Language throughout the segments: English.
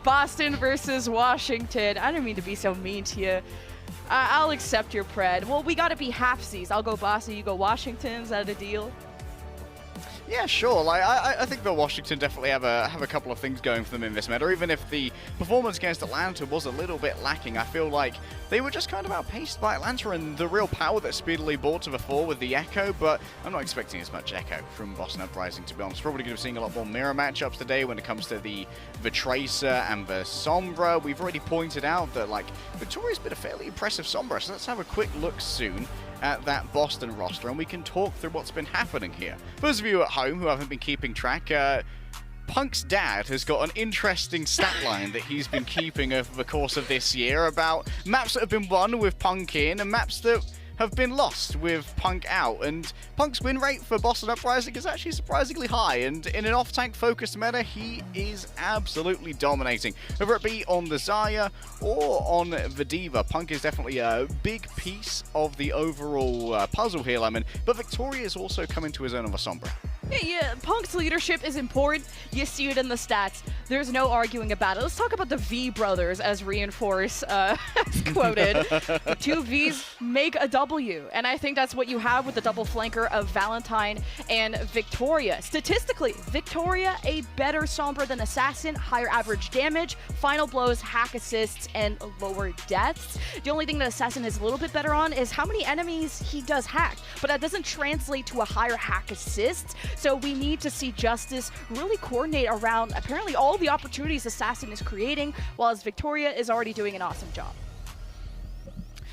Boston versus Washington. I didn't mean to be so mean to you. I'll accept your pred. Well, we gotta be halfsies. I'll go Boston, you go Washington. Is that a deal? Yeah, sure. Like I think that Washington definitely have a couple of things going for them in this meta. Even if the performance against Atlanta was a little bit lacking, I feel like they were just kind of outpaced by Atlanta and the real power that speedily brought to the fore with the Echo. But I'm not expecting as much Echo from Boston Uprising, to be honest. Probably going to be seeing a lot more mirror matchups today when it comes to the Tracer and the Sombra. We've already pointed out that like Victoria's been a fairly impressive Sombra, so let's have a quick look soon at that Boston roster, and we can talk through what's been happening here. For those of you at home who haven't been keeping track, Punk's dad has got an interesting stat line that he's been keeping over the course of this year about maps that have been won with Punk in and maps that have been lost with Punk out, and Punk's win rate for Boston Uprising is actually surprisingly high, and in an off-tank focused meta, he is absolutely dominating. Whether it be on the Zarya or on the D.Va, Punk is definitely a big piece of the overall puzzle here, Lemon, but Victoria is also coming to his own on the Sombra. Yeah, Punk's leadership is important. You see it in the stats. There's no arguing about it. Let's talk about the V brothers, as Reinforce has quoted. The two Vs make a W, and I think that's what you have with the double flanker of Valentine and Victoria. Statistically, Victoria a better Sombra than Assassin, higher average damage, final blows, hack assists, and lower deaths. The only thing that Assassin is a little bit better on is how many enemies he does hack, but that doesn't translate to a higher hack assist. So we need to see Justice really coordinate around apparently all the opportunities Assassin is creating, while Victoria is already doing an awesome job.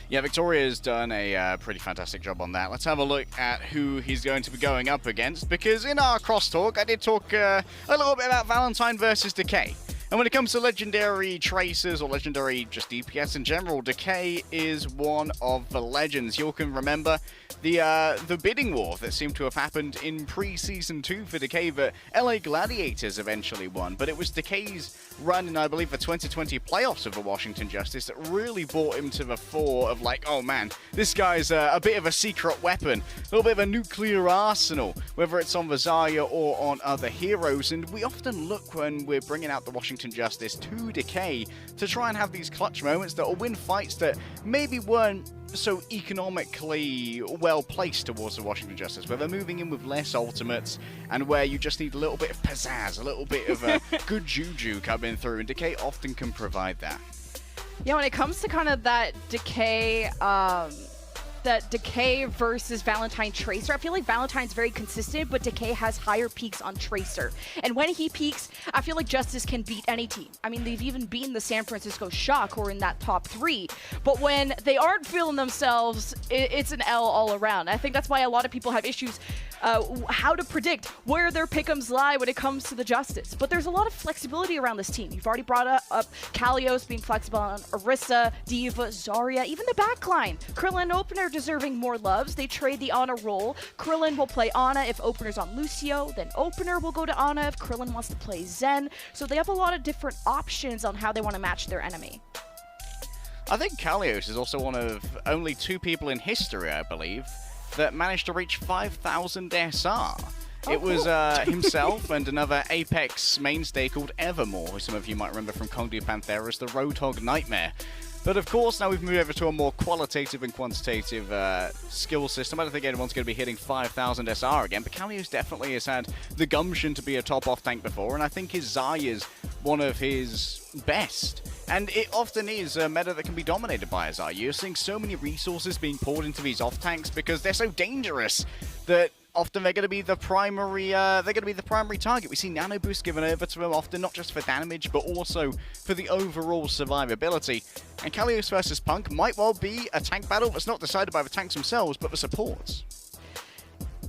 Yeah, Victoria's done a pretty fantastic job on that. Let's have a look at who he's going to be going up against, because in our crosstalk, I did talk a little bit about Valentine versus Decay. And when it comes to legendary tracers or legendary just DPS in general, Decay is one of the legends. You all can remember the bidding war that seemed to have happened in pre-season 2 for Decay that LA Gladiators eventually won. But it was Decay's run in, I believe, the 2020 playoffs of the Washington Justice that really brought him to the fore of like, oh man, this guy's a bit of a secret weapon, a little bit of a nuclear arsenal, whether it's on the Zarya or on other heroes. And we often look when we're bringing out the Washington Justice to Decay to try and have these clutch moments that will win fights that maybe weren't so economically well placed towards the Washington Justice, where they're moving in with less ultimates and where you just need a little bit of pizzazz, a little bit of a good juju coming through, and Decay often can provide that. Yeah, when it comes to kind of that Decay versus Valentine Tracer, I feel like Valentine's very consistent, but Decay has higher peaks on Tracer. And when he peaks, I feel like Justice can beat any team. I mean, they've even beaten the San Francisco Shock, who are in that top 3. But when they aren't feeling themselves, it's an L all around. I think that's why a lot of people have issues how to predict where their pick'ems lie when it comes to the Justice. But there's a lot of flexibility around this team. You've already brought up Kalios being flexible on Orisa, D.Va, Zarya, even the backline. Krillin and Opener deserving more loves. They trade the Ana role. Krillin will play Ana if Opener's on Lucio, then Opener will go to Ana if Krillin wants to play Zen. So they have a lot of different options on how they want to match their enemy. I think Kalios is also one of only 2 people in history, I believe, that managed to reach 5,000 SR. It was himself and another Apex mainstay called Evermore, who some of you might remember from Kong Du Panthera's The Roadhog Nightmare. But of course, now we've moved over to a more qualitative and quantitative skill system. I don't think anyone's going to be hitting 5,000 SR again, but Kalios definitely has had the gumption to be a top off-tank before, and I think his Zarya is one of his best. And it often is a meta that can be dominated by a Zarya. You're seeing so many resources being poured into these off-tanks because they're so dangerous that often they're going to be the primary target. We see Nano Boost given over to him often, not just for damage, but also for the overall survivability. And Kalios versus Punk might well be a tank battle that's not decided by the tanks themselves, but the supports.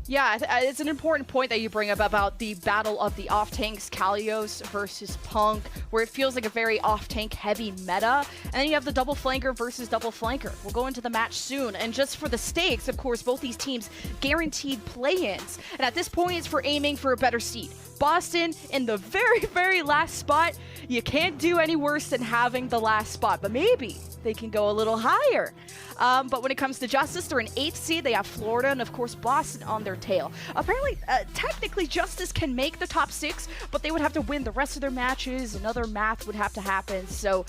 Yeah, it's an important point that you bring up about the battle of the off-tanks, Kalios versus Punk, where it feels like a very off-tank heavy meta. And then you have the double flanker versus double flanker. We'll go into the match soon. And just for the stakes, of course, both these teams guaranteed play-ins. And at this point, it's for aiming for a better seed. Boston in the very, very last spot. You can't do any worse than having the last spot, but maybe they can go a little higher. But when it comes to Justice, they're in 8th seed. They have Florida and, of course, Boston on their tail. Apparently, technically, Justice can make the top 6, but they would have to win the rest of their matches. Another math would have to happen. So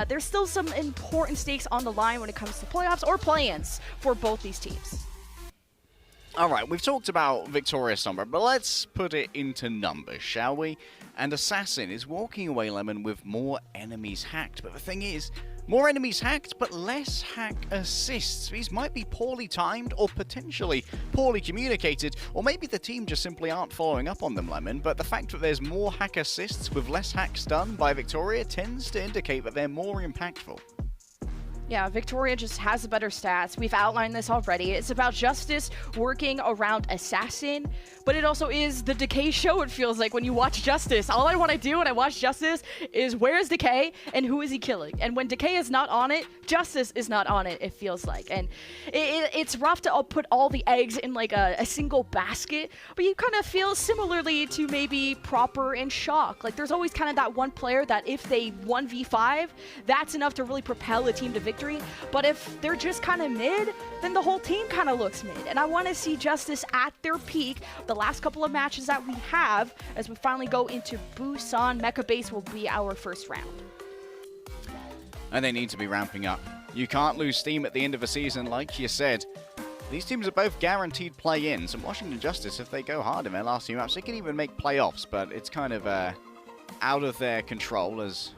there's still some important stakes on the line when it comes to playoffs or play-ins for both these teams. All right, we've talked about Victorious number, but let's put it into numbers, shall we? And Assassin is walking away, Lemon, with more enemies hacked. But the thing is, more enemies hacked, but less hack assists. These might be poorly timed or potentially poorly communicated, or maybe the team just simply aren't following up on them, Lemon. But the fact that there's more hack assists with less hacks done by Victoria tends to indicate that they're more impactful. Yeah, Victoria just has the better stats. We've outlined this already. It's about Justice working around Assassin, but it also is the Decay show, it feels like, when you watch Justice. All I want to do when I watch Justice is where's Decay and who is he killing? And when Decay is not on it, Justice is not on it, it feels like. And it's rough to put all the eggs in like a single basket, but you kind of feel similarly to maybe Proper and Shock. Like there's always kind of that one player that if they 1v5, that's enough to really propel a team to victory. But if they're just kind of mid, then the whole team kind of looks mid. And I want to see Justice at their peak. The last couple of matches that we have, as we finally go into Busan, Mecha Base will be our first round. And they need to be ramping up. You can't lose steam at the end of a season, like you said. These teams are both guaranteed play-ins, and Washington Justice, if they go hard in their last few maps, they can even make playoffs, but it's kind of out of their control, as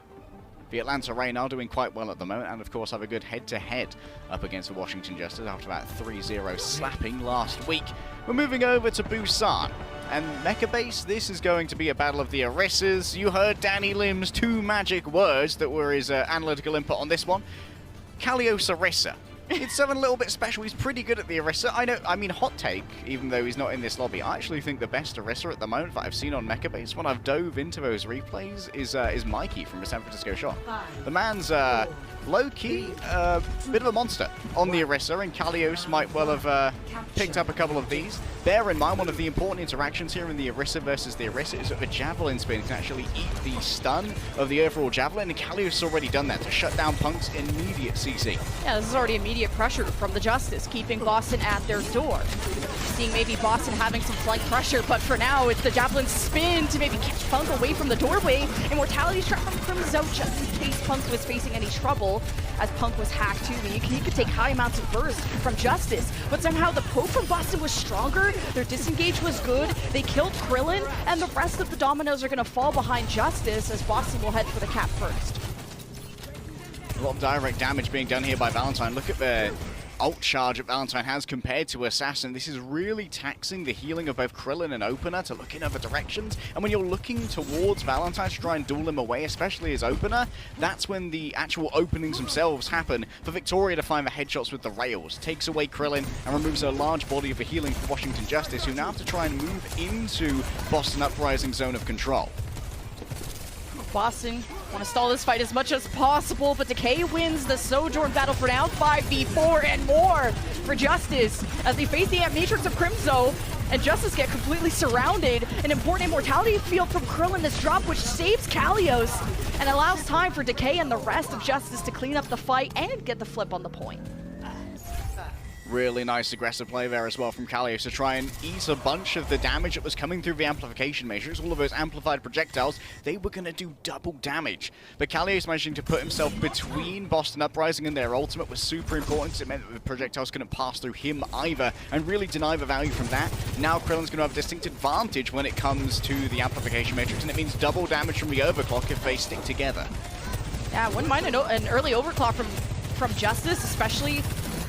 the Atlanta Reign are doing quite well at the moment, and of course have a good head-to-head up against the Washington Justice after that 3-0 slapping last week. We're moving over to Busan, and Mecha Base, this is going to be a battle of the Orissas. You heard Danny Lim's 2 magic words that were his analytical input on this one. Kalios Orissa. It's something a little bit special. He's pretty good at the Orissa. I mean, hot take, even though he's not in this lobby, I actually think the best Orissa at the moment that I've seen on Mecha Base when I've dove into those replays is Mikey from the San Francisco Shot. The man's low-key, bit of a monster on the Orissa, and Kalios might well have picked up a couple of these. Bear in mind, one of the important interactions here in the Orissa versus the Orissa is that the Javelin spin can actually eat the stun of the overall Javelin, and Kalios has already done that to shut down Punk's immediate CC. Yeah, this is already immediate pressure from the Justice, keeping Boston at their door. Seeing maybe Boston having some flank pressure, but for now it's the Javelin spin to maybe catch Punk away from the doorway. Immortality strike from Crimzo just in case Punk was facing any trouble, as Punk was hacked too weak. He could take high amounts of burst from Justice, but somehow the poke from Boston was stronger, their disengage was good, they killed Krillin, and the rest of the dominoes are going to fall behind Justice as Boston will head for the cap first. A lot of direct damage being done here by Valentine. Look at the ult charge that Valentine has compared to Assassin. This is really taxing the healing of both Krillin and Opener to look in other directions. And when you're looking towards Valentine to try and duel him away, especially as Opener, that's when the actual openings themselves happen for Victoria to find the headshots with the rails. Takes away Krillin and removes a large body of the healing for Washington Justice, who now have to try and move into Boston Uprising zone of control. Boston want to stall this fight as much as possible, but Decay wins the Sojourn battle for now. 5v4 and more for Justice as they face the Matrix of Crimzo, and Justice get completely surrounded. An important immortality field from Krillin that's dropped, which saves Kalios and allows time for Decay and the rest of Justice to clean up the fight and get the flip on the point. Really nice aggressive play there as well from Kalios to try and ease a bunch of the damage that was coming through the amplification matrix. All of those amplified projectiles, they were going to do double damage. But Kalios managing to put himself between Boston Uprising and their ultimate was super important, because it meant that the projectiles couldn't pass through him either and really deny the value from that. Now Krillin's going to have a distinct advantage when it comes to the amplification matrix, and it means double damage from the overclock if they stick together. Yeah, wouldn't mind an early overclock from Justice, especially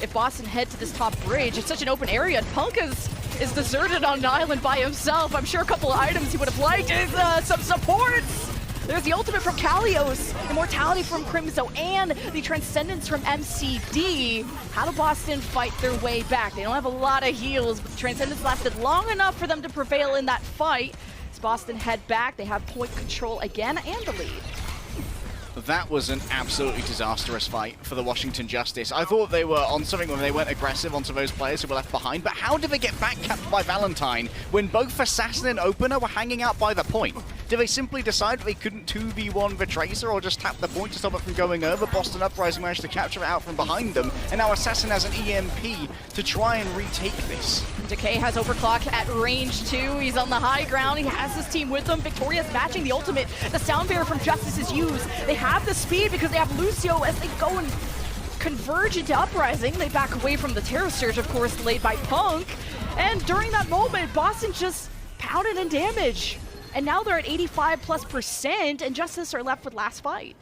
if Boston head to this top bridge. It's such an open area, and Punk is deserted on an island by himself. I'm sure a couple of items he would have liked is some supports. There's the ultimate from Kalios, immortality from Crimzo, and the transcendence from MCD. How do Boston fight their way back? They don't have a lot of heals, but the transcendence lasted long enough for them to prevail in that fight. As Boston head back, they have point control again and the lead. that was an absolutely disastrous fight for the Washington Justice. I thought they were on something when they went aggressive onto those players who were left behind, but how did they get backcapped by Valentine when both Assassin and Opener were hanging out by the point? Did they simply decide they couldn't 2v1 the Tracer or just tap the point to stop it from going over? Boston Uprising managed to capture it out from behind them, and now Assassin has an EMP to try and retake this. Decay has Overclock at range 2. He's on the high ground. He has his team with him. Victoria's matching the ultimate. The sound barrier from Justice is used. They have the speed because they have Lucio as they go and converge into Uprising. They back away from the Terror Surge, of course, laid by Punk. And during that moment, Boston just pounded in damage. And now they're at 85+%, and Justice are left with last fight.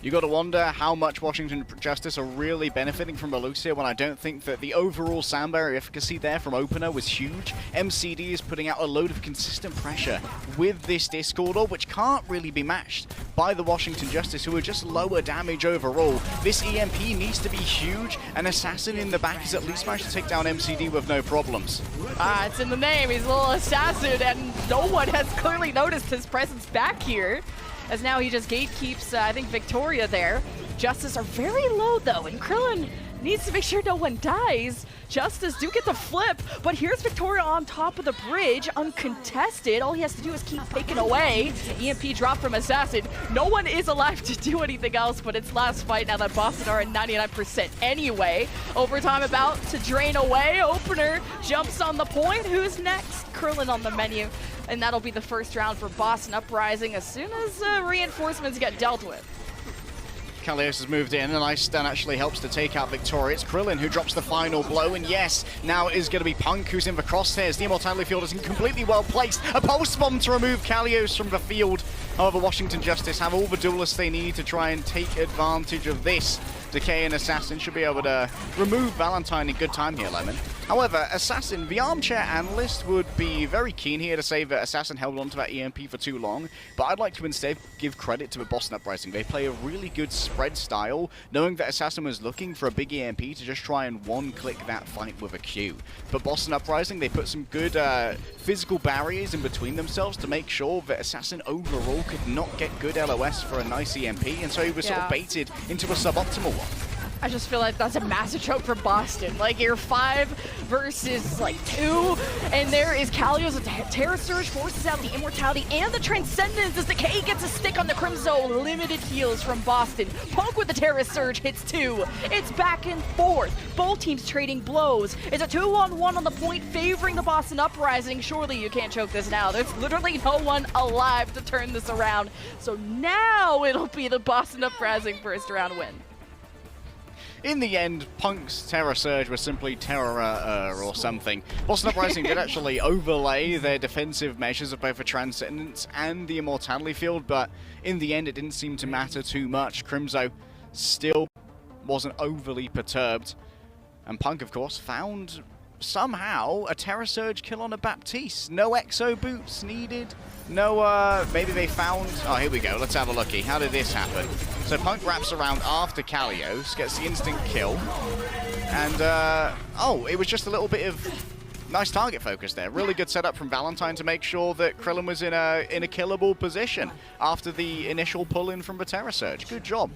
You got to wonder how much Washington Justice are really benefiting from Lucio when I don't think that the overall sound barrier efficacy there from Opener was huge. MCD is putting out a load of consistent pressure with this Discord orb, which can't really be matched by the Washington Justice, who are just lower damage overall. This EMP needs to be huge, and Assassin in the back has at least managed to take down MCD with no problems. It's in the name. He's a little assassin, and no one has clearly noticed his presence back here, as now he just gatekeeps, I think, Victoria there. Justice are very low, though, and Krillin needs to make sure no one dies. Justice do get the flip, but here's Victoria on top of the bridge, uncontested. All he has to do is keep picking away. EMP drop from Assassin. No one is alive to do anything else, but it's last fight now that Boston are at 99% anyway. Overtime about to drain away. Opener jumps on the point. Who's next? Krillin on the menu. And that'll be the first round for Boston Uprising as soon as reinforcements get dealt with. Kalios has moved in, and a nice stun actually helps to take out Victoria. It's Krillin who drops the final blow, and yes, now it is going to be Punk who's in the crosshairs. The Immortality field is completely well placed. A pulse bomb to remove Kalios from the field. However, Washington Justice have all the duelists they need to try and take advantage of this. Decay and Assassin should be able to remove Valentine in good time here, Lemon. However, Assassin, the armchair analyst, would be very keen here to say that Assassin held on to that EMP for too long, but I'd like to instead give credit to the Boston Uprising. They play a really good spread style, knowing that Assassin was looking for a big EMP to just try and one-click that fight with a Q. But Boston Uprising, they put some good physical barriers in between themselves to make sure that Assassin overall could not get good LOS for a nice EMP, and so he was sort of baited into a suboptimal one. I just feel like that's a massive choke for Boston. Like, you're 5 versus, like, 2, and there is Kalios. A Terror Surge forces out the Immortality and the Transcendence as Decay gets a stick on the Crimzo. Limited heals from Boston. Punk with the Terror Surge hits 2. It's back and forth. Both teams trading blows. It's a 2-on-1 on the point favoring the Boston Uprising. Surely you can't choke this now. There's literally no one alive to turn this around. So now it'll be the Boston Uprising first round win. In the end, Punk's Terror Surge was simply Terror or something. Boston Uprising did actually overlay their defensive measures of both the Transcendence and the Immortality field, but in the end it didn't seem to matter too much. Crimzo still wasn't overly perturbed. And Punk, of course, found somehow a Terror Surge kill on a Baptiste. No exo boots needed. No, maybe they found... Oh, here we go. Let's have a looky. How did this happen? So Punk wraps around after Kalios, gets the instant kill. And, oh, it was just a little bit of nice target focus there. Really good setup from Valentine to make sure that Krillin was in a killable position after the initial pull-in from the Terror Surge. Good job.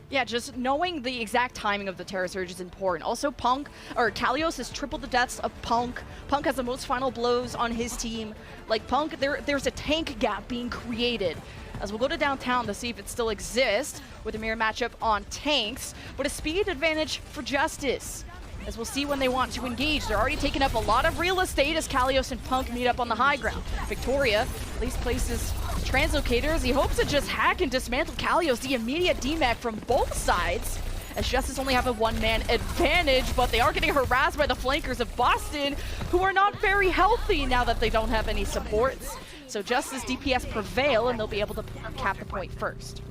Yeah, just knowing the exact timing of the Terror Surge is important. Also, Kalios has tripled the deaths of Punk. Punk has the most final blows on his team. Like, Punk, there's a tank gap being created. As we'll go to downtown to see if it still exists with a mirror matchup on tanks, but a speed advantage for Justice. As we'll see when they want to engage. They're already taking up a lot of real estate as Kalios and Punk meet up on the high ground. Victoria at least places translocators. He hopes to just hack and dismantle Kalios. The immediate DMAC from both sides, as Justice only have a one-man advantage, but they are getting harassed by the flankers of Boston, who are not very healthy now that they don't have any supports. So Justice DPS prevail, and they'll be able to cap the point first.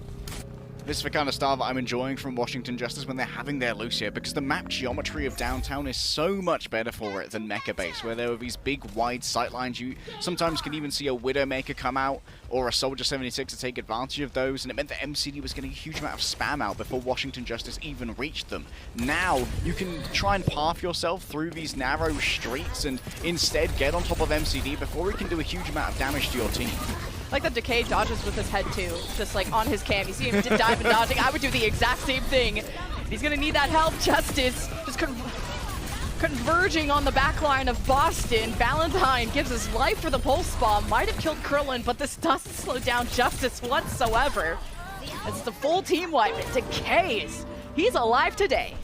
This is the kind of style that I'm enjoying from Washington Justice when they're having their Lucio, because the map geometry of downtown is so much better for it than Mecha Base, where there are these big, wide sightlines. You sometimes can even see a Widowmaker come out, or a Soldier 76 to take advantage of those, and it meant that MCD was getting a huge amount of spam out before Washington Justice even reached them. Now, you can try and path yourself through these narrow streets and instead get on top of MCD before he can do a huge amount of damage to your team. Like that Decay dodges with his head too, just like on his cam. You see him dive and dodging. I would do the exact same thing. He's gonna need that help. Justice just converging on the backline of Boston. Valentine gives his life for the pulse bomb. Might have killed Krillin, but this doesn't slow down Justice whatsoever. It's the full team wipe. Decay he's alive today.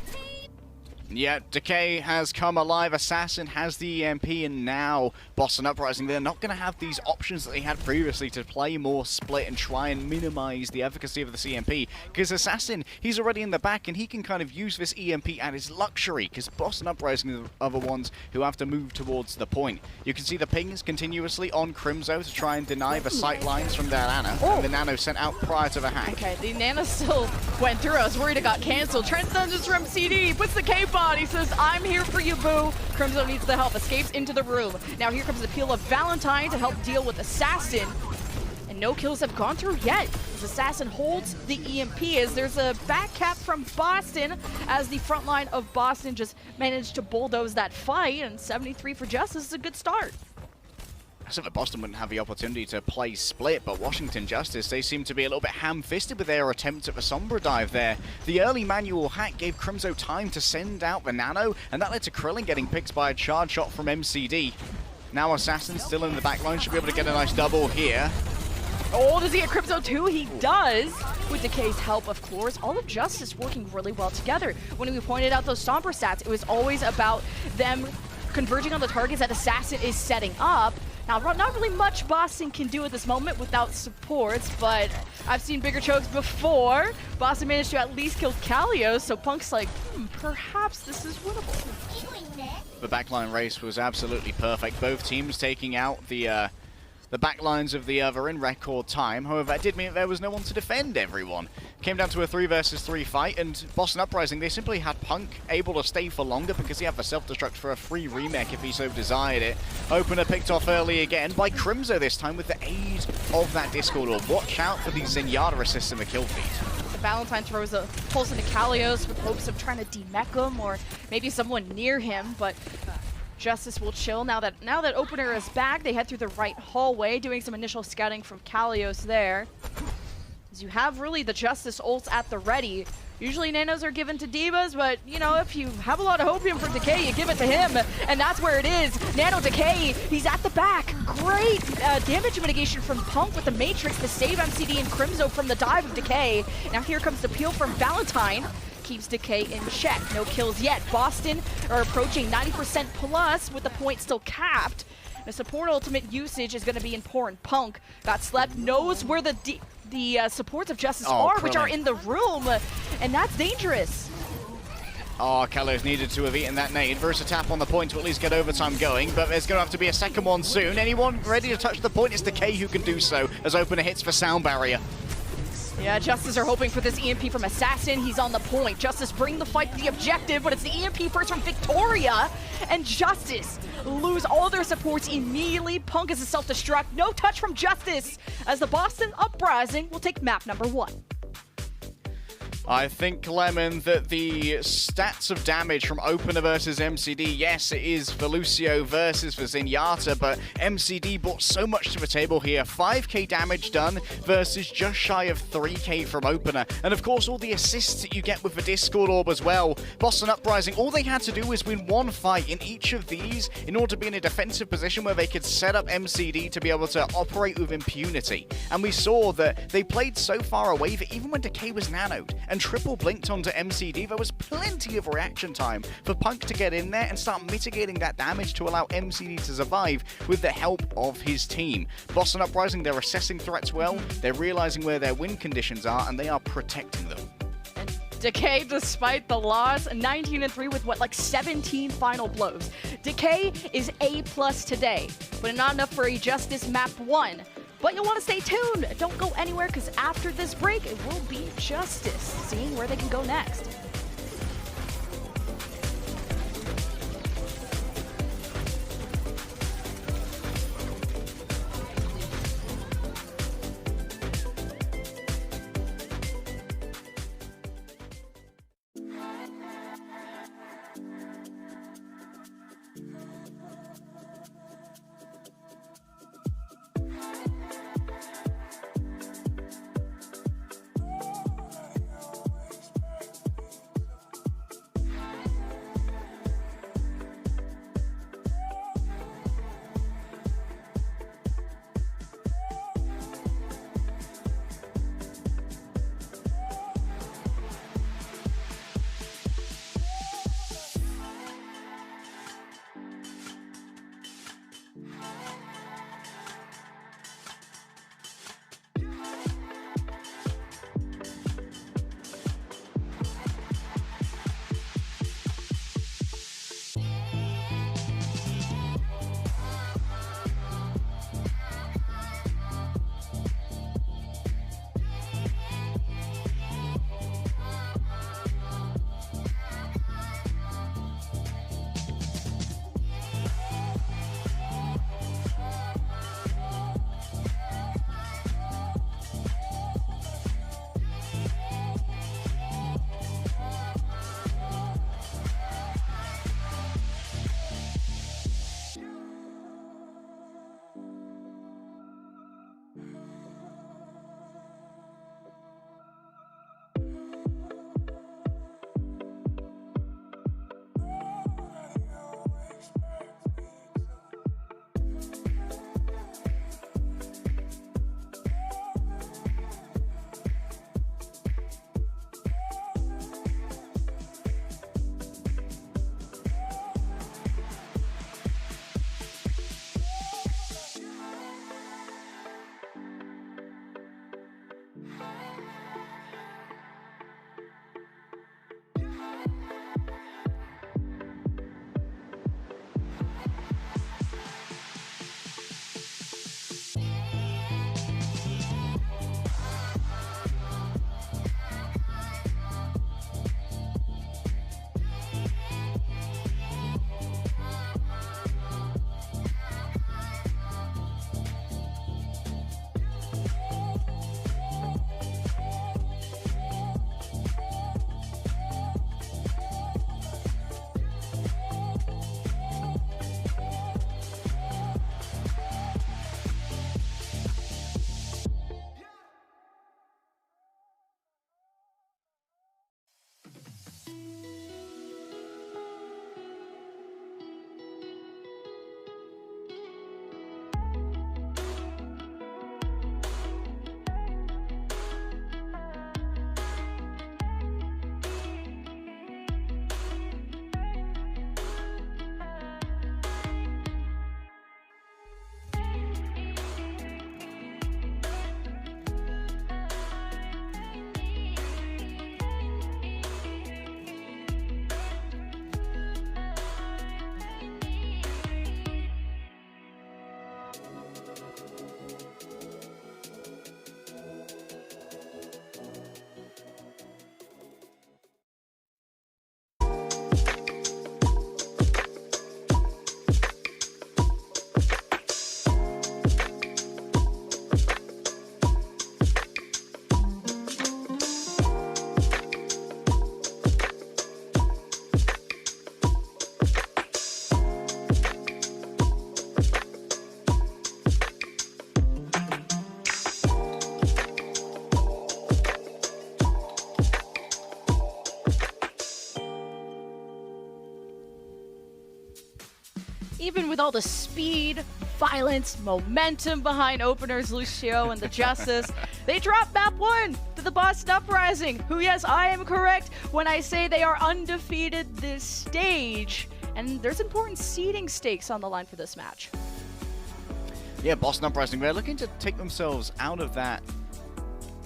Yeah, Decay has come alive, Assassin has the EMP, and now Boston Uprising, they're not going to have these options that they had previously to play more split and try and minimize the efficacy of this EMP, because Assassin, he's already in the back and he can kind of use this EMP at his luxury, because Boston Uprising are the ones who have to move towards the point. You can see the pings continuously on Crimzo to try and deny the sight lines from their Nano, and the Nano sent out prior to the hack. Okay, the Nano still went through. I was worried it got canceled. Transcendence from CD, puts the cape on. He says, I'm here for you, boo. Crimzo needs the help. Escapes into the room. Now here comes the peel of Valentine to help deal with Assassin. And no kills have gone through yet, as Assassin holds the EMP, as there's a back cap from Boston, as the front line of Boston just managed to bulldoze that fight, and 73 for Justice is a good start. As if Boston wouldn't have the opportunity to play split, but Washington Justice, they seem to be a little bit ham-fisted with their attempt at the Sombra dive there. The early manual hack gave Crimzo time to send out the Nano, and that led to Krillin getting picked by a charge shot from MCD. Now Assassin still in the back line, should be able to get a nice double here. Oh, does he get Crimzo too? He does! With Decay's help, of course. All of Justice working really well together. When we pointed out those Sombra stats, it was always about them converging on the targets that Assassin is setting up. Now, not really much Boston can do at this moment without supports, but I've seen bigger chokes before. Boston managed to at least kill Kalios, so Punk's like, perhaps this is winnable. The backline race was absolutely perfect. Both teams taking out the backlines of the other in record time. However, that did mean that there was no one to defend everyone. Came down to a 3 versus 3 fight, and Boston Uprising, they simply had Punk able to stay for longer because he had the self-destruct for a free remake if he so desired it. Opener picked off early again by Crimzo this time with the aid of that Discord Orb. Watch out for the Zenyatta assist in the kill feed. The Valentine throws a pulse into Kalios with hopes of trying to demech him or maybe someone near him, but Justice will chill now that Opener is back. They head through the right hallway, doing some initial scouting from Kalios there. As you have really the Justice ults at the ready. Usually nanos are given to divas, but you know, if you have a lot of hopium for Decay, you give it to him, and that's where it is. Nano Decay, he's at the back. Great damage mitigation from Punk with the Matrix to save MCD and Crimzo from the dive of Decay. Now here comes the peel from Valentine. Keeps Decay in check. No kills yet. Boston are approaching 90% plus with the point still capped. The support ultimate usage is going to be important. Punk got slept, knows where the supports of Justice are, which are in the room, and that's dangerous. Oh, Kalos needed to have eaten that nade. Versa tap on the point to at least get overtime going, but there's going to have to be a second one soon. Anyone ready to touch the point? It's Decay who can do so, as Opener hits for sound barrier. Yeah, Justice are hoping for this EMP from Assassin. He's on the point. Justice bring the fight to the objective, but it's the EMP first from Victoria. And Justice lose all their supports immediately. Punk is a self-destruct. No touch from Justice, as the Boston Uprising will take map number 1. I think, Lemon, that the stats of damage from Opener versus MCD, yes, it is for Lucio versus for Zenyatta, but MCD brought so much to the table here. 5k damage done versus just shy of 3k from Opener. And of course, all the assists that you get with the Discord Orb as well. Boston Uprising, all they had to do was win one fight in each of these in order to be in a defensive position where they could set up MCD to be able to operate with impunity. And we saw that they played so far away that even when Decay was nanoed and triple blinked onto MCD, there was plenty of reaction time for Punk to get in there and start mitigating that damage to allow MCD to survive with the help of his team. Boston Uprising, they're assessing threats well, they're realizing where their win conditions are, and they are protecting them. Decay, despite the loss, 19-3 with like 17 final blows. Decay is A+ today, but not enough for a Justice map 1. But you'll want to stay tuned. Don't go anywhere, because after this break, it will be Justice, seeing where they can go next. Even with all the speed, violence, momentum behind openers Lucio and the Justice, they dropped map 1 to the Boston Uprising, who, yes, I am correct when I say they are undefeated this stage. And there's important seeding stakes on the line for this match. Yeah, Boston Uprising, they're looking to take themselves out of that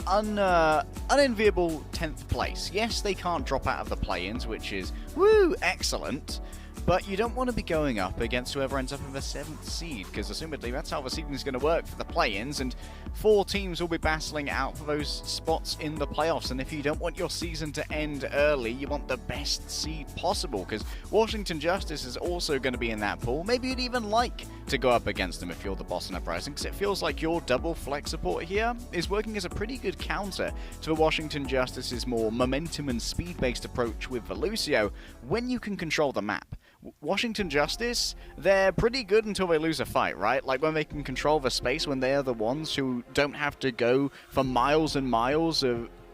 unenviable 10th place. Yes, they can't drop out of the play-ins, which is, woo, excellent. But you don't want to be going up against whoever ends up in the 7th seed, because assumedly that's how the seeding is going to work for the play-ins, and 4 teams will be battling out for those spots in the playoffs. And if you don't want your season to end early, you want the best seed possible, because Washington Justice is also going to be in that pool. Maybe you'd even like to go up against them if you're the Boston Uprising, because it feels like your double flex support here is working as a pretty good counter to the Washington Justice's more momentum and speed-based approach with the Lucio when you can control the map. Washington Justice, they're pretty good until they lose a fight, right? Like when they can control the space, when they are the ones who don't have to go for miles and miles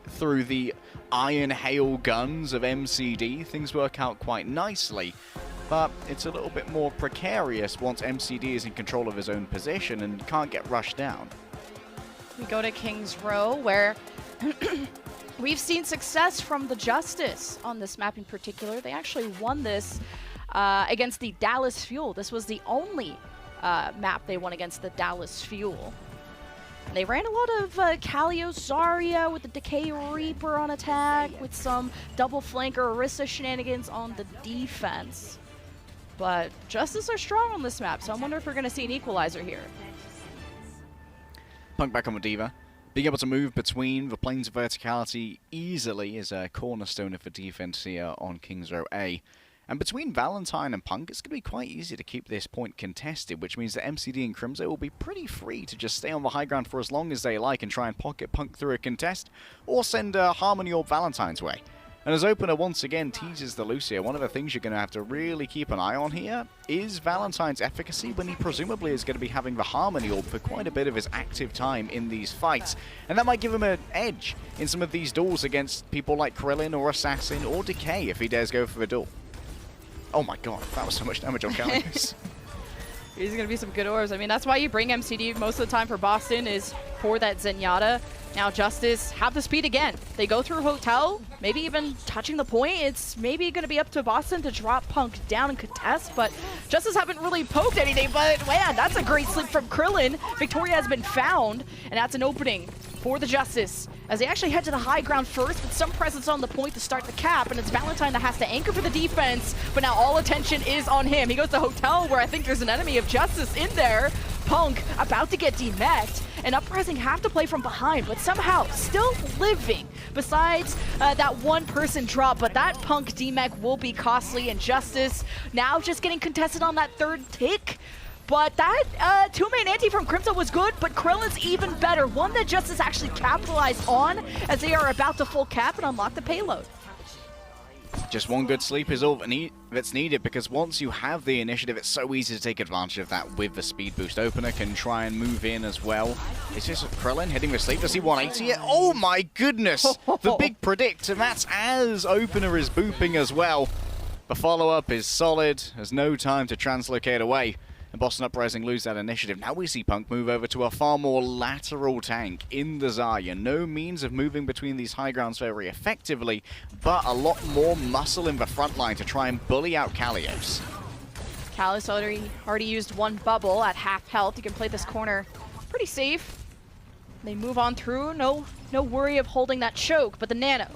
through the iron hail guns of MCD, things work out quite nicely. But it's a little bit more precarious once MCD is in control of his own position and can't get rushed down. We go to Kings Row, where we've seen success from the Justice on this map in particular. They actually won this against the Dallas Fuel. This was the only map they won against the Dallas Fuel. And they ran a lot of Kaleo Zarya with the Decay Reaper on attack, with some double flanker Orisa shenanigans on the defense. But Justice are strong on this map, so I wonder if we're going to see an equalizer here. Punk back on the Diva. Being able to move between the planes of verticality easily is a cornerstone of the defense here on Kings Row A. And between Valentine and Punk, it's going to be quite easy to keep this point contested, which means that MCD and Crimzo will be pretty free to just stay on the high ground for as long as they like and try and pocket Punk through a contest, or send Harmony or Valentine's way. And as Opener once again teases the Lucio, one of the things you're going to have to really keep an eye on here is Valentine's efficacy when he presumably is going to be having the Harmony Orb for quite a bit of his active time in these fights. And that might give him an edge in some of these duels against people like Krillin or Assassin or Decay if he dares go for the duel. Oh my god, that was so much damage on Kalios. These are going to be some good orbs. I mean, that's why you bring MCD most of the time for Boston, is for that Zenyatta. Now Justice have the speed again. They go through Hotel, maybe even touching the point. It's maybe going to be up to Boston to drop Punk down and contest, but Justice haven't really poked anything. But man, that's a great sleep from Krillin. Victoria has been found, and that's an opening for the Justice, as they actually head to the high ground first with some presence on the point to start the cap, and it's Valentine that has to anchor for the defense, but now all attention is on him. He goes to Hotel, where I think there's an enemy of Justice in there. Punk about to get demeched, and Uprising have to play from behind, but somehow still living besides that one person drop, but that Punk demech will be costly, and Justice now just getting contested on that third tick. But that two-man anti from Crimson was good, but Krillin's even better. One that Justice actually capitalized on as they are about to full cap and unlock the payload. Just one good sleep is all that's needed, because once you have the initiative, it's so easy to take advantage of that with the speed boost. Opener can try and move in as well. Is this Krillin hitting with sleep? Does he 180 it? Oh my goodness! The big predict, and that's as Opener is booping as well. The follow-up is solid. There's no time to translocate away. And Boston Uprising lose that initiative. Now we see Punk move over to a far more lateral tank in the Zarya. No means of moving between these high grounds very effectively, but a lot more muscle in the front line to try and bully out Kalios. Kalios already used one bubble at half health. You can play this corner pretty safe. They move on through. No worry of holding that choke, but the Nano.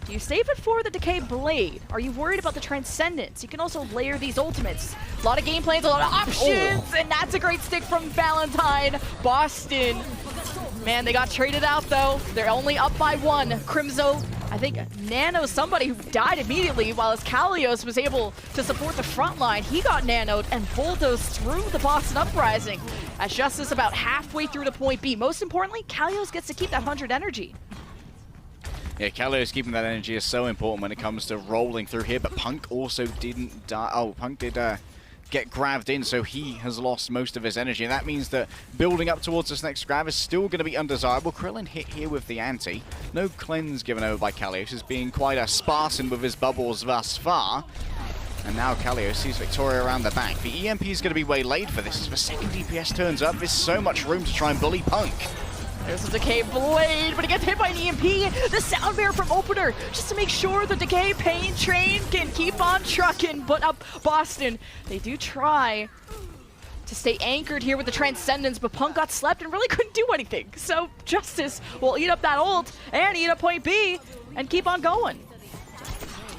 Do you save it for the Decay Blade? Are you worried about the Transcendence? You can also layer these ultimates. A lot of game plans, a lot of options, and that's a great stick from Valentine. Boston, man, they got traded out though. They're only up by one. Crimzo, I think Nano, somebody who died immediately, while as Kalios was able to support the front line. He got nanoed and bulldozed through the Boston Uprising. As Justice about halfway through the point B. Most importantly, Kalios gets to keep that 100 energy. Yeah, Kalios keeping that energy is so important when it comes to rolling through here, but Punk also didn't die. Oh, Punk did get grabbed in, so he has lost most of his energy, and that means that building up towards this next grab is still going to be undesirable. Krillin hit here with the anti. No cleanse given over by Kalios, as being quite a Spartan with his bubbles thus far. And now Kalios sees Victoria around the back. The EMP is going to be waylaid for this as the second DPS turns up. There's so much room to try and bully Punk. There's a Decay Blade, but he gets hit by an EMP. The sound barrier from Opener, just to make sure the Decay Pain Train can keep on trucking. But up Boston, they do try to stay anchored here with the Transcendence, but Punk got slept and really couldn't do anything. So Justice will eat up that ult and eat up point B and keep on going.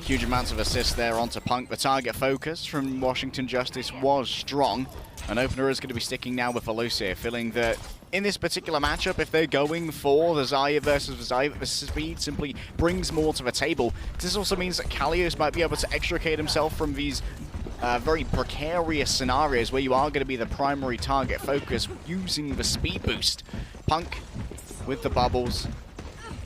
Huge amounts of assists there onto Punk. The target focus from Washington Justice was strong. And Opener is going to be sticking now with Alosia, feeling that in this particular matchup, if they're going for the Zarya versus the Zarya, the speed simply brings more to the table. This also means that Kalios might be able to extricate himself from these very precarious scenarios where you are going to be the primary target focus using the speed boost. Punk with the bubbles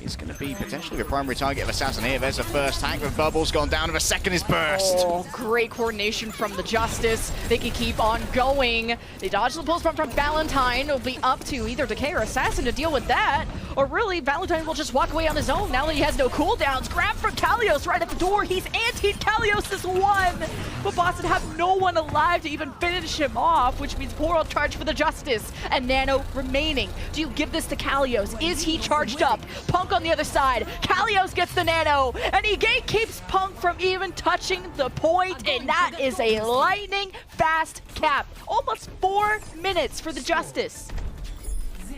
is going to be potentially the primary target of Assassin here. There's the first tank with bubbles gone down, and the second is burst. Oh, great coordination from the Justice. They can keep on going. They dodge the pulse from Valentine. It'll be up to either Decay or Assassin to deal with that. Or really, Valentine will just walk away on his own now that he has no cooldowns. Grab from Kalios right at the door. He's antied. Kalios is one. But Boston have no one alive to even finish him off, which means Portal charge for the Justice and Nano remaining. Do you give this to Kalios? Is he charged up? Punk on the other side. Kalios gets the Nano, and he gatekeeps Punk from even touching the point, and that is a lightning fast cap. Almost 4 minutes for the Justice.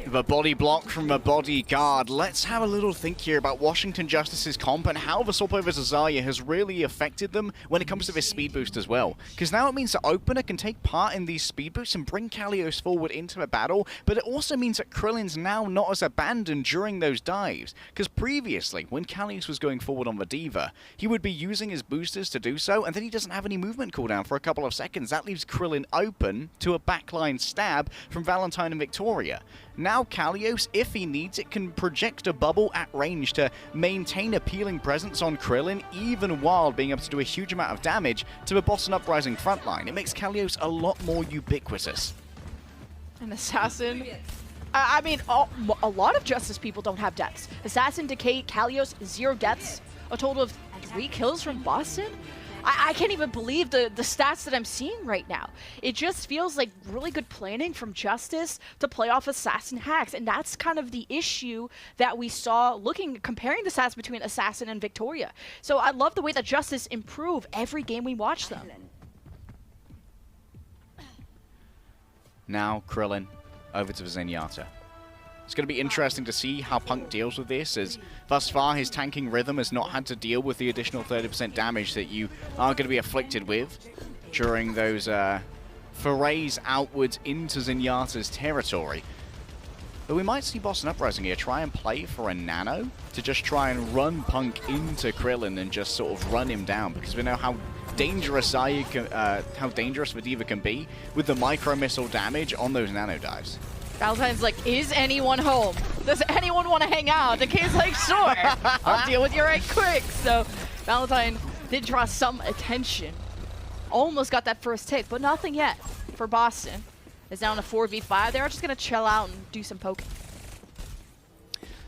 The body block from a bodyguard. Let's have a little think here about Washington Justice's comp and how the swap over to Zarya has really affected them when it comes to this speed boost as well. Because now it means that Opener can take part in these speed boosts and bring Kalios forward into the battle, but it also means that Krillin's now not as abandoned during those dives. Because previously, when Kalios was going forward on the D.Va, he would be using his boosters to do so, and then he doesn't have any movement cooldown for a couple of seconds. That leaves Krillin open to a backline stab from Valentine and Victoria. Now Kalios, if he needs it, can project a bubble at range to maintain appealing presence on Krillin, even while being able to do a huge amount of damage to the Boston Uprising frontline. It makes Kalios a lot more ubiquitous. An Assassin. I mean, a lot of Justice people don't have deaths. Assassin, Decay, Kalios, 0 deaths. A total of 3 kills from Boston? I can't even believe the stats that I'm seeing right now. It just feels like really good planning from Justice to play off Assassin hacks, and that's kind of the issue that we saw comparing the stats between Assassin and Victoria. So I love the way that Justice improve every game we watch them. Now Krillin over to Zenyatta. It's going to be interesting to see how Punk deals with this, as thus far his tanking rhythm has not had to deal with the additional 30% damage that you are going to be afflicted with during those forays outwards into Zenyatta's territory. But we might see Boston Uprising here try and play for a Nano to just try and run Punk into Krillin and just sort of run him down, because we know how dangerous how dangerous the D.Va can be with the micro missile damage on those Nano dives. Valentine's like, is anyone home? Does anyone want to hang out? The kid's like, sure, I'll deal with you right quick. So Valentine did draw some attention. Almost got that first take, but nothing yet for Boston. It's down to 4v5. They're just going to chill out and do some poking.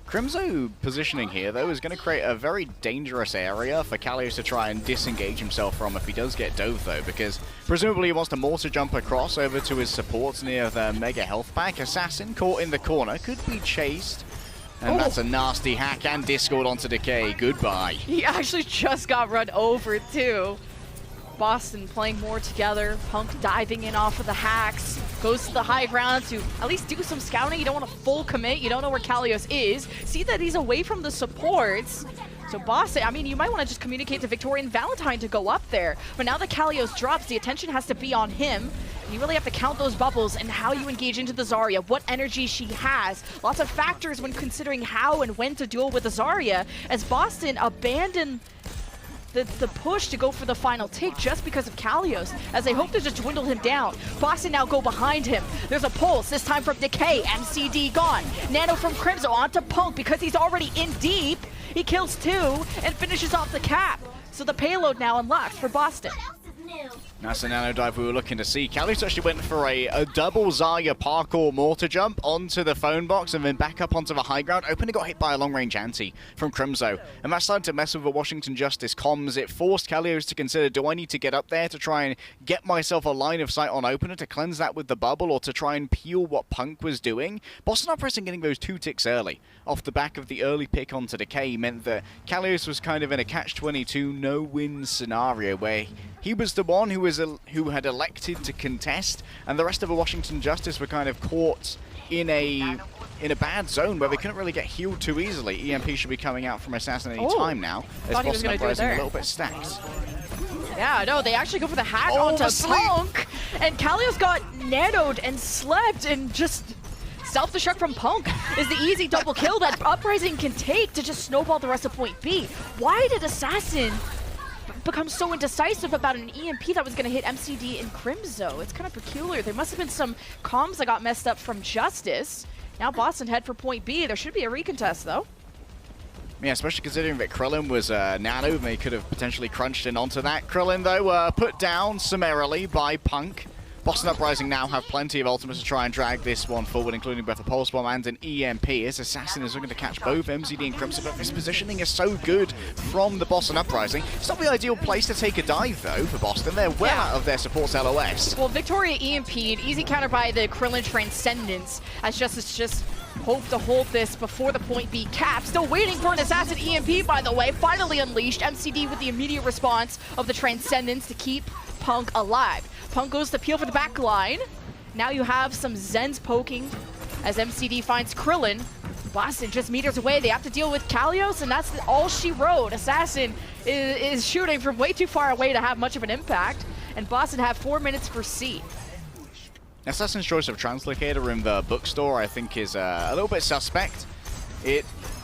Crimzo positioning here, though, is going to create a very dangerous area for Kalios to try and disengage himself from if he does get dove, though, because presumably he wants to mortar jump across over to his supports near the Mega Health Pack. Assassin caught in the corner, could be chased. And that's a nasty hack and Discord onto Decay. Goodbye. He actually just got run over, too. Boston playing more together. Punk diving in off of the hacks. Goes to the high ground to at least do some scouting. You don't want to full commit. You don't know where Kalios is. See that he's away from the supports. So Boston, I mean, you might want to just communicate to Victoria and Valentine to go up there. But now that Kalios drops, the attention has to be on him. You really have to count those bubbles and how you engage into the Zarya, what energy she has. Lots of factors when considering how and when to duel with the Zarya, as Boston abandoned the push to go for the final take just because of Kalios, as they hope to just dwindle him down. Boston now go behind him. There's a pulse, this time from Decay. MCD gone. Nano from Crimzo onto Punk because he's already in deep. He kills 2 and finishes off the cap. So the payload now unlocked for Boston. That's the nano dive we were looking to see. Kalios actually went for a double Zarya parkour mortar jump onto the phone box and then back up onto the high ground. Opener got hit by a long-range anti from Crimzo, and that started to mess with the Washington Justice comms. It forced Kalios to consider, do I need to get up there to try and get myself a line of sight on Opener to cleanse that with the bubble, or to try and peel what Punk was doing? Boston Uprising getting those 2 ticks early off the back of the early pick onto Decay meant that Kalios was kind of in a catch-22 no-win scenario where he was the one who had elected to contest, and the rest of the Washington Justice were kind of caught in a bad zone where they couldn't really get healed too easily. EMP should be coming out from Assassin any time now, as Boston Uprising a little bit stacked. Yeah, no, they actually go for the hack onto Punk, and Kalios got nanoed and slept, and just self-destruct from Punk is the easy double kill that Uprising can take to just snowball the rest of point B. Why did Assassin become so indecisive about an EMP that was going to hit MCD and Crimzo? It's kind of peculiar. There must have been some comms that got messed up from Justice. Now Boston head for point B. There should be a recontest, though. Yeah, especially considering that Krillin was nano, and they could have potentially crunched in onto that. Krillin, though, put down summarily by Punk. Boston Uprising now have plenty of ultimates to try and drag this one forward, including both a Pulse Bomb and an EMP, as Assassin is looking to catch both MCD and Crimson, but this positioning is so good from the Boston Uprising. It's not the ideal place to take a dive, though, for Boston. They're well out of their support's LOS. Well, Victoria EMP'd, easy counter by the Krillin Transcendence, as Justice just hope to hold this before the point B cap. Still waiting for an Assassin EMP, by the way. Finally unleashed. MCD with the immediate response of the Transcendence to keep Punk alive. Punk goes to peel for the back line. Now you have some Zens poking as MCD finds Krillin. Boston just meters away. They have to deal with Kalios, and that's all she wrote. Assassin is shooting from way too far away to have much of an impact, and Boston have 4 minutes for C. Assassin's choice of Translocator in the bookstore, I think, is a little bit suspect.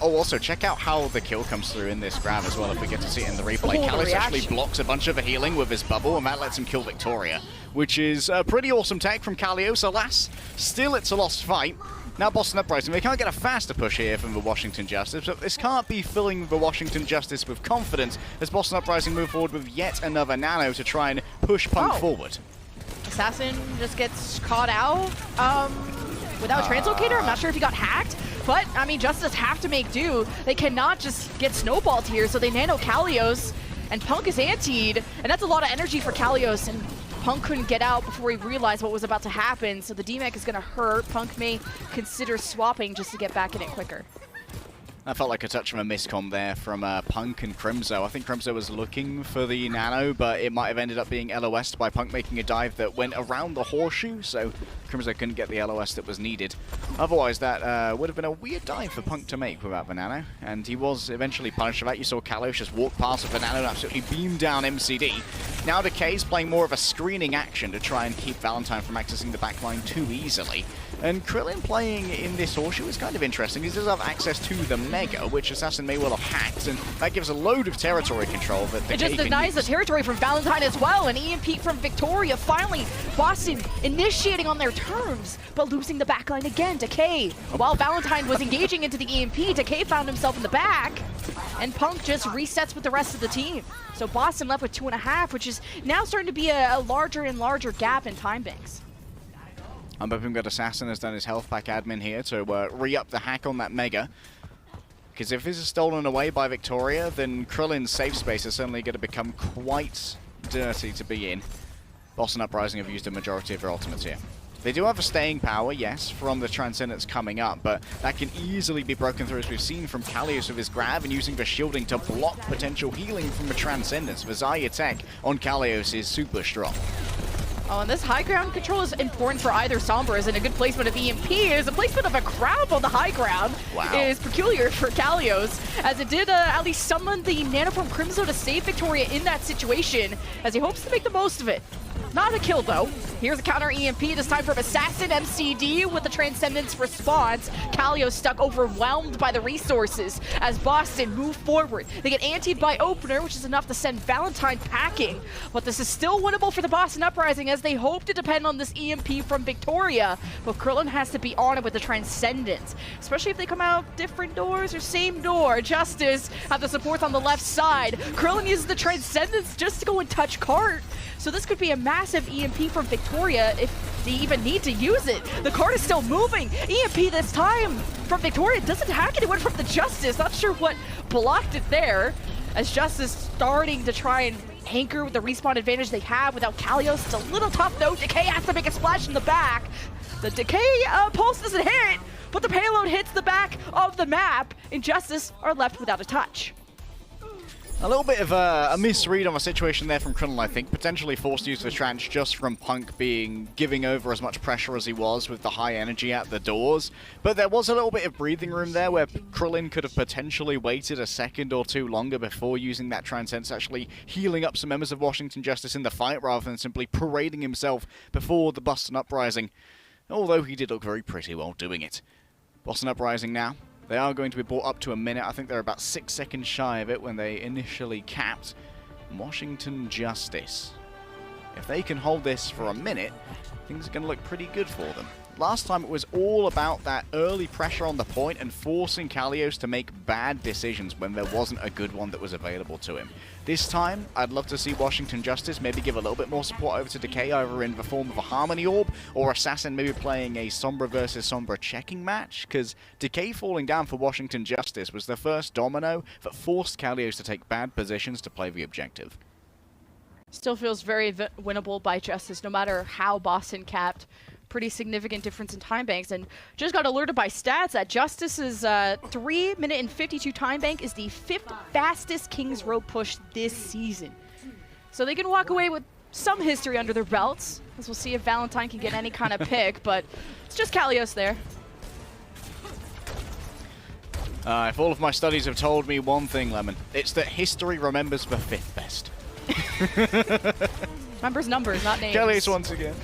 Also, check out how the kill comes through in this grab as well, if we get to see it in the replay. Kalios actually blocks a bunch of the healing with his bubble, and that lets him kill Victoria, which is a pretty awesome tech from Kalios. Alas, still it's a lost fight. Now Boston Uprising, they can't get a faster push here from the Washington Justice, but this can't be filling the Washington Justice with confidence as Boston Uprising move forward with yet another nano to try and push Punk forward. Assassin just gets caught out without Translocator. I'm not sure if he got hacked, but I mean, Justice have to make do. They cannot just get snowballed here, so they nano Kalios, and Punk is antied, and that's a lot of energy for Kalios, and Punk couldn't get out before he realized what was about to happen, so the DMAC is going to hurt. Punk may consider swapping just to get back in it quicker. That felt like a touch of a miscom there from Punk and Crimzo. I think Crimzo was looking for the nano, but it might have ended up being LOS'd by Punk making a dive that went around the horseshoe, so Crimzo couldn't get the LOS that was needed. Otherwise, that would have been a weird dive for Punk to make without the nano, and he was eventually punished for that. You saw Kalios just walk past with the nano and absolutely beam down MCD. Now Decay's playing more of a screening action to try and keep Valentine from accessing the backline too easily. And Krillin playing in this horseshoe is kind of interesting. He does have access to the Mega, which Assassin may well have hacked, and that gives a load of territory control that Decay It just denies the territory from Valentine as well, and EMP from Victoria. Finally, Boston initiating on their terms, but losing the backline again. Decay, while Valentine was engaging into the EMP, Decay found himself in the back, and Punk just resets with the rest of the team. So Boston left with 2.5, which is now starting to be a larger and larger gap in time banks. I'm hoping that Assassin has done his health pack admin here to re-up the hack on that Mega. Because if this is stolen away by Victoria, then Krillin's safe space is certainly going to become quite dirty to be in. Boston Uprising have used a majority of their ultimates here. They do have a staying power, yes, from the Transcendence coming up, but that can easily be broken through, as we've seen from Kalios with his grab and using the shielding to block potential healing from the Transcendence. The Zarya tech on Kalios is super strong. Oh, and this high ground control is important for either Sombras, and a good placement of EMP is a placement of a crab on the high ground is peculiar for Kalios, as it did at least summon the nano from Crimzo to save Victoria in that situation, as he hopes to make the most of it. Not a kill, though. Here's a counter EMP, this time from Assassin MCD with the Transcendence response. Kaleo stuck overwhelmed by the resources as Boston move forward. They get antied by Opener, which is enough to send Valentine packing. But this is still winnable for the Boston Uprising as they hope to depend on this EMP from Victoria. But Krillin has to be on it with the Transcendence, especially if they come out different doors or same door. Justice have the support on the left side. Krillin uses the Transcendence just to go and touch Cart. So this could be a massive EMP from Victoria if they even need to use it. The card is still moving. EMP this time from Victoria doesn't hack anyone from the Justice. Not sure what blocked it there, as Justice starting to try and hanker with the respawn advantage they have without Kalios. It's a little tough though. Decay has to make a splash in the back. The Decay pulse doesn't hit, but the payload hits the back of the map, and Justice are left without a touch. A little bit of a misread on the situation there from Krillin, I think. Potentially forced to use the Tranche just from Punk giving over as much pressure as he was with the high energy at the doors. But there was a little bit of breathing room there where Krillin could have potentially waited a second or two longer before using that Transcendence, actually healing up some members of Washington Justice in the fight rather than simply parading himself before the Boston Uprising. Although he did look very pretty while doing it. Boston Uprising now. They are going to be brought up to a minute. I think they're about 6 seconds shy of it when they initially capped. Washington Justice. If they can hold this for a minute, things are going to look pretty good for them. Last time it was all about that early pressure on the point and forcing Kalios to make bad decisions when there wasn't a good one that was available to him. This time, I'd love to see Washington Justice maybe give a little bit more support over to Decay, either in the form of a Harmony Orb, or Assassin maybe playing a Sombra versus Sombra checking match, because Decay falling down for Washington Justice was the first domino that forced Kalios to take bad positions to play the objective. Still feels very winnable by Justice, no matter how Boston capped. Pretty significant difference in time banks, and just got alerted by stats that Justice's 3 minute and 52 time bank is the 5th fastest King's Row push this season. So they can walk away with some history under their belts, as we'll see if Valentine can get any kind of pick, but it's just Kalios there. If all of my studies have told me one thing, Lemon, it's that history remembers the 5th best. Remembers numbers, not names. Kalios once again.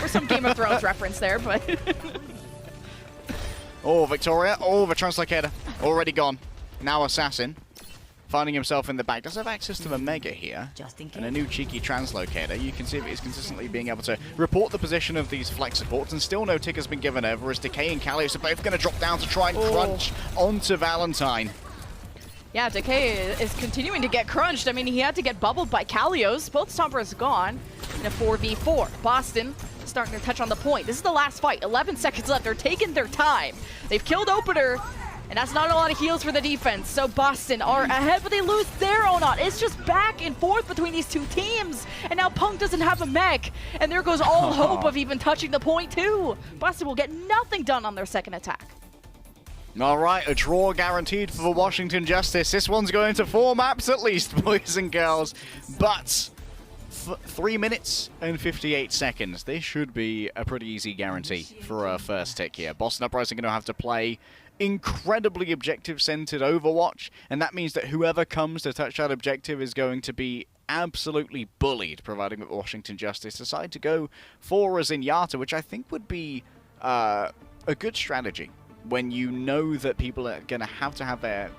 Or some Game of Thrones reference there, but... Oh, Victoria. Oh, the Translocator. Already gone. Now Assassin. Finding himself in the back. Does have access to the Mega here. And a new cheeky Translocator. You can see that he's consistently being able to report the position of these flex supports, and still no tick has been given over, as Decay and Kalios are both going to drop down to try and crunch onto Valentine. Yeah, Decay is continuing to get crunched. I mean, he had to get bubbled by Kalios. Both Sombras gone in a 4v4. Boston starting to touch on the point. This is the last fight. 11 seconds left. They're taking their time. They've killed Opener, and that's not a lot of heals for the defense. So Boston are ahead, but they lose their Onat. It's just back and forth between these two teams. And now Punk doesn't have a mech. And there goes all hope of even touching the point, too. Boston will get nothing done on their second attack. All right, a draw guaranteed for the Washington Justice. This one's going to 4 maps at least, boys and girls. But 3 minutes and 58 seconds. This should be a pretty easy guarantee for a first tick here. Boston Uprising are going to have to play incredibly objective-centered Overwatch, and that means that whoever comes to touch that objective is going to be absolutely bullied, providing that Washington Justice decide to go for a Zenyatta, which I think would be a good strategy when you know that people are going to have their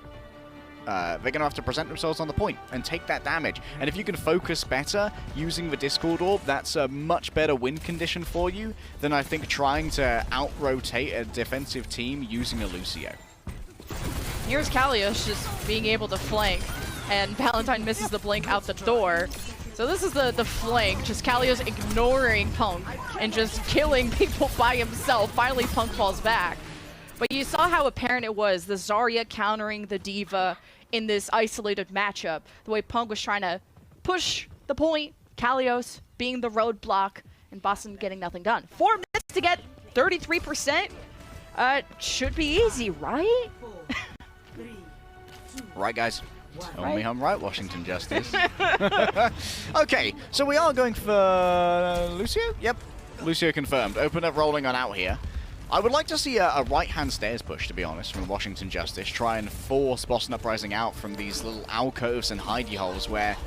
they're going to have to present themselves on the point and take that damage. And if you can focus better using the Discord Orb, that's a much better win condition for you than I think trying to out-rotate a defensive team using a Lucio. Here's Kalios just being able to flank, and Valentine misses the blink out the door. So this is the flank, just Kalios ignoring Punk and just killing people by himself. Finally, Punk falls back. But you saw how apparent it was, the Zarya countering the D.Va in this isolated matchup. The way Punk was trying to push the point, Kalios being the roadblock, and Boston getting nothing done. 4 minutes to get 33%. Should be easy, right? Right, guys. Tell me I'm right, Washington Justice. Okay, so we are going for Lucio? Yep, Lucio confirmed. Open up rolling on out here. I would like to see a right-hand stairs push, to be honest, from Washington Justice. Try and force Boston Uprising out from these little alcoves and hidey holes where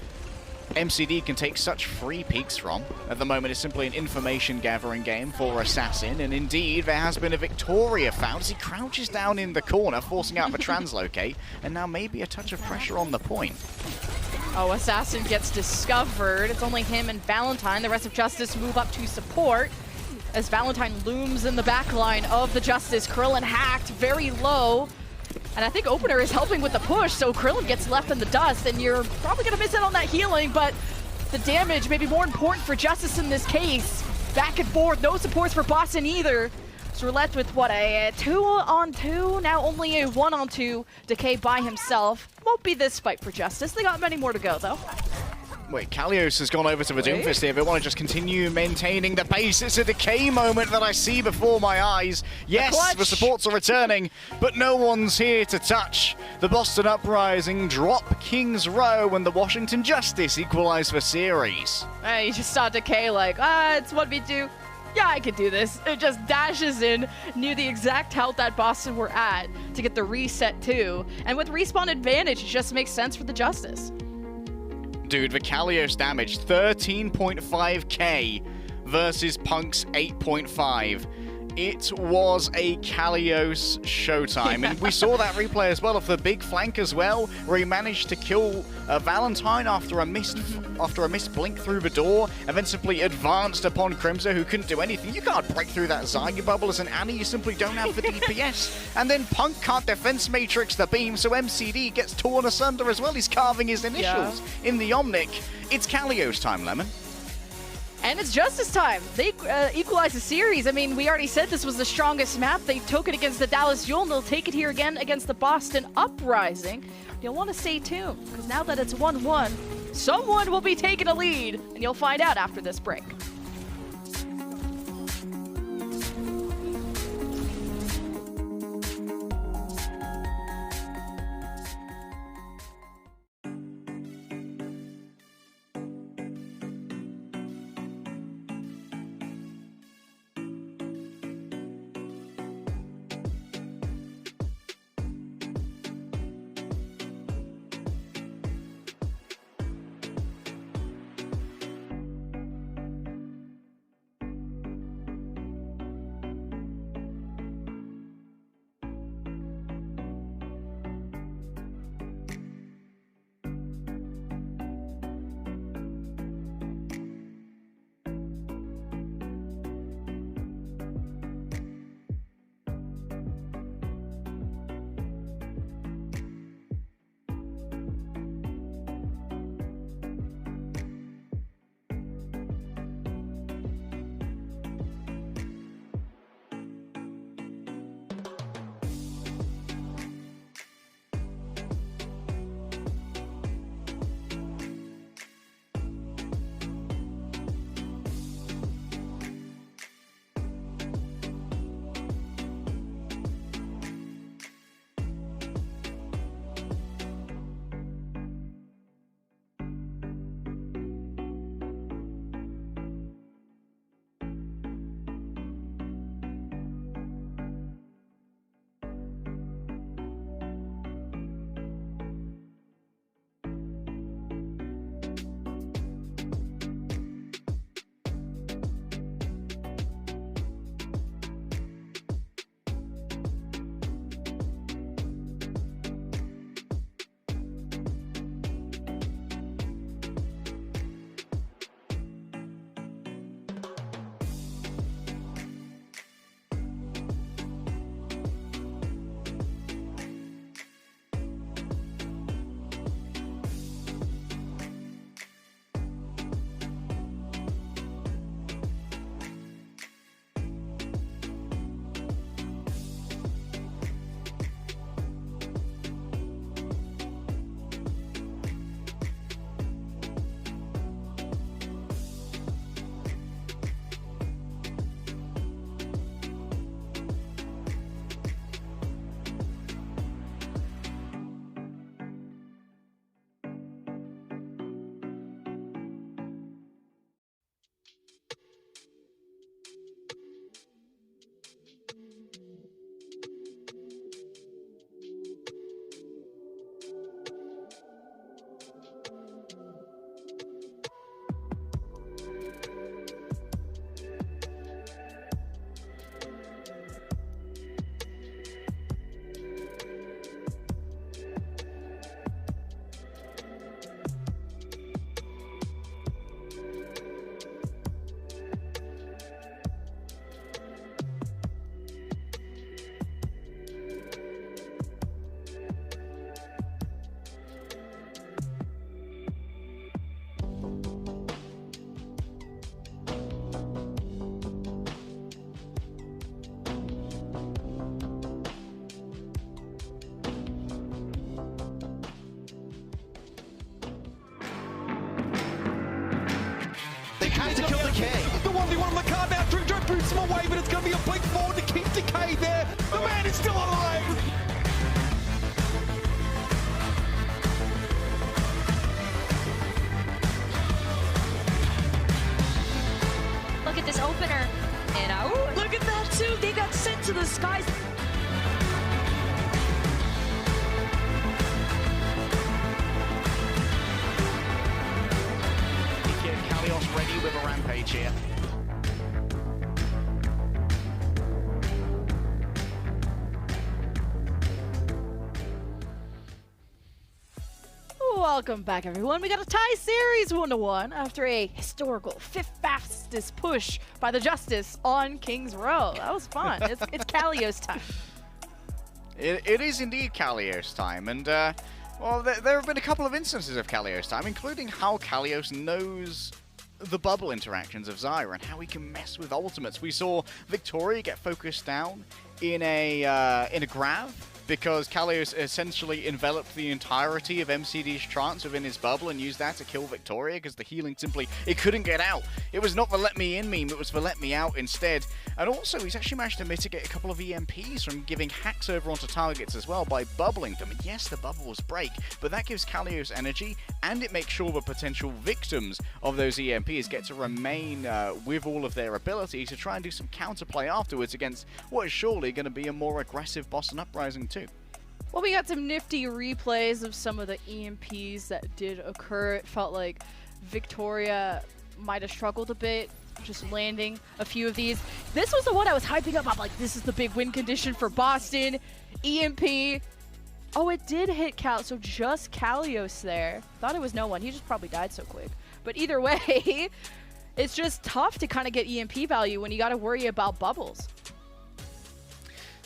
MCD can take such free peaks from. At the moment, it's simply an information gathering game for Assassin, and indeed, there has been a Victoria found as he crouches down in the corner, forcing out the translocate, and now maybe a touch of pressure on the point. Oh, Assassin gets discovered. It's only him and Valentine. The rest of Justice move up to support as Valentine looms in the back line of the Justice. Krillin hacked very low. And I think Opener is helping with the push, so Krillin gets left in the dust, and you're probably going to miss out on that healing, but the damage may be more important for Justice in this case. Back and forth, no supports for Boston either. So we're left with, what, a 2-on-2? Now only a 1-on-2. Decay by himself. Won't be this fight for Justice. They got many more to go, though. Wait, Kalios has gone over to the Doomfist here. They want to just continue maintaining the pace. It's a Decay moment that I see before my eyes. Yes, the supports are returning, but no one's here to touch. The Boston Uprising drop King's Row and the Washington Justice equalize the series. You just saw Decay like, it's 1v2. Yeah, I could do this. It just dashes in, knew the exact health that Boston were at to get the reset too. And with respawn advantage, it just makes sense for the Justice. Dude, the Kalios damage, 13.5k versus Punk's 8.5. It was a Kalios showtime. And we saw that replay as well of the big flank as well, where he managed to kill Valentine after a missed blink through the door, and then simply advanced upon Crimson, who couldn't do anything. You can't break through that Zyger bubble as an Annie, you simply don't have the DPS. And then Punk can't defense matrix the beam, so MCD gets torn asunder as well. He's carving his initials in the Omnic. It's Kalios time, Lemon. And it's Justice time. They equalize the series. I mean, we already said this was the strongest map. They took it against the Dallas Fuel, and they'll take it here again against the Boston Uprising. You'll want to stay tuned, because now that it's 1-1, someone will be taking a lead, and you'll find out after this break. Has to kill Decay. The 1v1 on the card now. Drew boots him away, but it's going to be a blink forward to keep Decay there. The man is still alive. Look at this opener. And oh, look at that too. They got sent to the skies. Kalios ready with a rampage here. Welcome back, everyone. We got a tie series 1-1 after a historical 5th fastest push by the Justice on Kings Row. That was fun. It's Kalios time. It is indeed Kalios time, and well, there have been a couple of instances of Kalios time, including how Kalios knows the bubble interactions of Zyra and how he can mess with ultimates. We saw Victoria get focused down in a grab, because Kalios essentially enveloped the entirety of MCD's trance within his bubble and used that to kill Victoria because the healing simply, it couldn't get out. It was not the let me in meme, it was the let me out instead. And also, he's actually managed to mitigate a couple of EMPs from giving hacks over onto targets as well by bubbling them. And yes, the bubbles break, but that gives Kalios energy, and it makes sure the potential victims of those EMPs get to remain with all of their abilities to try and do some counterplay afterwards against what is surely going to be a more aggressive Boston Uprising too. Well, we got some nifty replays of some of the EMPs that did occur. It felt like Victoria might have struggled a bit just landing a few of these. This was the one I was hyping up. I'm like, this is the big win condition for Boston. EMP. Oh, it did hit Cal, so just Kalios there. Thought it was no one. He just probably died so quick. But either way, it's just tough to kind of get EMP value when you got to worry about bubbles.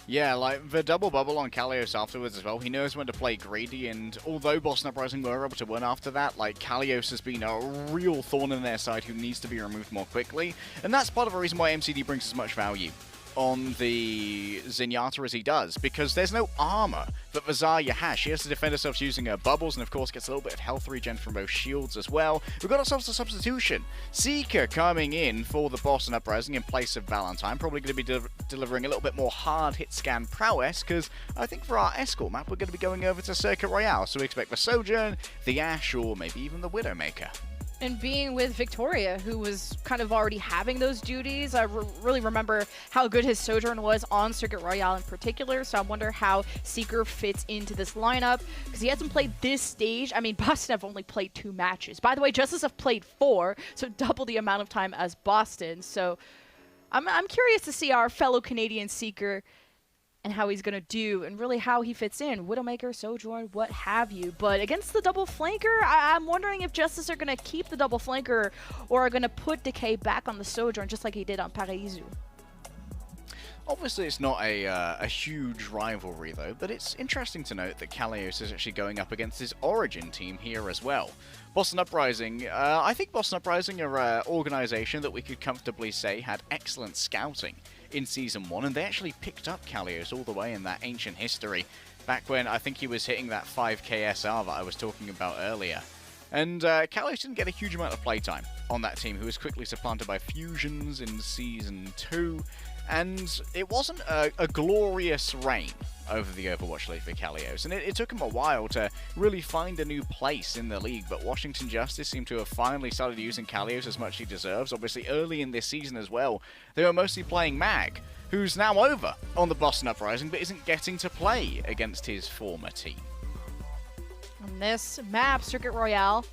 Yeah, like the double bubble on Kalios afterwards as well. He knows when to play greedy, and although Boston Uprising were able to win after that, like Kalios has been a real thorn in their side who needs to be removed more quickly. And that's part of the reason why MCD brings as much value on the Zenyatta as he does, because there's no armor that the Zarya has. She has to defend herself using her bubbles, and of course gets a little bit of health regen from both shields as well. We've got ourselves a substitution. Seeker coming in for the Boston Uprising in place of Valentine, probably going to be delivering a little bit more hard hit scan prowess, because I think for our escort map we're going to be going over to Circuit Royale, so we expect the Sojourn, the Ashe, or maybe even the Widowmaker. And being with Victoria, who was kind of already having those duties, I really remember how good his Sojourn was on Circuit Royale in particular, so I wonder how Seeker fits into this lineup, because he hasn't played this stage. I mean, Boston have only played 2 matches. By the way, Justice have played 4, so double the amount of time as Boston, so I'm curious to see our fellow Canadian Seeker and how he's going to do, and really how he fits in. Widowmaker, Sojourn, what have you. But against the double flanker, I'm wondering if Justice are going to keep the double flanker or are going to put Decay back on the Sojourn just like he did on Paraizu. Obviously, it's not a huge rivalry, though, but it's interesting to note that Kalios is actually going up against his Origin team here as well. Boston Uprising, I think Boston Uprising are an organization that we could comfortably say had excellent scouting in Season 1, and they actually picked up Kalios all the way in that ancient history, back when I think he was hitting that 5k SR that I was talking about earlier. And Kalios didn't get a huge amount of playtime on that team, who was quickly supplanted by Fusions in Season 2, and it wasn't a glorious reign over the Overwatch League for Kalios, and it took him a while to really find a new place in the league, but Washington Justice seem to have finally started using Kalios as much as he deserves. Obviously, early in this season as well, they were mostly playing Mag, who's now over on the Boston Uprising, but isn't getting to play against his former team. On this map, Circuit Royale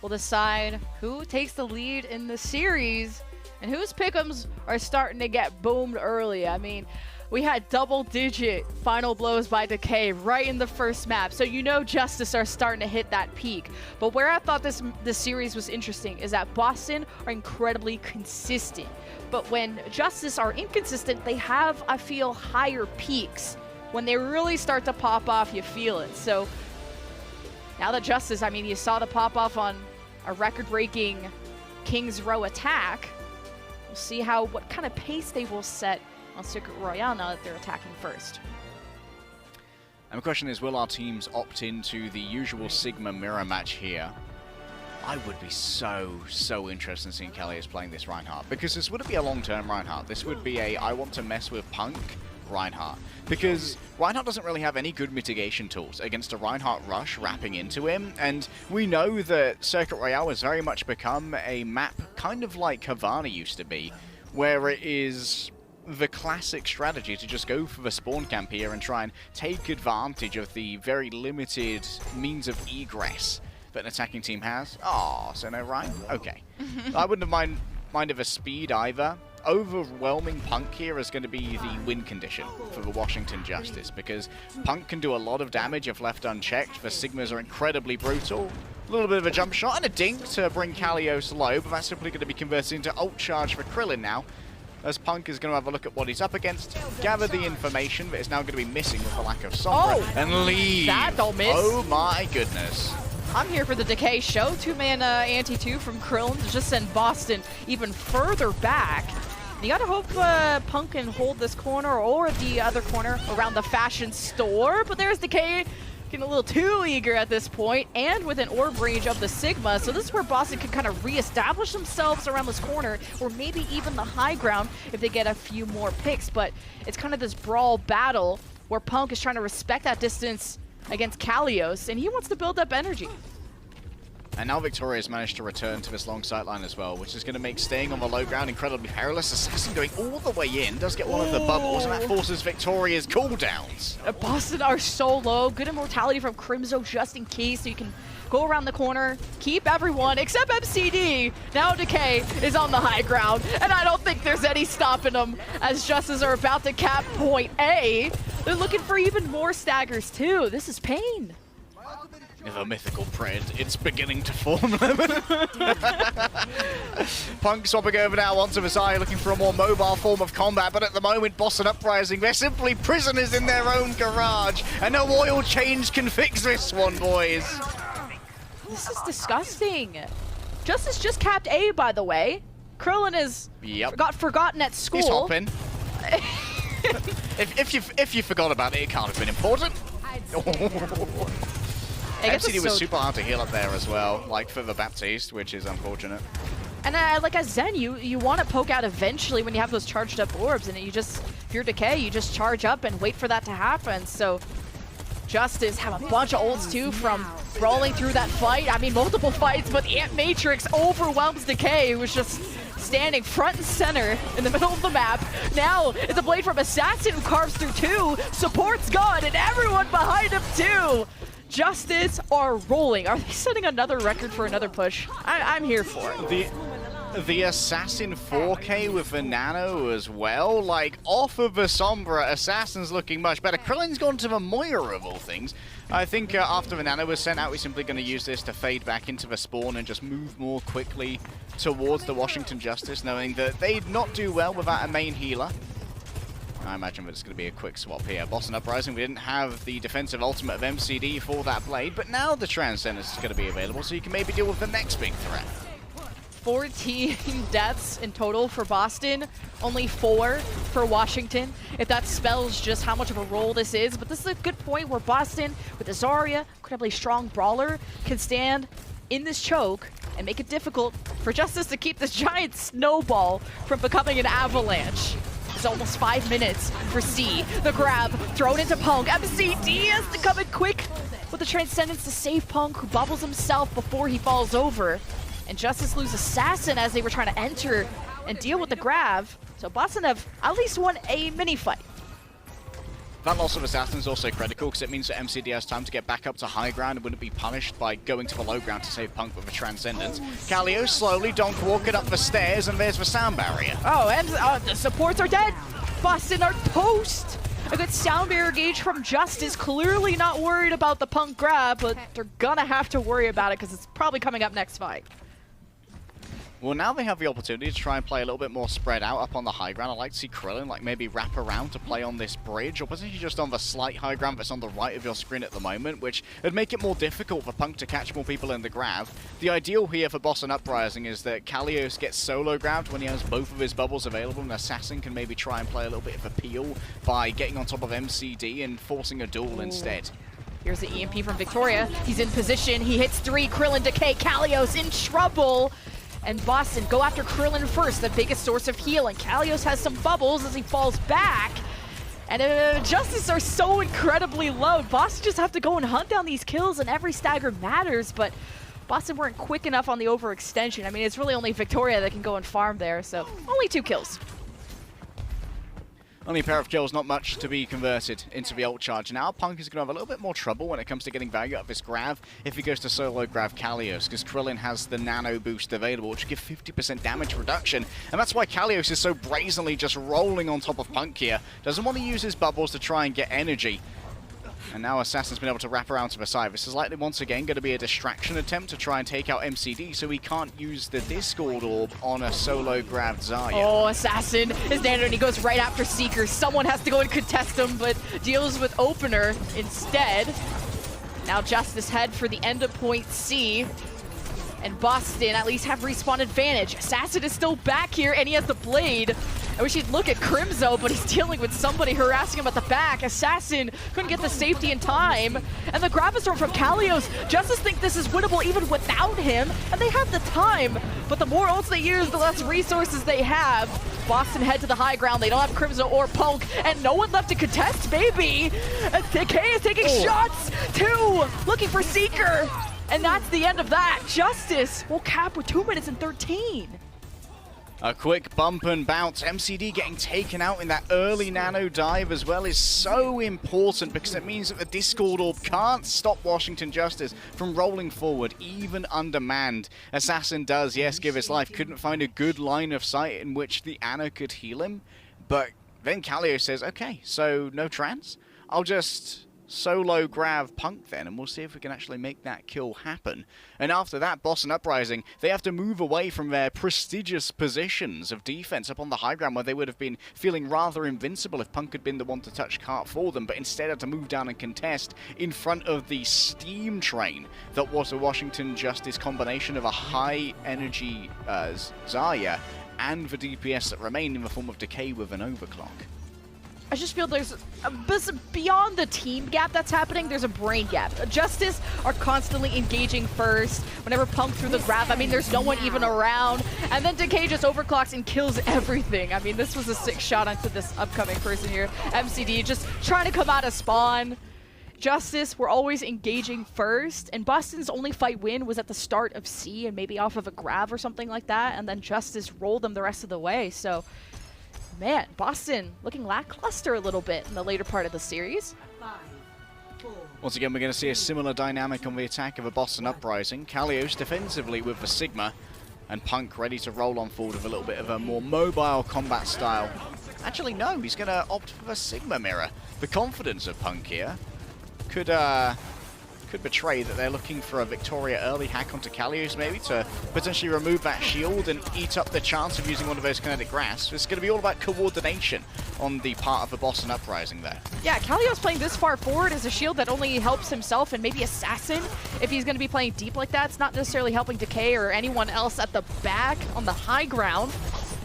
will decide who takes the lead in the series and whose pick'ems are starting to get boomed early. I mean, we had double-digit final blows by Decay right in the first map, so you know Justice are starting to hit that peak. But where I thought this series was interesting is that Boston are incredibly consistent. But when Justice are inconsistent, they have, I feel, higher peaks. When they really start to pop off, you feel it. So now that Justice, I mean, you saw the pop-off on a record-breaking Kings Row attack. We'll see what kind of pace they will set on Circuit Royale now that they're attacking first. And the question is, will our teams opt into the usual Sigma mirror match here? I would be so interested in seeing Kalios playing this Reinhardt, because this wouldn't be a long-term Reinhardt. This would be a I want to mess with Punk Reinhardt, because Reinhardt doesn't really have any good mitigation tools against a Reinhardt rush wrapping into him, and we know that Circuit Royale has very much become a map kind of like Havana used to be, where it is the classic strategy to just go for the spawn camp here and try and take advantage of the very limited means of egress that an attacking team has. Oh, so no Ryan? Okay. I wouldn't have minded a speed either. Overwhelming Punk here is going to be the win condition for the Washington Justice, because Punk can do a lot of damage if left unchecked. The Sigmas are incredibly brutal. A little bit of a jump shot and a dink to bring Kalios low, but that's simply going to be converted into ult charge for Krillin now, as Punk is going to have a look at what he's up against, gather the information that is now going to be missing with the lack of Sombra, and leave. That don't miss. Oh my goodness. I'm here for the Decay show. Two-man anti-2 from Krillin to just send Boston even further back. And you gotta hope Punk can hold this corner or the other corner around the fashion store, but there's Decay getting a little too eager at this point, and with an orb range of the Sigma, so this is where Boston can kind of re-establish themselves around this corner, or maybe even the high ground if they get a few more picks. But it's kind of this brawl battle where Punk is trying to respect that distance against Kalios, and he wants to build up energy. And now Victoria's managed to return to this long sightline as well, which is going to make staying on the low ground incredibly perilous. Assassin going all the way in, does get one of the bubbles, and that forces Victoria's cooldowns. Boston are so low. Good immortality from Crimzo just in case, so you can go around the corner, keep everyone except MCD. Now Decay is on the high ground, and I don't think there's any stopping them, as Justice are about to cap point A. They're looking for even more staggers too. This is pain. The mythical Pred, it's beginning to form. Punk swapping over now onto Visaya, looking for a more mobile form of combat, but at the moment, Boss and Uprising, they're simply prisoners in their own garage, and no oil change can fix this one, boys. This is disgusting. Justice just capped A, by the way. Krillin is got forgotten at school. He's hopping. if you forgot about it, it can't have been important. MCD was super hard to heal up there as well, like for the Baptiste, which is unfortunate. And like as Zen, you want to poke out eventually when you have those charged up orbs, and you just, if you're Decay, you just charge up and wait for that to happen. So Justice have a bunch of ults too from rolling through that fight. I mean, multiple fights, but Ant Matrix overwhelms Decay, who was just standing front and center in the middle of the map. Now it's a blade from Assassin who carves through two. Support's gone, and everyone behind him too. Justice are rolling. Are they setting another record for another push? I'm here for it. The Assassin 4K with the Nano as well. Like, off of the Sombra, Assassin's looking much better. Krillin's gone to the Moira of all things. I think after the Nano was sent out, we're simply going to use this to fade back into the spawn and just move more quickly towards the Washington Justice, knowing that they'd not do well without a main healer. I imagine that it's going to be a quick swap here. Boss and Uprising, we didn't have the defensive ultimate of MCD for that blade, but now the Transcendence is going to be available, so you can maybe deal with the next big threat. 14 deaths in total for Boston, only 4 for Washington, if that spells just how much of a roll this is. But this is a good point where Boston, with a Zarya, incredibly strong brawler, can stand in this choke and make it difficult for Justice to keep this giant snowball from becoming an avalanche. It's almost 5 minutes for C. The grab thrown into Punk. MCD has to come in quick with the Transcendence to save Punk, who bubbles himself before he falls over. And Justice lose Assassin as they were trying to enter and deal with the grab. So Boston have at least won a mini fight. That loss of Assassin is also critical because it means that MCD has time to get back up to high ground and wouldn't be punished by going to the low ground to save Punk with a Transcendence. Kalios slowly donk walking up the stairs, and there's the sound barrier. Oh, and the supports are dead. Boston are toast. A good sound barrier gauge from Justice, clearly not worried about the Punk grab, but they're gonna have to worry about it because it's probably coming up next fight. Well, now they have the opportunity to try and play a little bit more spread out up on the high ground. I'd like to see Krillin like maybe wrap around to play on this bridge, or potentially just on the slight high ground that's on the right of your screen at the moment, which would make it more difficult for Punk to catch more people in the grab. The ideal here for Boss and Uprising is that Kalios gets solo grabbed when he has both of his bubbles available, and Assassin can maybe try and play a little bit of appeal by getting on top of MCD and forcing a duel instead. Here's the EMP from Victoria. He's in position. He hits 3. Krillin, Decay, Kalios in trouble. And Boston go after Krillin first, the biggest source of heal. And Kalios has some bubbles as he falls back. And Justice are so incredibly low. Boston just have to go and hunt down these kills, and every stagger matters. But Boston weren't quick enough on the overextension. I mean, it's really only Victoria that can go and farm there. So only 2 kills. Only a pair of kills, not much to be converted into the ult charge. Now Punk is going to have a little bit more trouble when it comes to getting value out of this grav if he goes to solo grav Kalios, because Krillin has the nano boost available, which will give 50% damage reduction. And that's why Kalios is so brazenly just rolling on top of Punk here. Doesn't want to use his bubbles to try and get energy. And now Assassin's been able to wrap around to the side. This is likely once again going to be a distraction attempt to try and take out MCD, so he can't use the Discord Orb on a solo grab Zarya. Oh, Assassin is there and he goes right after Seeker. Someone has to go and contest him, but deals with Opener instead. Now Justice head for the end of point C. And Boston at least have respawn advantage. Assassin is still back here and he has the blade. I wish he'd look at Crimzo, but he's dealing with somebody harassing him at the back. Assassin couldn't get the safety in time. And the grab storm from Kalios. Justice think this is winnable even without him. And they have the time. But the more ults they use, the less resources they have. Boston head to the high ground. They don't have Crimzo or Punk. And no one left to contest, baby. Decay is taking shots. 2, looking for Seeker. And that's the end of that. Justice will cap with 2 minutes and 13. A quick bump and bounce. MCD getting taken out in that early nano dive as well is so important, because it means that the Discord Orb can't stop Washington Justice from rolling forward, even undermanned. Assassin does, yes, give his life. Couldn't find a good line of sight in which the Ana could heal him. But then Kalios says, okay, so no trans? I'll just solo grab Punk then, and we'll see if we can actually make that kill happen. And after that, Boss and Uprising, they have to move away from their prestigious positions of defense up on the high ground, where they would have been feeling rather invincible if Punk had been the one to touch cart for them, but instead had to move down and contest in front of the steam train that was a Washington Justice combination of a high energy Zarya and the DPS that remained in the form of Decay with an overclock. I just feel there's beyond the team gap that's happening, there's a brain gap. Justice are constantly engaging first. Whenever Punk through the grab, I mean, there's no one even around. And then Decay just overclocks and kills everything. I mean, this was a sick shot onto this upcoming person here. MCD just trying to come out of spawn. Justice were always engaging first, and Boston's only fight win was at the start of C and maybe off of a grab or something like that, and then Justice rolled them the rest of the way. So man, Boston looking lackluster a little bit in the later part of the series. 5, 4. Once again, we're going to see a similar dynamic on the attack of a Boston Uprising. Kalios defensively with the Sigma, and Punk ready to roll on forward with a little bit of a more mobile combat style. Actually, no, he's going to opt for the Sigma mirror. The confidence of Punk here could betray that they're looking for a Victoria early hack onto Kalios, maybe, to potentially remove that shield and eat up the chance of using one of those kinetic grasps. It's going to be all about coordination on the part of the Boston Uprising there. Yeah, Kalios playing this far forward is a shield that only helps himself and maybe Assassin if he's going to be playing deep like that. It's not necessarily helping Decay or anyone else at the back on the high ground.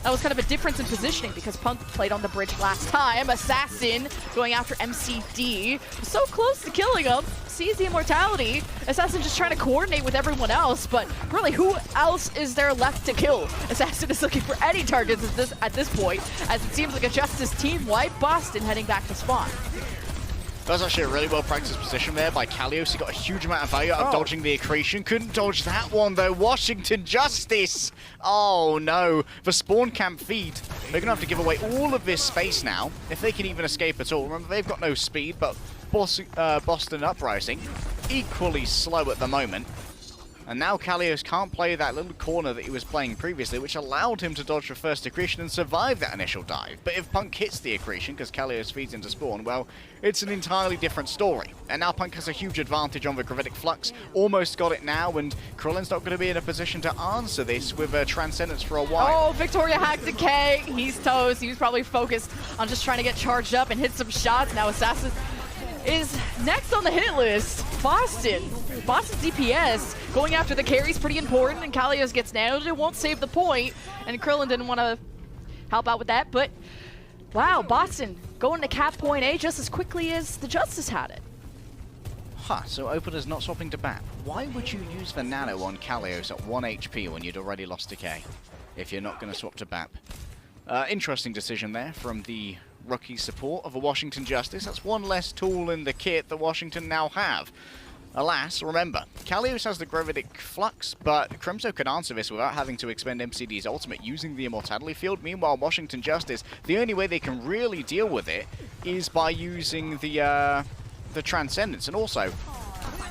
That was kind of a difference in positioning because Punk played on the bridge last time. Assassin going after MCD. So close to killing him. Sees the immortality. Assassin just trying to coordinate with everyone else, but really, who else is there left to kill? Assassin is looking for any targets at this point, as it seems like a Justice team wipe. Boston heading back to spawn. That was actually a really well-practiced position there by Kalios. He got a huge amount of value out of dodging the accretion. Couldn't dodge that one, though. Washington Justice! Oh, no. The spawn camp feed. They're going to have to give away all of this space now, if they can even escape at all. Remember, they've got no speed, but Boston Uprising, equally slow at the moment. And now Kalios can't play that little corner that he was playing previously, which allowed him to dodge the first accretion and survive that initial dive. But if Punk hits the accretion, because Kalios feeds into spawn, well, it's an entirely different story. And now Punk has a huge advantage on the Gravitic Flux. Almost got it now, and Krillin's not going to be in a position to answer this with a Transcendence for a while. Oh, Victoria hacked Decay. He's toast. He was probably focused on just trying to get charged up and hit some shots. Now Assassin is next on the hit list. Boston's DPS going after the carry's pretty important, and Kalios gets nanoed. It won't save the point, and Krillin didn't want to help out with that, but wow, Boston going to cap point A just as quickly as the Justice had it. So Opener's not swapping to BAP. Why would you use the Nano on Kalios at 1 HP when you'd already lost Decay, if you're not going to swap to BAP? Interesting decision there from the rookie support of a Washington Justice. That's one less tool in the kit that Washington now have. Alas, remember, Kalios has the Gravitic Flux, but Crimzo can answer this without having to expend MCD's ultimate using the Immortality Field. Meanwhile, Washington Justice, the only way they can really deal with it is by using the Transcendence. And also,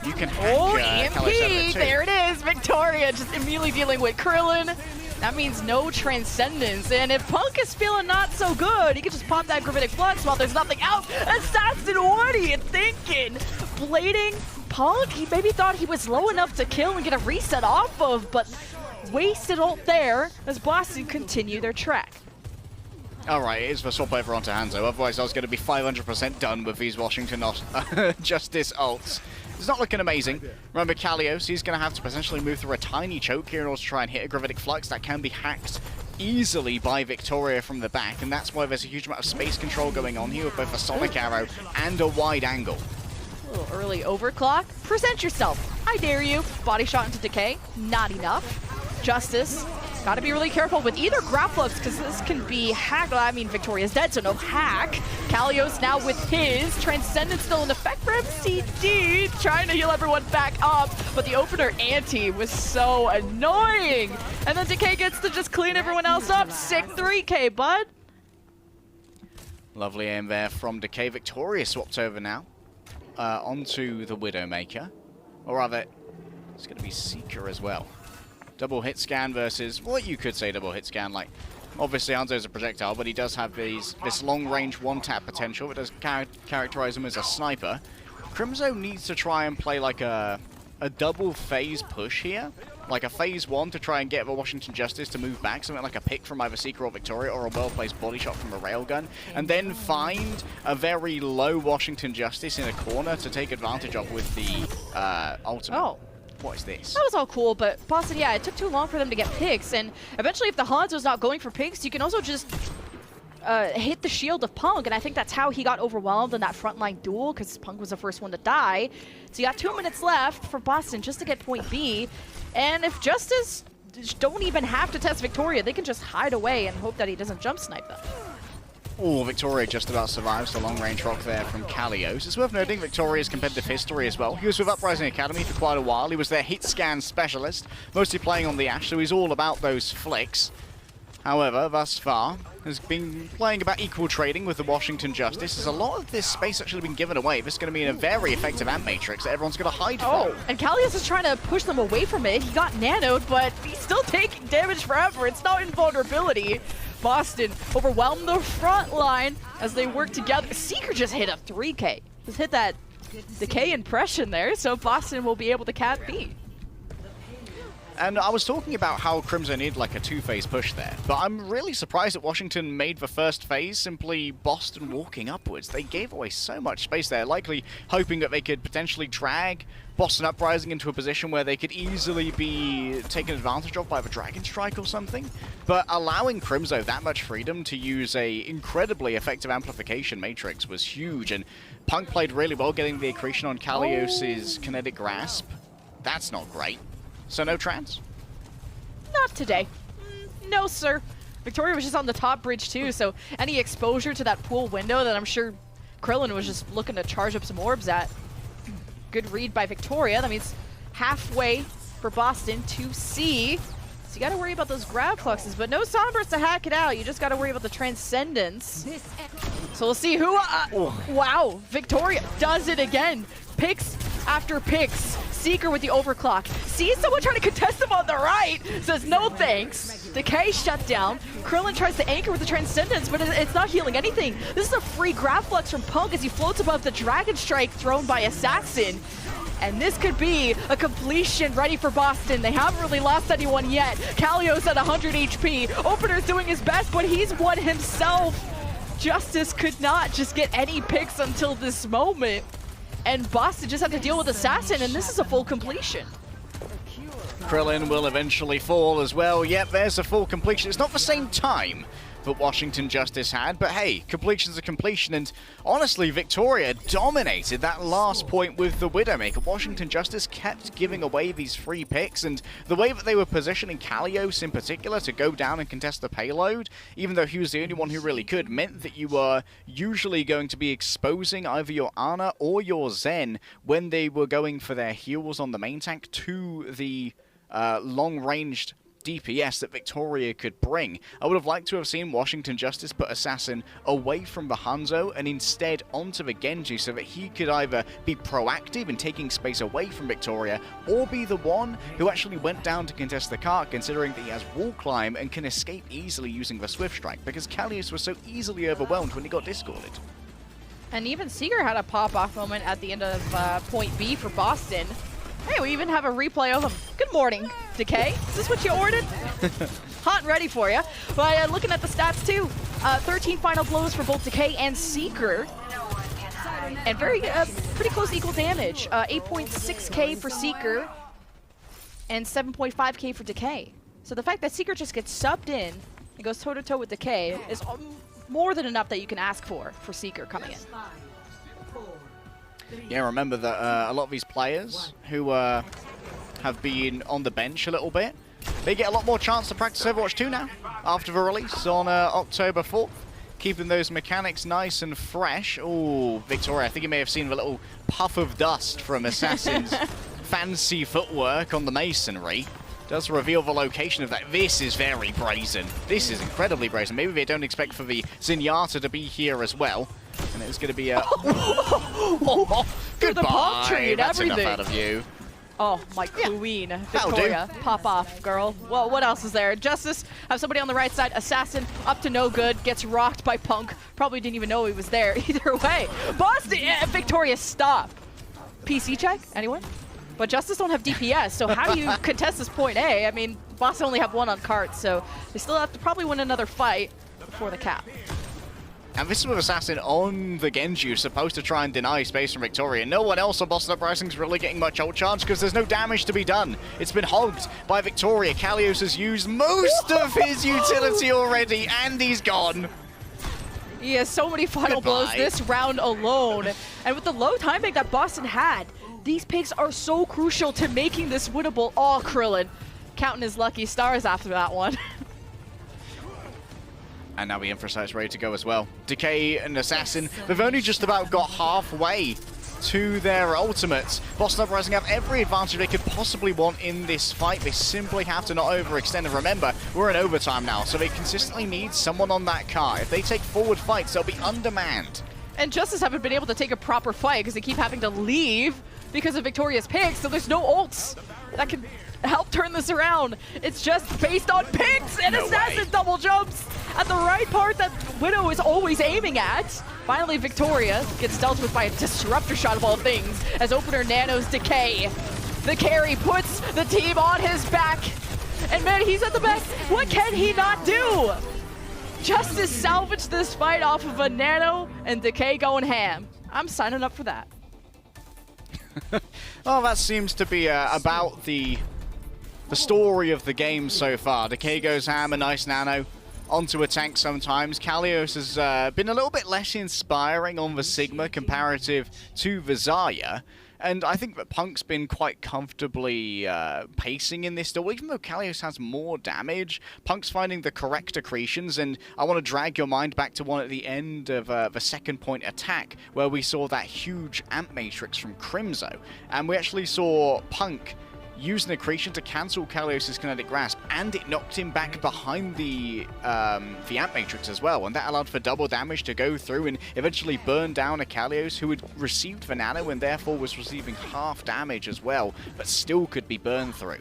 you can hack EMP! There it is! Victoria just immediately dealing with Krillin. That means no Transcendence. And if Punk is feeling not so good, he can just pop that Gravitic Flux while there's nothing else. Assassin, what are you thinking? Blading Punk? He maybe thought he was low enough to kill and get a reset off of, but wasted ult there as Boston continue their track. Alright, it is the swap over onto Hanzo, otherwise I was going to be 500% done with these Washington Justice ults. It's not looking amazing. Remember Kalios, he's going to have to potentially move through a tiny choke here in order to try and hit a Gravitic Flux that can be hacked easily by Victoria from the back, and that's why there's a huge amount of space control going on here with both a Sonic Arrow and a wide angle. A little early overclock. Present yourself. I dare you. Body shot into Decay. Not enough. Justice. Got to be really careful with either Grapplux, because this can be hacked. I mean, Victoria's dead, so no hack. Kalios now with his Transcendence still in effect for MCD, trying to heal everyone back up, but the opener anti was so annoying. And then Decay gets to just clean everyone else up. Sick 3K, bud. Lovely aim there from Decay. Victoria swapped over now onto the Widowmaker. Or rather, it's going to be Seeker as well. Double hit scan versus what you could say double hit scan. Like, obviously Hanzo's a projectile, but he does have this long range one tap potential. It does characterize him as a sniper. Crimzo needs to try and play like a double phase push here, like a phase 1 to try and get the Washington Justice to move back, something like a pick from either Seeker or Victoria, or a well-placed body shot from a railgun, and then find a very low Washington Justice in a corner to take advantage of with the ultimate. Oh. What is this? That was all cool, but Boston, yeah, it took too long for them to get picks, and eventually if the Hanzo's not going for picks, you can also just hit the shield of Punk, and I think that's how he got overwhelmed in that frontline duel, because Punk was the first one to die. So you got 2 minutes left for Boston just to get point B, and if Justice don't even have to test Victoria, they can just hide away and hope that he doesn't jump snipe them. Oh, Victoria just about survives the long-range rock there from Kalios. It's worth noting Victoria's competitive history as well. He was with Uprising Academy for quite a while. He was their hit scan specialist, mostly playing on the Ashe, so he's all about those flicks. However, thus far, has been playing about equal trading with the Washington Justice. There's a lot of this space actually been given away. This is going to be in a very effective Ant Matrix that everyone's going to hide from. And Kalios is trying to push them away from it. He got nanoed, but he's still taking damage forever. It's not invulnerability. Boston overwhelmed the front line as they work together. Seeker just hit a 3K. Just hit that Decay impression there, so Boston will be able to cap B. And I was talking about how Crimson needed like a two-phase push there, but I'm really surprised that Washington made the first phase simply Boston walking upwards. They gave away so much space there, likely hoping that they could potentially drag Boston Uprising into a position where they could easily be taken advantage of by the Dragon Strike or something, but allowing Crimzo that much freedom to use a incredibly effective amplification matrix was huge, and Punk played really well getting the accretion on Kalios's kinetic grasp. That's not great. So no trans? Not today. No, sir. Victoria was just on the top bridge too, so any exposure to that pool window that I'm sure Krillin was just looking to charge up some orbs at. Good read by Victoria. That means halfway for Boston to C. So you got to worry about those grab fluxes, but no Sunburst to hack it out. You just got to worry about the Transcendence. So we'll see who... wow, Victoria does it again. Picks after picks. Seeker with the overclock. Sees someone trying to contest him on the right. Says no thanks. Decay shut down. Krillin tries to anchor with the Transcendence, but it's not healing anything. This is a free grab flux from Punk as he floats above the Dragon Strike thrown by Assassin. And this could be a completion ready for Boston. They haven't really lost anyone yet. Kalios at 100 HP. Opener's doing his best, but he's won himself. Justice could not just get any picks until this moment. And Boston just had to deal with Assassin, and this is a full completion. Krillin will eventually fall as well. Yep, there's a full completion. It's not the same time, that Washington Justice had, but hey, completion's a completion, and honestly, Victoria dominated that last point with the Widowmaker. Washington Justice kept giving away these free picks, and the way that they were positioning Kalios in particular to go down and contest the payload, even though he was the only one who really could, meant that you were usually going to be exposing either your Ana or your Zen when they were going for their heals on the main tank to the long-ranged DPS that Victoria could bring. I would have liked to have seen Washington Justice put Assassin away from the Hanzo and instead onto the Genji so that he could either be proactive in taking space away from Victoria or be the one who actually went down to contest the cart, considering that he has wall climb and can escape easily using the Swift Strike, because Kalios was so easily overwhelmed when he got discorded. And even Seeger had a pop-off moment at the end of point B for Boston. Hey, we even have a replay of him. Good morning, Decay. Is this what you ordered? Hot and ready for you. But looking at the stats too, 13 final blows for both Decay and Seeker. And very pretty close equal damage. 8.6k for Seeker and 7.5k for Decay. So the fact that Seeker just gets subbed in and goes toe-to-toe with Decay is more than enough that you can ask for Seeker coming in. Yeah, remember that a lot of these players who have been on the bench a little bit, they get a lot more chance to practice Overwatch 2 now, after the release on October 4th. Keeping those mechanics nice and fresh. Oh, Victoria, I think you may have seen the little puff of dust from Assassin's fancy footwork on the masonry. Does reveal the location of that. This is very brazen. This is incredibly brazen. Maybe they don't expect for the Zenyatta to be here as well. And it's going to be a... Through the palm tree and That's everything. enough out of you. Oh, my queen, Victoria. Pop off, girl. Well, what else is there? Justice, have somebody on the right side. Assassin, up to no good. Gets rocked by Punk. Probably didn't even know he was there. Either way. Boston, Victoria, stop. PC check? Anyone? But Justice don't have DPS, so how do you contest this point A? I mean, Boston only have one on cart, so they still have to probably win another fight before the cap. And this is with Assassin on the Genji, who's supposed to try and deny space from Victoria. No one else on Boston Uprising is really getting much ult charge because there's no damage to be done. It's been hogged by Victoria. Kalios has used most of his utility already, and he's gone. He has so many final blows this round alone. And with the low timing that Boston had, these picks are so crucial to making this winnable. Oh, Krillin, counting his lucky stars after that one. And now the Infrasite's ready to go as well. Decay and Assassin, they've only just about got halfway to their ultimates. Boston Uprising have every advantage they could possibly want in this fight. They simply have to not overextend. And remember, we're in overtime now, so they consistently need someone on that car. If they take forward fights, they'll be undermanned. And Justice haven't been able to take a proper fight because they keep having to leave because of Victoria's picks, so there's no ults that can help turn this around. It's just based on picks, and Assassin double jumps at the right part that Widow is always aiming at. Finally, Victoria gets dealt with by a disruptor shot of all things as opener nanos Decay. The carry puts the team on his back, and man, he's at the back. What can he not do? Justice salvaged this fight off of a nano, and Decay going ham. I'm signing up for that. Well, that seems to be about the story of the game so far. Decay goes ham, a nice nano onto a tank sometimes. Kalios has been a little bit less inspiring on the Sigma comparative to the Zarya. And I think that Punk's been quite comfortably pacing in this duel. Even though Kalios has more damage, Punk's finding the correct accretions, and I want to drag your mind back to one at the end of the second point attack, where we saw that huge amp matrix from Crimzo. And we actually saw Punk use an accretion to cancel Kalios' kinetic grasp, and it knocked him back behind the amp matrix as well, and that allowed for double damage to go through and eventually burn down a Kalios who had received the nano and therefore was receiving half damage as well, but still could be burned through.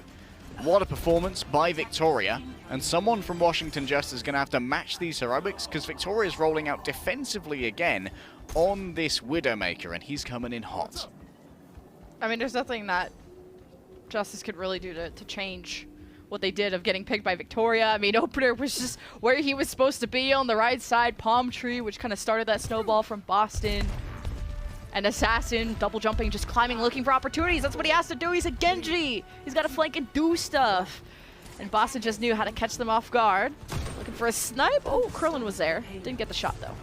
What a performance by Victoria, and someone from Washington Justice is going to have to match these heroics, because Victoria's rolling out defensively again on this Widowmaker, and he's coming in hot. I mean, there's nothing that Justice could really do to change what they did of getting picked by Victoria. I mean, opener was just where he was supposed to be on the right side, palm tree, which kind of started that snowball from Boston. And Assassin, double jumping, just climbing, looking for opportunities. That's what he has to do. He's a Genji. He's got to flank and do stuff. And Boston just knew how to catch them off guard. Looking for a snipe. Oh, Krillin was there. Didn't get the shot, though.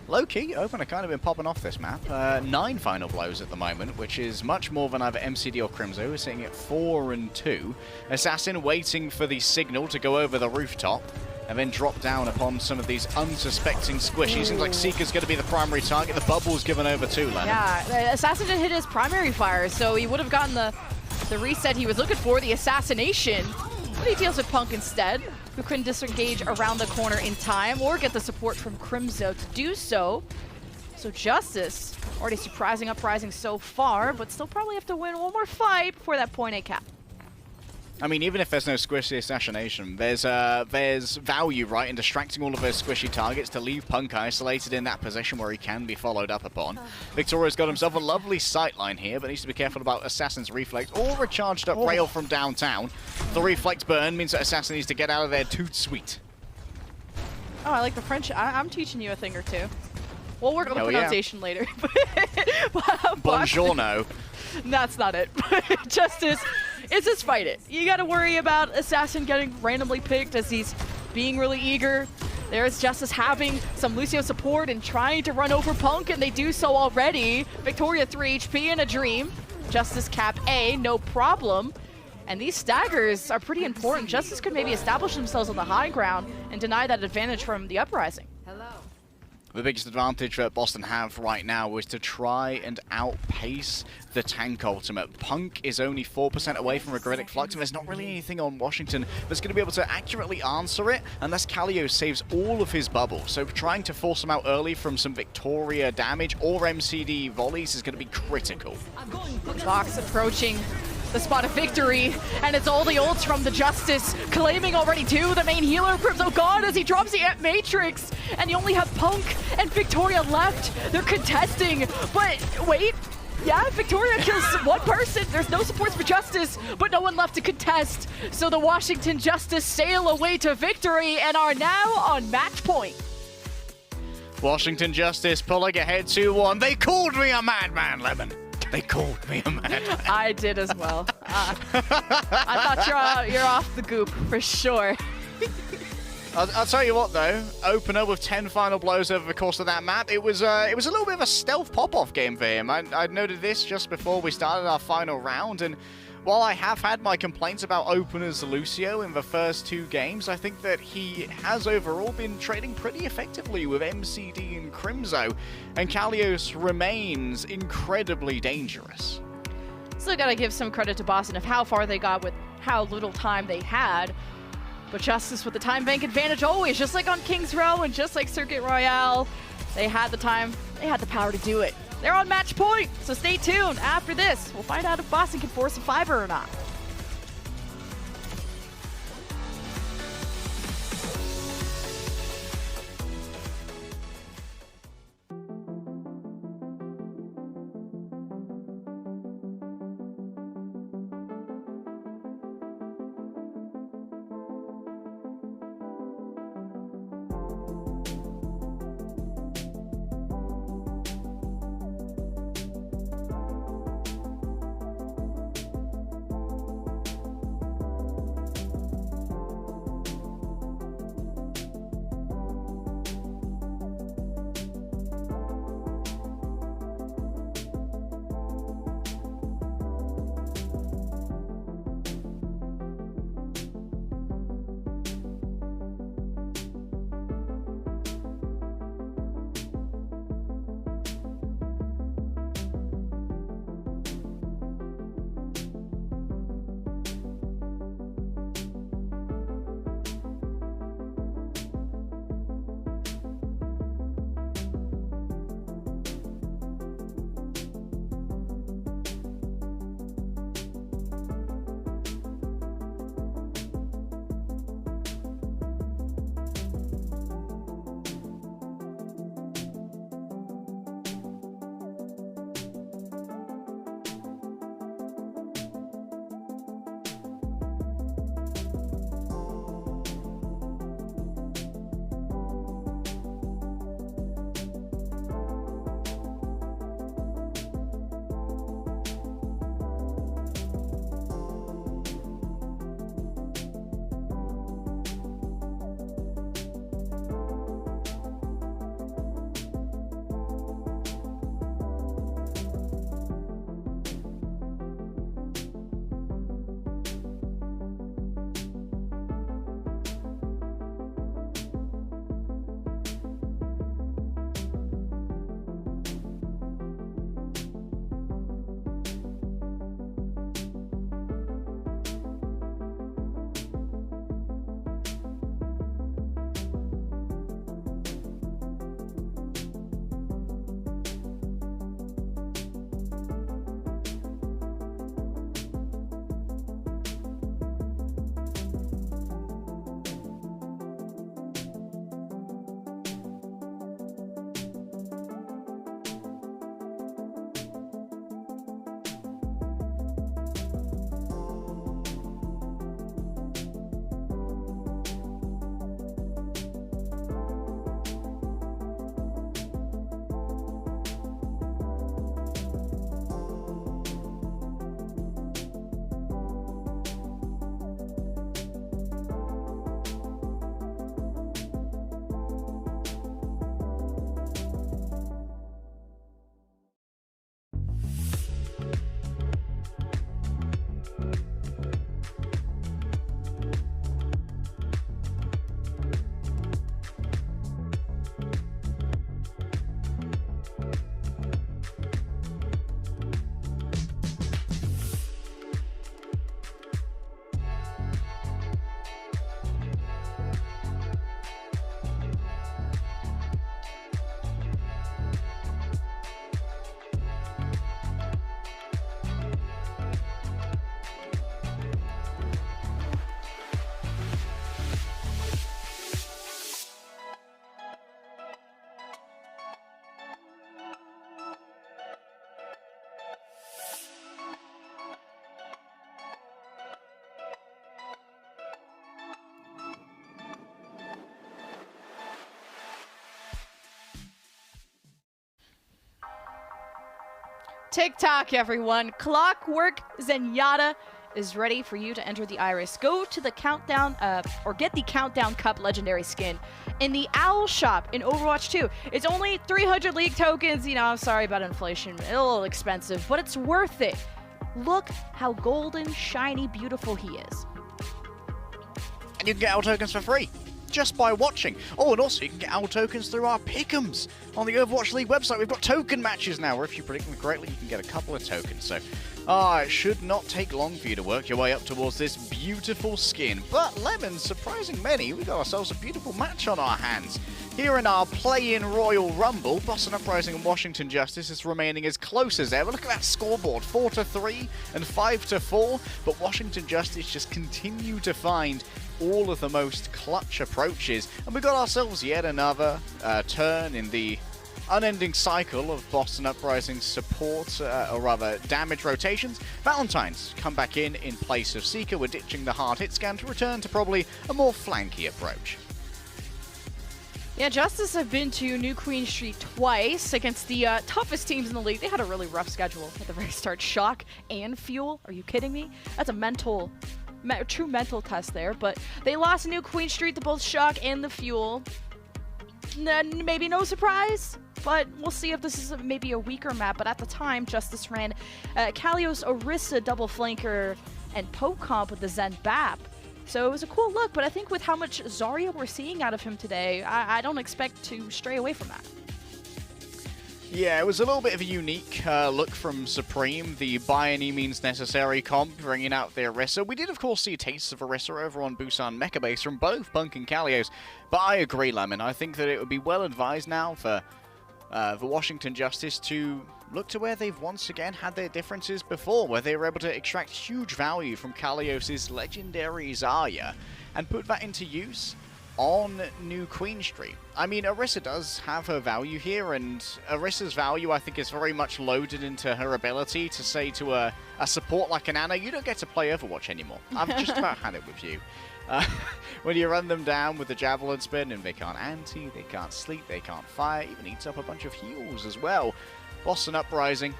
Low-key, Open have kind of been popping off this map. 9 final blows at the moment, which is much more than either MCD or Crimzo. We're sitting at 4 and 2. Assassin waiting for the signal to go over the rooftop and then drop down upon some of these unsuspecting squishies. Seems like Seeker's going to be the primary target. The bubble's given over too, Lennon. Yeah, Assassin didn't hit his primary fire, so he would have gotten the reset he was looking for, the assassination. But he deals with Punk instead, who couldn't disengage around the corner in time or get the support from Crimzo to do so. So Justice already surprising Uprising so far, but still probably have to win one more fight before that point 8 cap. I mean, even if there's no squishy assassination, there's value, right, in distracting all of those squishy targets to leave Punk isolated in that position where he can be followed up upon. Victoria's got himself a lovely sightline here, but needs to be careful about Assassin's reflex or a charged up rail from downtown. The reflex burn means that Assassin needs to get out of there toot sweet. Oh, I like the French. I'm teaching you a thing or two. We'll work on the pronunciation later. Buongiorno. That's not it. Justice is just fight it. You got to worry about Assassin getting randomly picked as he's being really eager. There's Justice having some Lucio support and trying to run over Punk, and they do so already. Victoria 3 HP in a dream. Justice cap A, no problem. And these staggers are pretty important. Justice could maybe establish themselves on the high ground and deny that advantage from the Uprising. The biggest advantage that Boston have right now is to try and outpace the tank ultimate. Punk is only 4% away from Regretic Flux, and there's not really anything on Washington that's going to be able to accurately answer it unless Kaleo saves all of his bubble. So trying to force him out early from some Victoria damage or MCD volleys is going to be critical. Box approaching the spot of victory, and it's all the ults from the Justice, claiming already too the main healer, Crimzo God, as he drops the Matrix, and you only have Punk and Victoria left. They're contesting, but wait, yeah, Victoria kills one person. There's no supports for Justice, but no one left to contest. So the Washington Justice sail away to victory and are now on match point. Washington Justice pulling ahead 2-1. They called me a madman, Lemon. They called me a madman. I did as well. I thought you're off the goop for sure. I'll tell you what though, opener with 10 final blows over the course of that map, it was a little bit of a stealth pop-off game for him. I noted this just before we started our final round, and while I have had my complaints about openers Lucio in the first 2 games, I think that he has overall been trading pretty effectively with MCD and Crimzo, and Kalios remains incredibly dangerous. Still gotta give some credit to Boston of how far they got with how little time they had. But Justice with the time bank advantage always, just like on King's Row and just like Circuit Royale, they had the time, they had the power to do it. They're on match point, so stay tuned. After this, we'll find out if Boston can force a 5er or not. TikTok, everyone. Clockwork Zenyatta is ready for you to enter the Iris. Go to the countdown, or get the Countdown Cup legendary skin in the Owl shop in Overwatch 2. It's only 300 league tokens. You know, I'm sorry about inflation. A little expensive, but it's worth it. Look how golden, shiny, beautiful he is. And you can get our tokens for free just by watching. Oh, and also you can get our tokens through our pick'ems on the Overwatch League website. We've got token matches now, where if you predict them correctly, you can get a couple of tokens. So, it should not take long for you to work your way up towards this beautiful skin. But Lemon, surprising many, we got ourselves a beautiful match on our hands. Here in our play-in Royal Rumble, Boston Uprising and Washington Justice is remaining as close as ever. Look at that scoreboard, 4-3 and 5-4. But Washington Justice just continue to find all of the most clutch approaches. And we got ourselves yet another turn in the unending cycle of Boston Uprising's support, or rather damage rotations. Valentine's come back in place of Seeker. We're ditching the hard hit scan to return to probably a more flanky approach. Yeah, Justice have been to New Queen Street twice against the toughest teams in the league. They had a really rough schedule at the very start. Shock and Fuel. Are you kidding me? That's a true mental test there. But they lost New Queen Street to both Shock and the Fuel. Maybe no surprise, but we'll see if this is maybe a weaker map. But at the time, Justice ran Kalios Orisa double flanker and poke comp with the Zen Bap. So it was a cool look, but I think with how much Zarya we're seeing out of him today, I don't expect to stray away from that. Yeah, it was a little bit of a unique look from Supreme, the by any means necessary comp, bringing out the Orisa. We did, of course, see tastes of Orisa over on Busan Mecha Base from both Punk and Kalios, but I agree, Lemon. I think that it would be well advised now for Washington Justice to look to where they've once again had their differences before, where they were able to extract huge value from Kalios' legendary Zarya and put that into use on New Queen Street. I mean, Orisa does have her value here, and Orisa's value, I think, is very much loaded into her ability to say to a support like an Ana, you don't get to play Overwatch anymore. I've just about had it with you. When you run them down with the Javelin Spin, and they can't anti, they can't sleep, they can't fire, even eats up a bunch of heals as well. Boston Uprising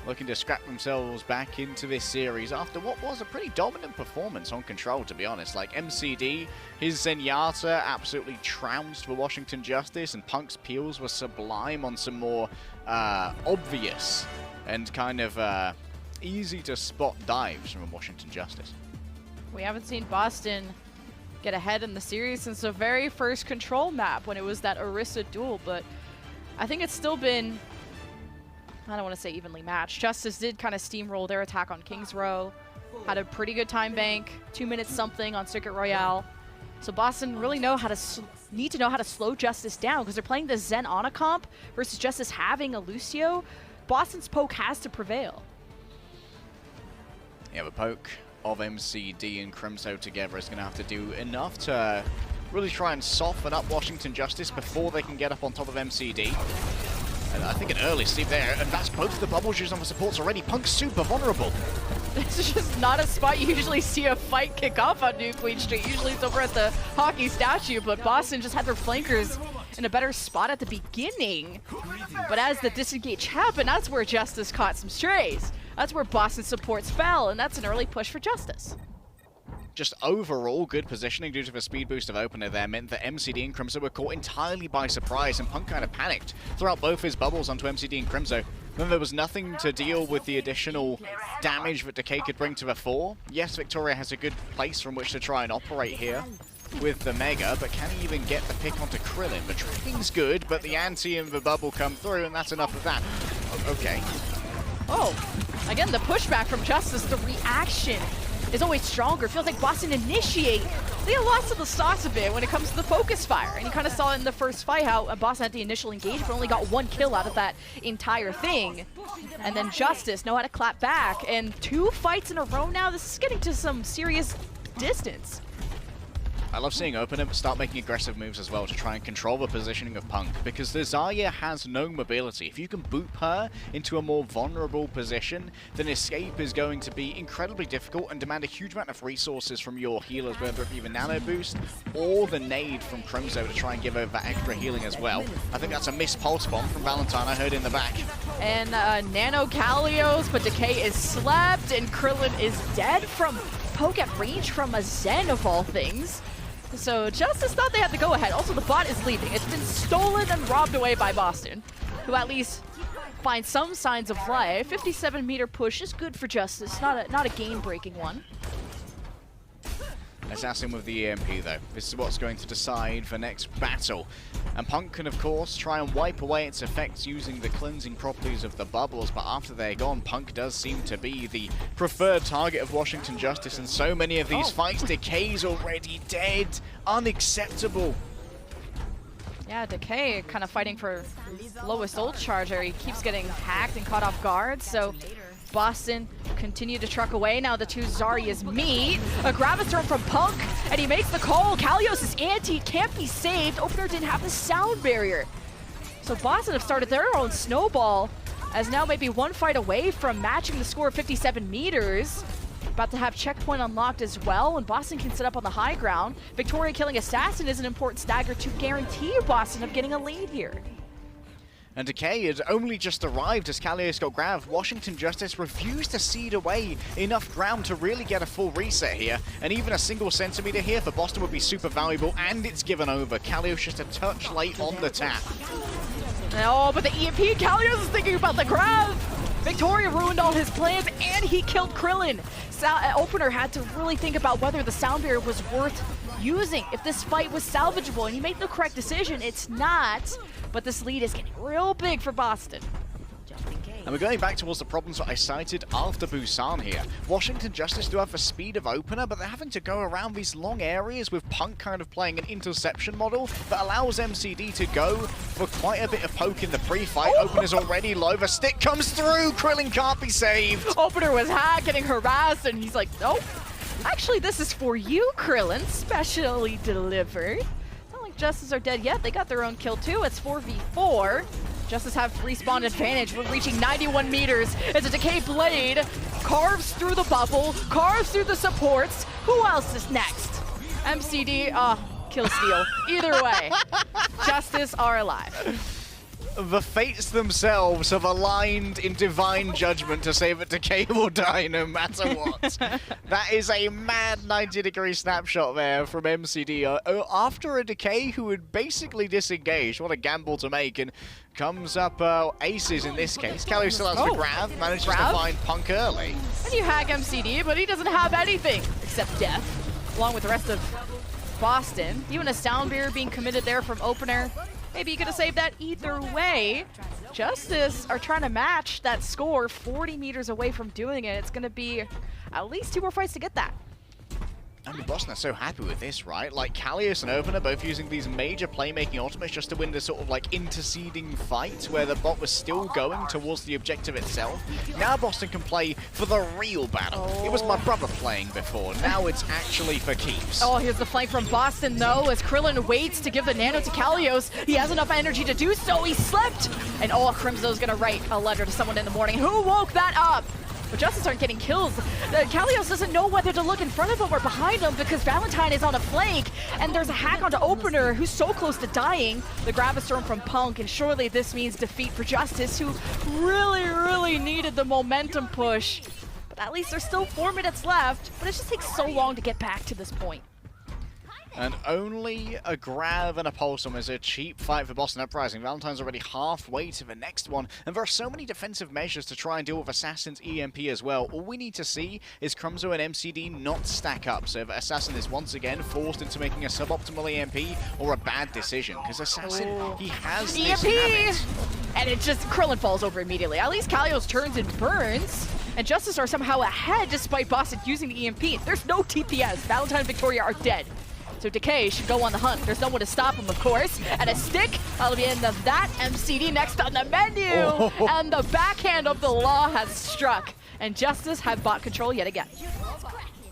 looking to scrap themselves back into this series after what was a pretty dominant performance on Control, to be honest. Like MCD, his Zenyatta absolutely trounced for Washington Justice, and Punk's peels were sublime on some more obvious and kind of easy to spot dives from Washington Justice. We haven't seen Boston get ahead in the series since the very first Control map when it was that Orisa duel, but I think it's still been, I don't want to say evenly matched. Justice did kind of steamroll their attack on King's Row, had a pretty good time bank, 2 minutes something on Circuit Royale. So Boston really need to know how to slow Justice down, because they're playing the Zen Ana comp versus Justice having a Lucio. Boston's poke has to prevail. Yeah, the poke of MCD and Crimso together is going to have to do enough to really try and soften up Washington Justice before they can get up on top of MCD. And I think an early sleep there, and that's both the bubble shoes on the supports already. Punk's super vulnerable. This is just not a spot you usually see a fight kick off on New Queen Street. Usually it's over at the hockey statue, but Boston just had their flankers in a better spot at the beginning. But as the disengage happened, that's where Justice caught some strays. That's where Boston supports fell, and that's an early push for Justice. Just overall good positioning due to the speed boost of opener there meant that MCD and Crimso were caught entirely by surprise, and Punk kind of panicked throughout both his bubbles onto MCD and Crimso. Then there was nothing to deal with the additional damage that Decay could bring to the fore. Yes, Victoria has a good place from which to try and operate here with the Mega, but can he even get the pick onto Krillin? The tracking's good, but the anti and the bubble come through, and that's enough of that. Okay. Oh, again, the pushback from Justice, the reaction is always stronger. It feels like Boston initiate. They have lost to the sauce a bit when it comes to the focus fire. And you kind of saw in the first fight how Boston had the initial engage, but only got 1 kill out of that entire thing. And then Justice know how to clap back. And 2 fights in a row now. This is getting to some serious distance. I love seeing Opener start making aggressive moves as well to try and control the positioning of Punk, because the Zarya has no mobility. If you can boot her into a more vulnerable position, then escape is going to be incredibly difficult and demand a huge amount of resources from your healers, whether it be the Nano Boost or the nade from Crimzo to try and give over that extra healing as well. I think that's a missed pulse bomb from Valentine, I heard in the back. And Nano Kalios, but Decay is slept, and Krillin is dead from poke at range from a Zen of all things. So Justice thought they had the go-ahead. Also, the bot is leaving. It's been stolen and robbed away by Boston, who at least finds some signs of life. 57-meter push is good for Justice, not a game-breaking one. Assassin with the EMP though. This is what's going to decide the next battle. And Punk can of course try and wipe away its effects using the cleansing properties of the bubbles, but after they're gone, Punk does seem to be the preferred target of Washington Justice in so many of these fights. Decay's already dead. Unacceptable. Yeah, Decay kind of fighting for lowest ult charger. He keeps getting hacked and caught off guard, so Boston continue to truck away. Now the two Zaryas meet. A Graviton from Punk, and he makes the call. Kalios' anti can't be saved. Opener didn't have the sound barrier. So Boston have started their own snowball, as now maybe one fight away from matching the score of 57 meters. About to have checkpoint unlocked as well, and Boston can sit up on the high ground. Victoria killing Assassin is an important stagger to guarantee Boston of getting a lead here. And Decay had only just arrived as Kalios got grabbed. Washington Justice refused to cede away enough ground to really get a full reset here. And even a single centimeter here for Boston would be super valuable, and it's given over. Kalios just a touch late on the tap. Oh, but the EMP, Kalios is thinking about the grab. Victoria ruined all his plans, and he killed Krillin. Opener had to really think about whether the sound barrier was worth using, if this fight was salvageable, and he made the correct decision. It's not, but this lead is getting real big for Boston. And we're going back towards the problems that I cited after Busan here. Washington Justice do have the speed of Opener, but they're having to go around these long areas with Punk kind of playing an interception model that allows MCD to go for quite a bit of poke in the pre-fight. Opener's already low, the stick comes through, Krillin can't be saved. Opener was getting harassed, and he's like, nope. Actually, this is for you, Krillin, specially delivered. Not like Justice are dead yet, they got their own kill too. It's 4v4. Justice have respawn advantage. We're reaching 91 meters as a Decay Blade carves through the bubble, carves through the supports. Who else is next? MCD, kill steal. Either way, Justice are alive. The fates themselves have aligned in divine judgment to say that Decay will die no matter what. That is a mad 90-degree snapshot there from MCD after a Decay who would basically disengage. What a gamble to make, and comes up aces in this case. Kalios still has the grab, manages to find Punk early. And you hack MCD, but he doesn't have anything except death, along with the rest of Boston. Even a sound barrier being committed there from Opener. Maybe you could have saved that either way. Justice are trying to match that score 40 meters away from doing it. It's going to be at least 2 more fights to get that. I mean, Boston are so happy with this, right? Like, Kalios and Opener both using these major playmaking ultimates just to win this sort of, like, interceding fight where the bot was still going towards the objective itself. Now Boston can play for the real battle. It was my brother playing before. Now it's actually for keeps. Oh, here's the flank from Boston, though, as Krillin waits to give the nano to Kalios. He has enough energy to do so. He slept. And Crimzo's going to write a letter to someone in the morning. Who woke that up? But Justice aren't getting kills. Kalios doesn't know whether to look in front of him or behind him because Valentine is on a flank, and there's a hack onto Opener who's so close to dying. The grab is thrown from Punk, and surely this means defeat for Justice, who really needed the momentum push. But at least there's still 4 minutes left, but it just takes so long to get back to this point. And only a grab and a pulse on is a cheap fight for Boston Uprising. Valentine's already halfway to the next one, and there are so many defensive measures to try and deal with Assassin's EMP as well. All we need to see is Crimzo and MCD not stack up, so if Assassin is once again forced into making a suboptimal EMP or a bad decision, because Assassin, he has this habit. And it just, Krillin falls over immediately. At least Kalios turns and burns, and Justice are somehow ahead despite Boston using the EMP. There's no TPS. Valentine and Victoria are dead. So Decay should go on the hunt. There's no one to stop him, of course. And a stick, that'll be end of that. MCD next on the menu. And the backhand of the law has struck. And Justice have bought control yet again.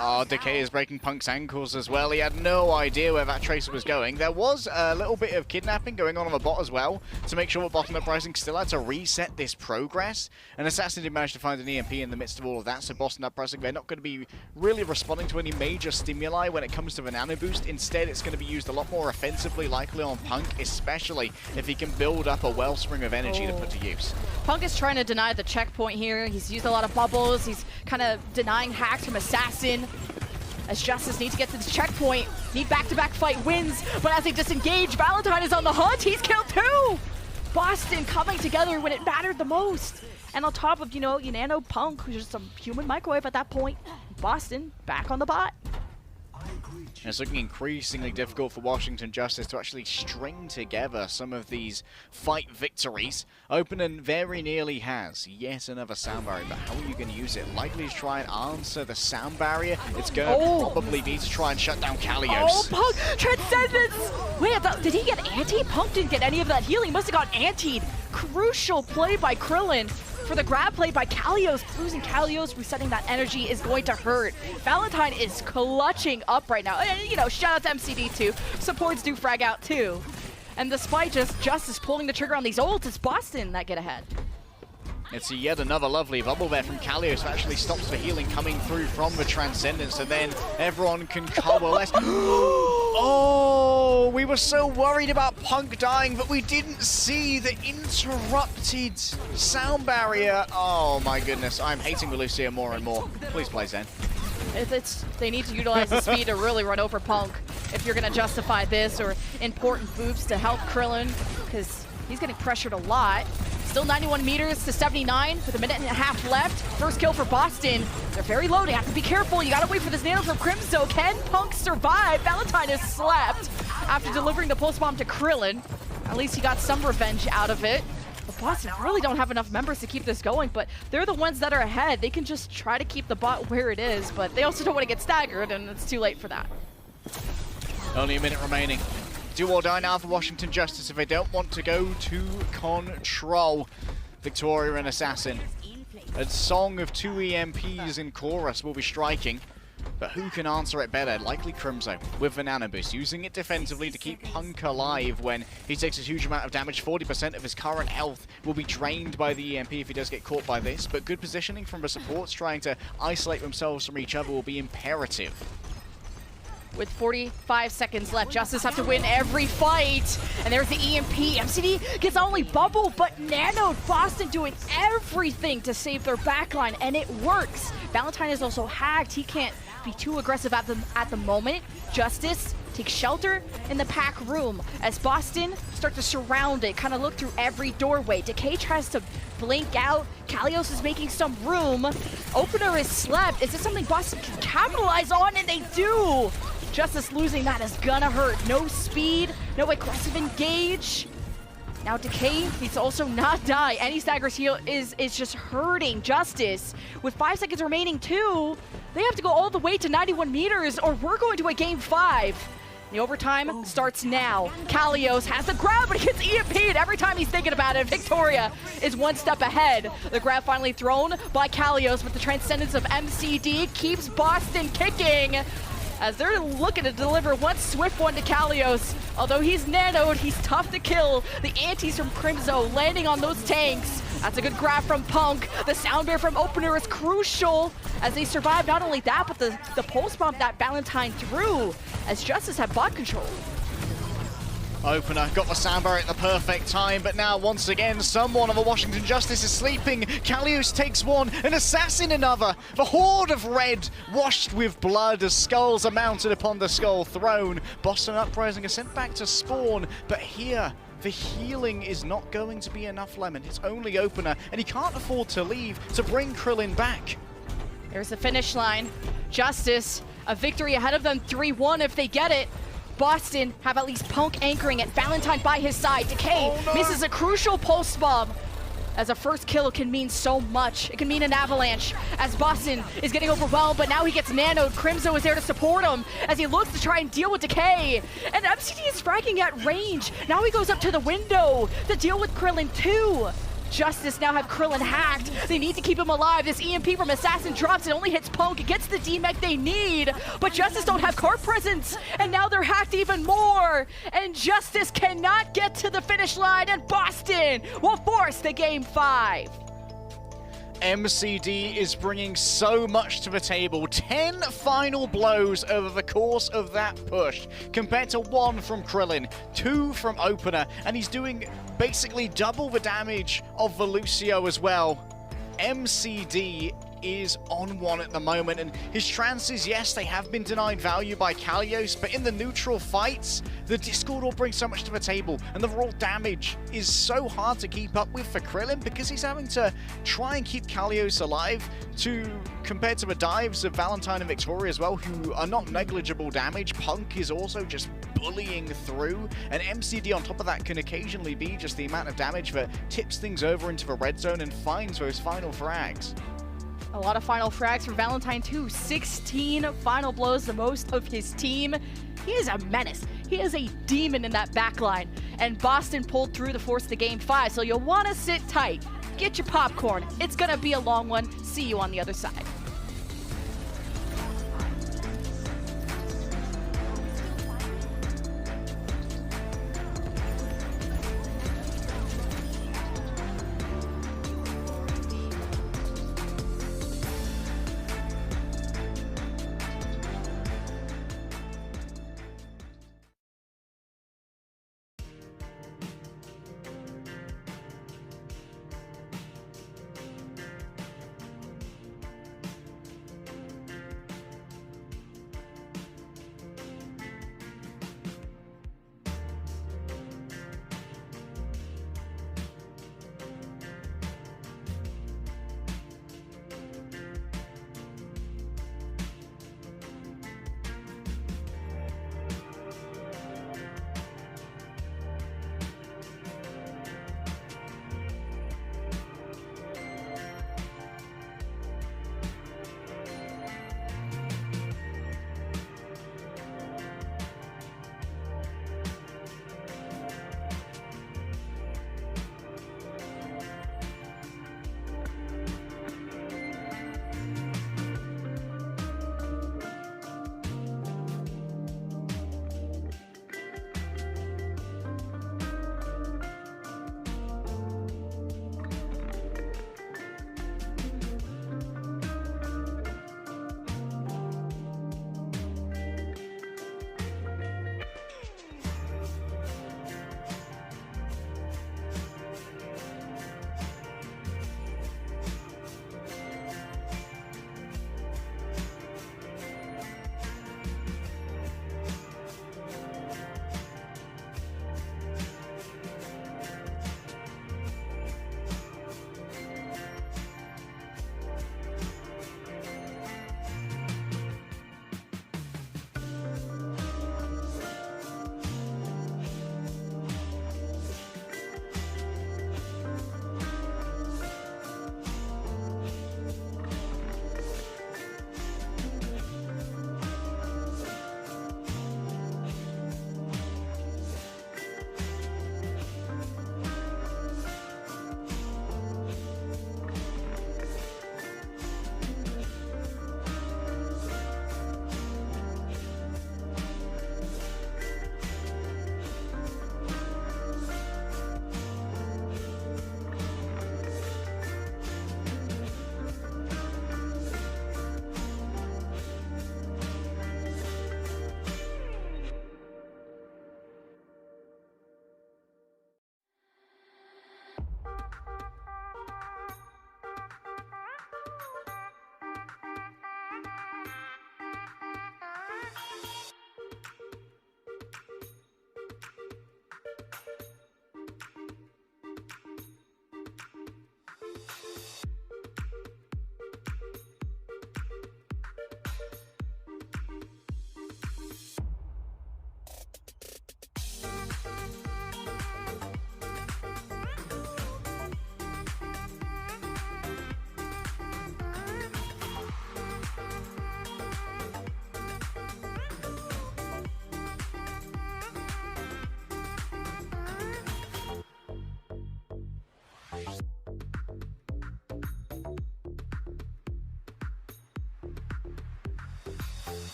Oh, Decay is breaking Punk's ankles as well. He had no idea where that Tracer was going. There was a little bit of kidnapping going on the bot as well to make sure that bottom Uprising still had to reset this progress. And Assassin did manage to find an EMP in the midst of all of that, so Boston Uprising, they're not going to be really responding to any major stimuli when it comes to the nano boost. Instead, it's going to be used a lot more offensively, likely on Punk, especially if he can build up a wellspring of energy to put to use. Punk is trying to deny the checkpoint here. He's used a lot of bubbles. He's kind of denying hacks from Assassin. As Justice needs to get to this checkpoint, need back-to-back fight wins, but as they disengage, Valentine is on the hunt. He's killed too! Boston coming together when it mattered the most. And on top of, Nano Punk, who's just some human microwave at that point, Boston back on the bot. It's looking increasingly difficult for Washington Justice to actually string together some of these fight victories. Opener very nearly has yet another sound barrier, but how are you going to use it? Likely to try and answer the sound barrier. It's going to probably be to try and shut down Kalios. Oh, Punk! Transcendence! Wait, did he get anti? Punk didn't get any of that healing. Must have got antied. Crucial play by Krillin. For the grab play by Kalios. Losing Kalios, resetting that energy is going to hurt. Valentine is clutching up right now. And, shout out to MCD too. Supports do frag out too. And despite Justice pulling the trigger on these ults, it's Boston that get ahead. It's yet another lovely bubble there from Kalios that actually stops the healing coming through from the Transcendence, and then everyone can coalesce. Oh, we were so worried about Punk dying, but we didn't see the interrupted sound barrier. Oh my goodness, I'm hating Lucia more and more. Please play Zen. They need to utilize the speed to really run over Punk if you're going to justify this, or important boops to help Krillin, because he's getting pressured a lot. Still 91 meters to 79 with a minute and a half left. First kill for Boston. They're very low. They have to be careful. You got to wait for this nano from Crimzo. Can Punk survive? Valentine is slapped after delivering the pulse bomb to Krillin. At least he got some revenge out of it. But Boston really don't have enough members to keep this going, but they're the ones that are ahead. They can just try to keep the bot where it is, but they also don't want to get staggered, and it's too late for that. Only a minute remaining. Do or die now for Washington Justice if they don't want to go to control. Victoria and Assassin. A song of 2 EMPs in chorus will be striking, but who can answer it better? Likely Crimzo with the nano boost, using it defensively to keep Punk alive when he takes a huge amount of damage. 40% of his current health will be drained by the EMP if he does get caught by this, but good positioning from the supports trying to isolate themselves from each other will be imperative. With 45 seconds left, Justice have to win every fight. And there's the EMP. MCD gets not only bubble, but nanoed. Boston doing everything to save their backline, and it works. Valentine is also hacked. He can't be too aggressive at the moment. Justice takes shelter in the pack room as Boston start to surround it, kind of look through every doorway. Decay tries to blink out. Kalios is making some room. Opener is slept. Is this something Boston can capitalize on? And they do. Justice losing that is gonna hurt. No speed, no aggressive engage. Now Decay needs to also not die. Any stagger's heal is just hurting Justice. With 5 seconds remaining too, they have to go all the way to 91 meters or we're going to a game 5. The overtime starts now. Kalios has the grab, but he gets EMP'd every time he's thinking about it. Victoria is one step ahead. The grab finally thrown by Kalios, but the transcendence of MCD keeps Boston kicking as they're looking to deliver one swift one to Kalios. Although he's nanoed, he's tough to kill. The antis from Crimzo landing on those tanks. That's a good grab from Punk. The sound bear from Opener is crucial as they survive not only that, but the pulse bomb that Valentine threw as Justice had bot control. Opener got the sound barrier at the perfect time, but now once again someone of the Washington Justice is sleeping. Kalios takes one, an Assassin another. The horde of red washed with blood as skulls are mounted upon the skull throne. Boston Uprising are sent back to spawn, but here the healing is not going to be enough, Lemon. It's only Opener, and he can't afford to leave to bring Krillin back. There's the finish line. Justice, a victory ahead of them, 3-1 if they get it. Boston have at least Punk anchoring it. Valentine by his side. Decay misses a crucial pulse bomb. As a first kill can mean so much. It can mean an avalanche as Boston is getting overwhelmed, but now he gets nanoed. Crimzo is there to support him as he looks to try and deal with Decay. And MCD is fragging at range. Now he goes up to the window to deal with Krillin too. Justice now have Krillin hacked. They need to keep him alive. This EMP from Assassin drops. It only hits Punk. It gets the D-Mech they need. But Justice don't have card presence. And now they're hacked even more. And Justice cannot get to the finish line. And Boston will force the Game 5. MCD is bringing so much to the table. 10 final blows over the course of that push, compared to 1 from Krillin, 2 from Opener, and he's doing basically double the damage of the Lucio as well. MCD is on one at the moment, and his trances, yes, they have been denied value by Kalios, but in the neutral fights, the Discord will bring so much to the table, and the raw damage is so hard to keep up with for Krillin because he's having to try and keep Kalios alive compared to the dives of Valentine and Victoria as well, who are not negligible damage. Punk is also just bullying through, and MCD on top of that can occasionally be just the amount of damage that tips things over into the red zone and finds those final frags. A lot of final frags for Valentine too. 16 final blows, the most of his team. He is a menace. He is a demon in that backline. And Boston pulled through to force the Game 5, so you'll want to sit tight. Get your popcorn. It's going to be a long one. See you on the other side.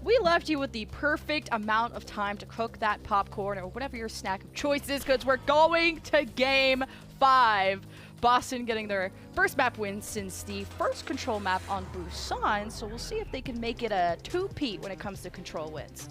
we left you with the perfect amount of time to cook that popcorn or whatever your snack of choice is, because we're going to Game 5. Boston getting their first map win since the first control map on Busan, so we'll see if they can make it a 2-peat when it comes to control wins.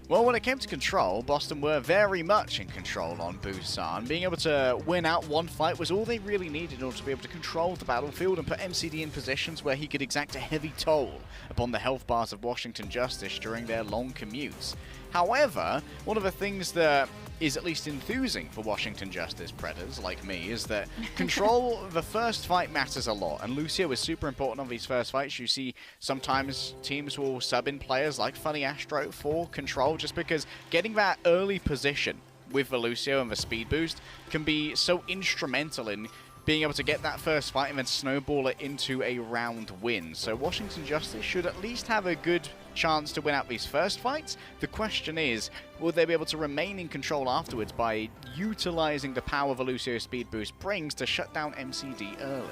Well, when it came to control, Boston were very much in control on Busan. Being able to win out one fight was all they really needed in order to be able to control the battlefield and put MCD in positions where he could exact a heavy toll upon the health bars of Washington Justice during their long commutes. However, one of the things that is at least enthusing for Washington Justice Predators like me is that control, the first fight matters a lot, and Lucio is super important on these first fights. You see sometimes teams will sub in players like Funny Astro for control just because getting that early position with the Lucio and the speed boost can be so instrumental in being able to get that first fight and then snowball it into a round win. So Washington Justice should at least have a good chance to win out these first fights. The question is, will they be able to remain in control afterwards by utilizing the power the Lucio speed boost brings to shut down MCD early?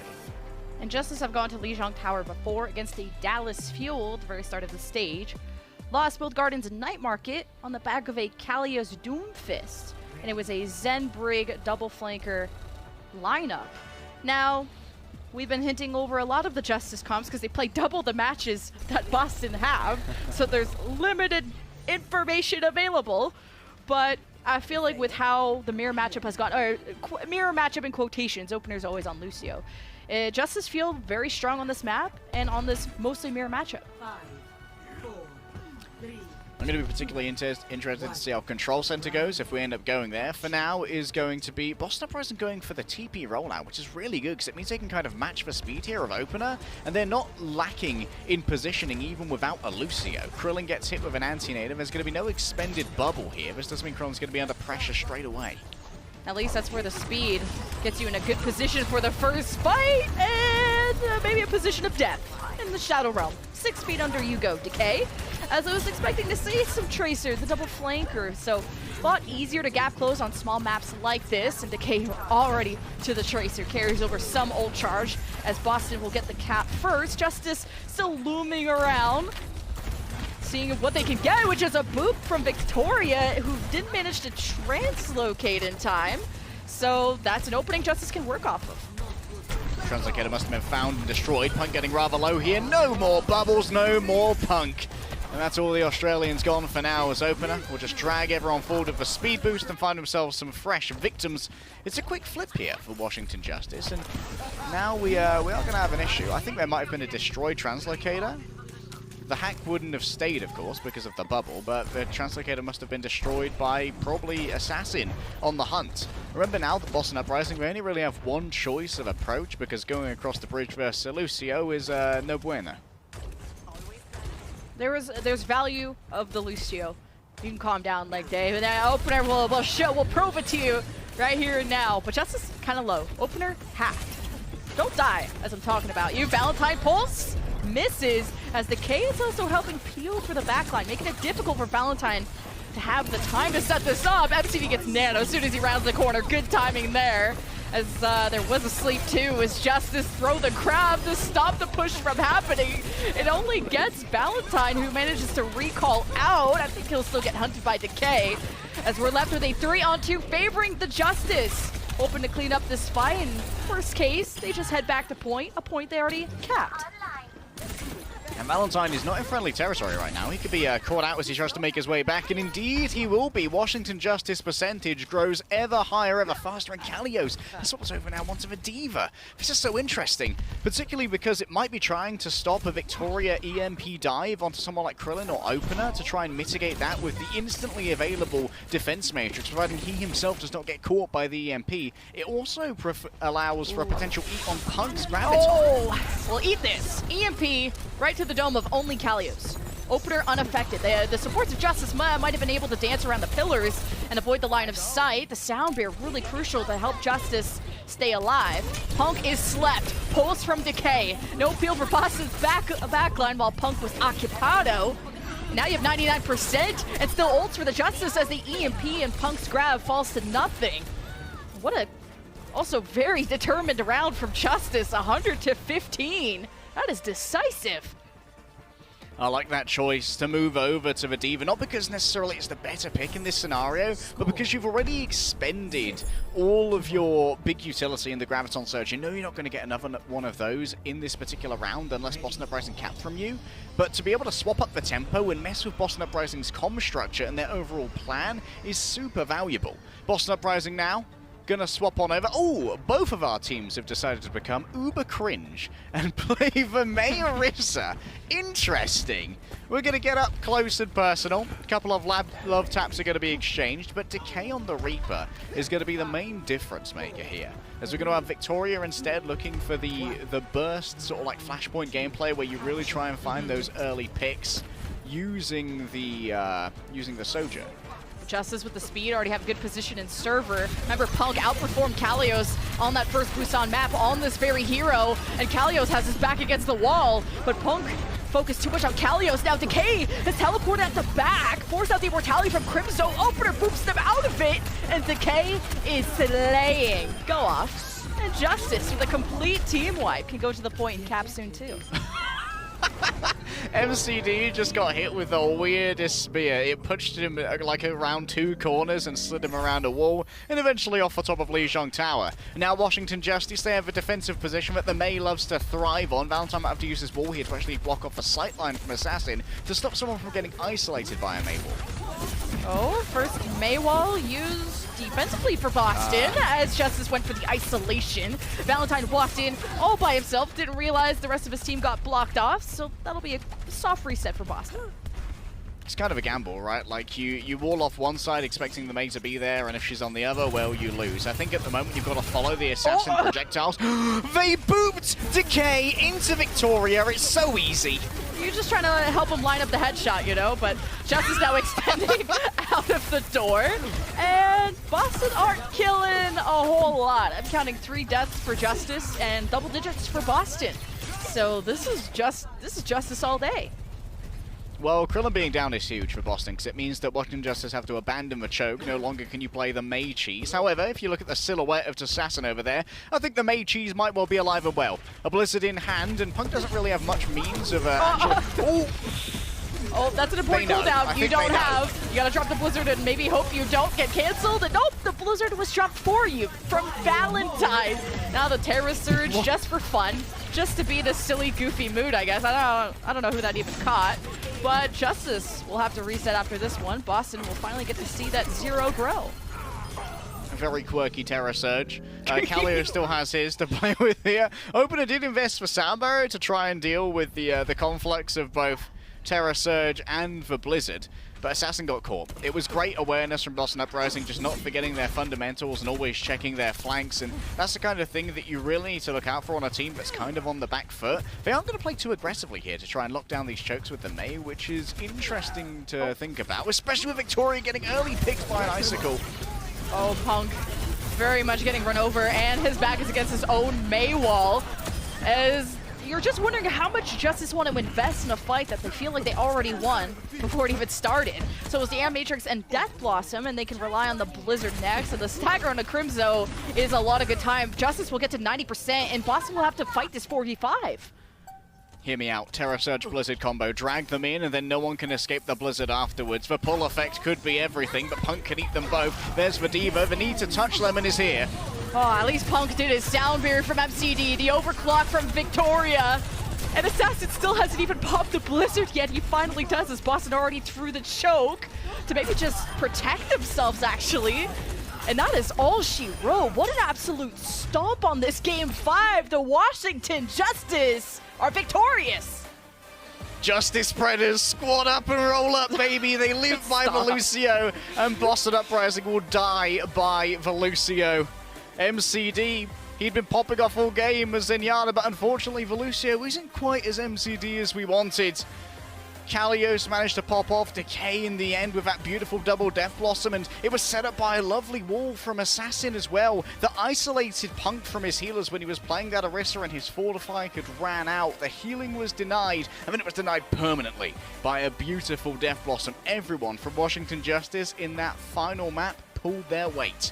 And Justice have gone to Lijiang Tower before against the Dallas Fuel at the very start of the stage. Lost both Gardens and Night Market on the back of a Kalios Doomfist, and it was a Zen Brig double flanker lineup. Now, we've been hinting over a lot of the Justice comps because they play double the matches that Boston have, so there's limited information available, but I feel like with how the mirror matchup has gone, or mirror matchup in quotations, opener's always on Lucio. Justice feel very strong on this map and on this mostly mirror matchup. 5, 4, 3. I'm going to be particularly interested to see how Control Center goes if we end up going there. For now is going to be Boston Uprising going for the TP rollout, which is really good because it means they can kind of match the speed here of opener, and they're not lacking in positioning even without a Lucio. Krillin gets hit with an anti-native. There's going to be no expended bubble here. This doesn't mean Krillin's going to be under pressure straight away. At least that's where the speed gets you in a good position for the first fight, and maybe a position of death in the Shadow Realm. 6 feet under you go, Decay. As I was expecting to see some Tracer, the double flanker, so a lot easier to gap close on small maps like this, and Decay already to the Tracer, carries over some ult charge, as Boston will get the cap first. Justice still looming around, seeing what they can get, which is a boop from Victoria, who didn't manage to translocate in time. So that's an opening Justice can work off of. Translocator must have been found and destroyed. Punk getting rather low here. No more bubbles, no more Punk. And that's all the Australians gone for now as opener. We'll just drag everyone forward with a speed boost and find themselves some fresh victims. It's a quick flip here for Washington Justice, and now we are going to have an issue. I think there might have been a destroyed Translocator. The hack wouldn't have stayed, of course, because of the bubble, but the Translocator must have been destroyed by probably Assassin on the hunt. Remember now that Boston Uprising, we only really have one choice of approach, because going across the bridge versus Lucio is no bueno. There's value of the Lucio. You can calm down, like Dave, and then opener will prove it to you right here and now. But Justice kind of low. Opener hacked. Don't die, as I'm talking about you. Valentine Pulse misses, as the K is also helping peel for the backline, making it difficult for Valentine to have the time to set this up. MCD gets nano as soon as he rounds the corner. Good timing there, as there was a sleep too, as Justice throw the crab to stop the push from happening. It only gets Valentine, who manages to recall out. I think he'll still get hunted by Decay, as we're left with a 3-on-2 favoring the Justice. Hoping to clean up this fight, and worst case, they just head back to point, a point they already capped. And Valentine is not in friendly territory right now. He could be caught out as he tries to make his way back, and indeed he will be. Washington Justice percentage grows ever higher, ever faster, and Kalios has swapped over now onto the Diva. This is so interesting, particularly because it might be trying to stop a Victoria EMP dive onto someone like Krillin or Opener to try and mitigate that with the instantly available defense matrix, providing he himself does not get caught by the EMP. It also allows for a potential eat on Punk's Graviton. Oh, well, eat this. EMP right to the dome of only Kalios. Opener unaffected. The supports of Justice might have been able to dance around the pillars and avoid the line of sight. The sound bear really crucial to help Justice stay alive. Punk is slept. Pulse from Decay. No peel for Boston's backline while Punk was occupado. Now you have 99% and still ults for the Justice as the EMP and Punk's grab falls to nothing. What a also very determined round from Justice. 100 to 15. That is decisive. I like that choice to move over to the Diva, not because necessarily it's the better pick in this scenario, but because you've already expended all of your big utility in the Graviton Surge. You know you're not going to get another one of those in this particular round unless Boston Uprising cap from you. But to be able to swap up the tempo and mess with Boston Uprising's comm structure and their overall plan is super valuable. Boston Uprising now gonna swap on over. Oh, both of our teams have decided to become uber cringe and play the Mei Orisa. Interesting. We're gonna get up close and personal. A couple of love taps are gonna be exchanged, but Decay on the Reaper is gonna be the main difference maker here. As we're gonna have Victoria instead looking for the burst, sort of like Flashpoint gameplay where you really try and find those early picks using the Sojourn. Justice with the speed, already have good position in server. Remember, Punk outperformed Kalios on that first Busan map on this very hero, and Kalios has his back against the wall, but Punk focused too much on Kalios. Now Decay has teleported at the back, forced out the immortality from Crimzo. Opener boops them out of it, and Decay is slaying. Go off. And Justice with a complete team wipe can go to the point and cap soon too. MCD just got hit with the weirdest spear. It pushed him like around 2 corners and slid him around a wall, and eventually off the top of Lijiang Tower. Now Washington Justice, they have a defensive position that the Mei loves to thrive on. Valentine might have to use his wall here to actually block off the sightline from Assassin to stop someone from getting isolated by a Mei wall. Oh, first Mei wall used defensively for Boston as Justice went for the isolation. Valentine walked in all by himself, didn't realize the rest of his team got blocked off, so that'll be a soft reset for Boston. It's kind of a gamble, right? Like, you wall off one side expecting the Mei to be there, and if she's on the other, well, you lose. I think at the moment you've got to follow the Assassin projectiles. They booped Decay into Victoria. It's so easy. You're just trying to help him line up the headshot, you know, but Justice now extending out of the door, and Boston aren't killing a whole lot. I'm counting 3 deaths for Justice and double digits for Boston. So this is Justice all day. Well, Krillin being down is huge for Boston because it means that Washington Justice have to abandon the choke. No longer can you play the Mei Cheese. However, if you look at the silhouette of Assassin over there, I think the Mei Cheese might well be alive and well. A Blizzard in hand, and Punk doesn't really have much means of Oh, that's an important cooldown you don't have. You gotta drop the Blizzard and maybe hope you don't get canceled. And nope, the Blizzard was dropped for you from Valentine. Now the Terra Surge just for fun, just to be this silly, goofy mood, I guess. I don't know who that even caught. But Justice will have to reset after this one. Boston will finally get to see that 0 grow. A very quirky Terra Surge. Kaleo still has his to play with here. Opener did invest for Sound Barrier to try and deal with the conflicts of both Terra Surge and the Blizzard, but Assassin got caught. It was great awareness from Boston Uprising, just not forgetting their fundamentals and always checking their flanks, and that's the kind of thing that you really need to look out for on a team that's kind of on the back foot. They aren't going to play too aggressively here to try and lock down these chokes with the Mei, which is interesting to think about, especially with Victoria getting early picked by an Icicle. Oh, Punk very much getting run over, and his back is against his own Mei wall, as you're just wondering how much Justice want to invest in a fight that they feel like they already won before it even started. So it's the Matrix and Death Blossom, and they can rely on the Blizzard next. So the stagger on the Crimzo is a lot of good time. Justice will get to 90%, and Boston will have to fight this 4v5. Hear me out. Terra Surge Blizzard combo. Drag them in, and then no one can escape the Blizzard afterwards. The pull effect could be everything, but Punk can eat them both. There's the Diva. The need to touch Lemon is here. Oh, at least Punk did his sound barrier from MCD, the overclock from Victoria. And Assassin still hasn't even popped the Blizzard yet. He finally does, as Boston already threw the choke to maybe just protect themselves, actually. And that is all she wrote. What an absolute stomp on this Game 5. The Washington Justice are victorious. Justice Predators, squad up and roll up, baby. They live by Velucio, and Boston Uprising will die by Velucio. MCD, he'd been popping off all game as Zenyatta, but unfortunately Velucio isn't quite as MCD as we wanted. Kalios managed to pop off Decay in the end with that beautiful double Death Blossom, and it was set up by a lovely wall from Assassin as well that isolated Punk from his healers when he was playing that Orisa, and his Fortify could ran out. The healing was denied, and then it was denied permanently by a beautiful Death Blossom. Everyone from Washington Justice in that final map pulled their weight.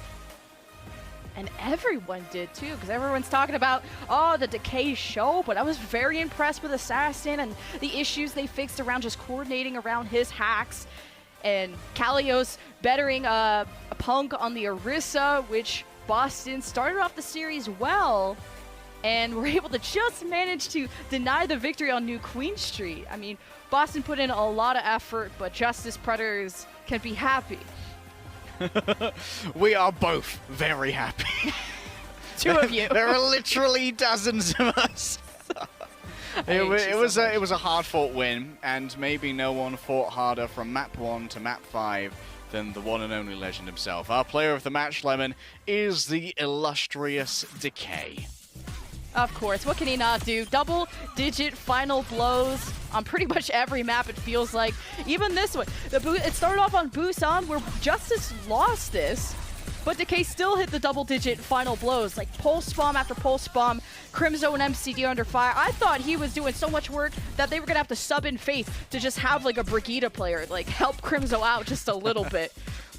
And everyone did too, because everyone's talking about, oh, the Decay show, but I was very impressed with Assassin and the issues they fixed around just coordinating around his hacks. And Kalios bettering a Punk on the Orisa, which Boston started off the series well, and were able to just manage to deny the victory on New Queen Street. I mean, Boston put in a lot of effort, but Justice Predators can be happy. We are both very happy. Two of you. There are literally dozens of us. It was a hard-fought win, and maybe no one fought harder from map 1 to map 5 than the one and only legend himself. Our player of the match, Lemon, is the illustrious Decay. Of course, what can he not do? Double-digit final blows on pretty much every map, it feels like. Even this one. It started off on Busan, where Justice lost this, but Decay still hit the double-digit final blows, like pulse bomb after pulse bomb, Crimzo and MCD under fire. I thought he was doing so much work that they were going to have to sub in Faith to just have like a Brigitte player, like help Crimzo out just a little bit.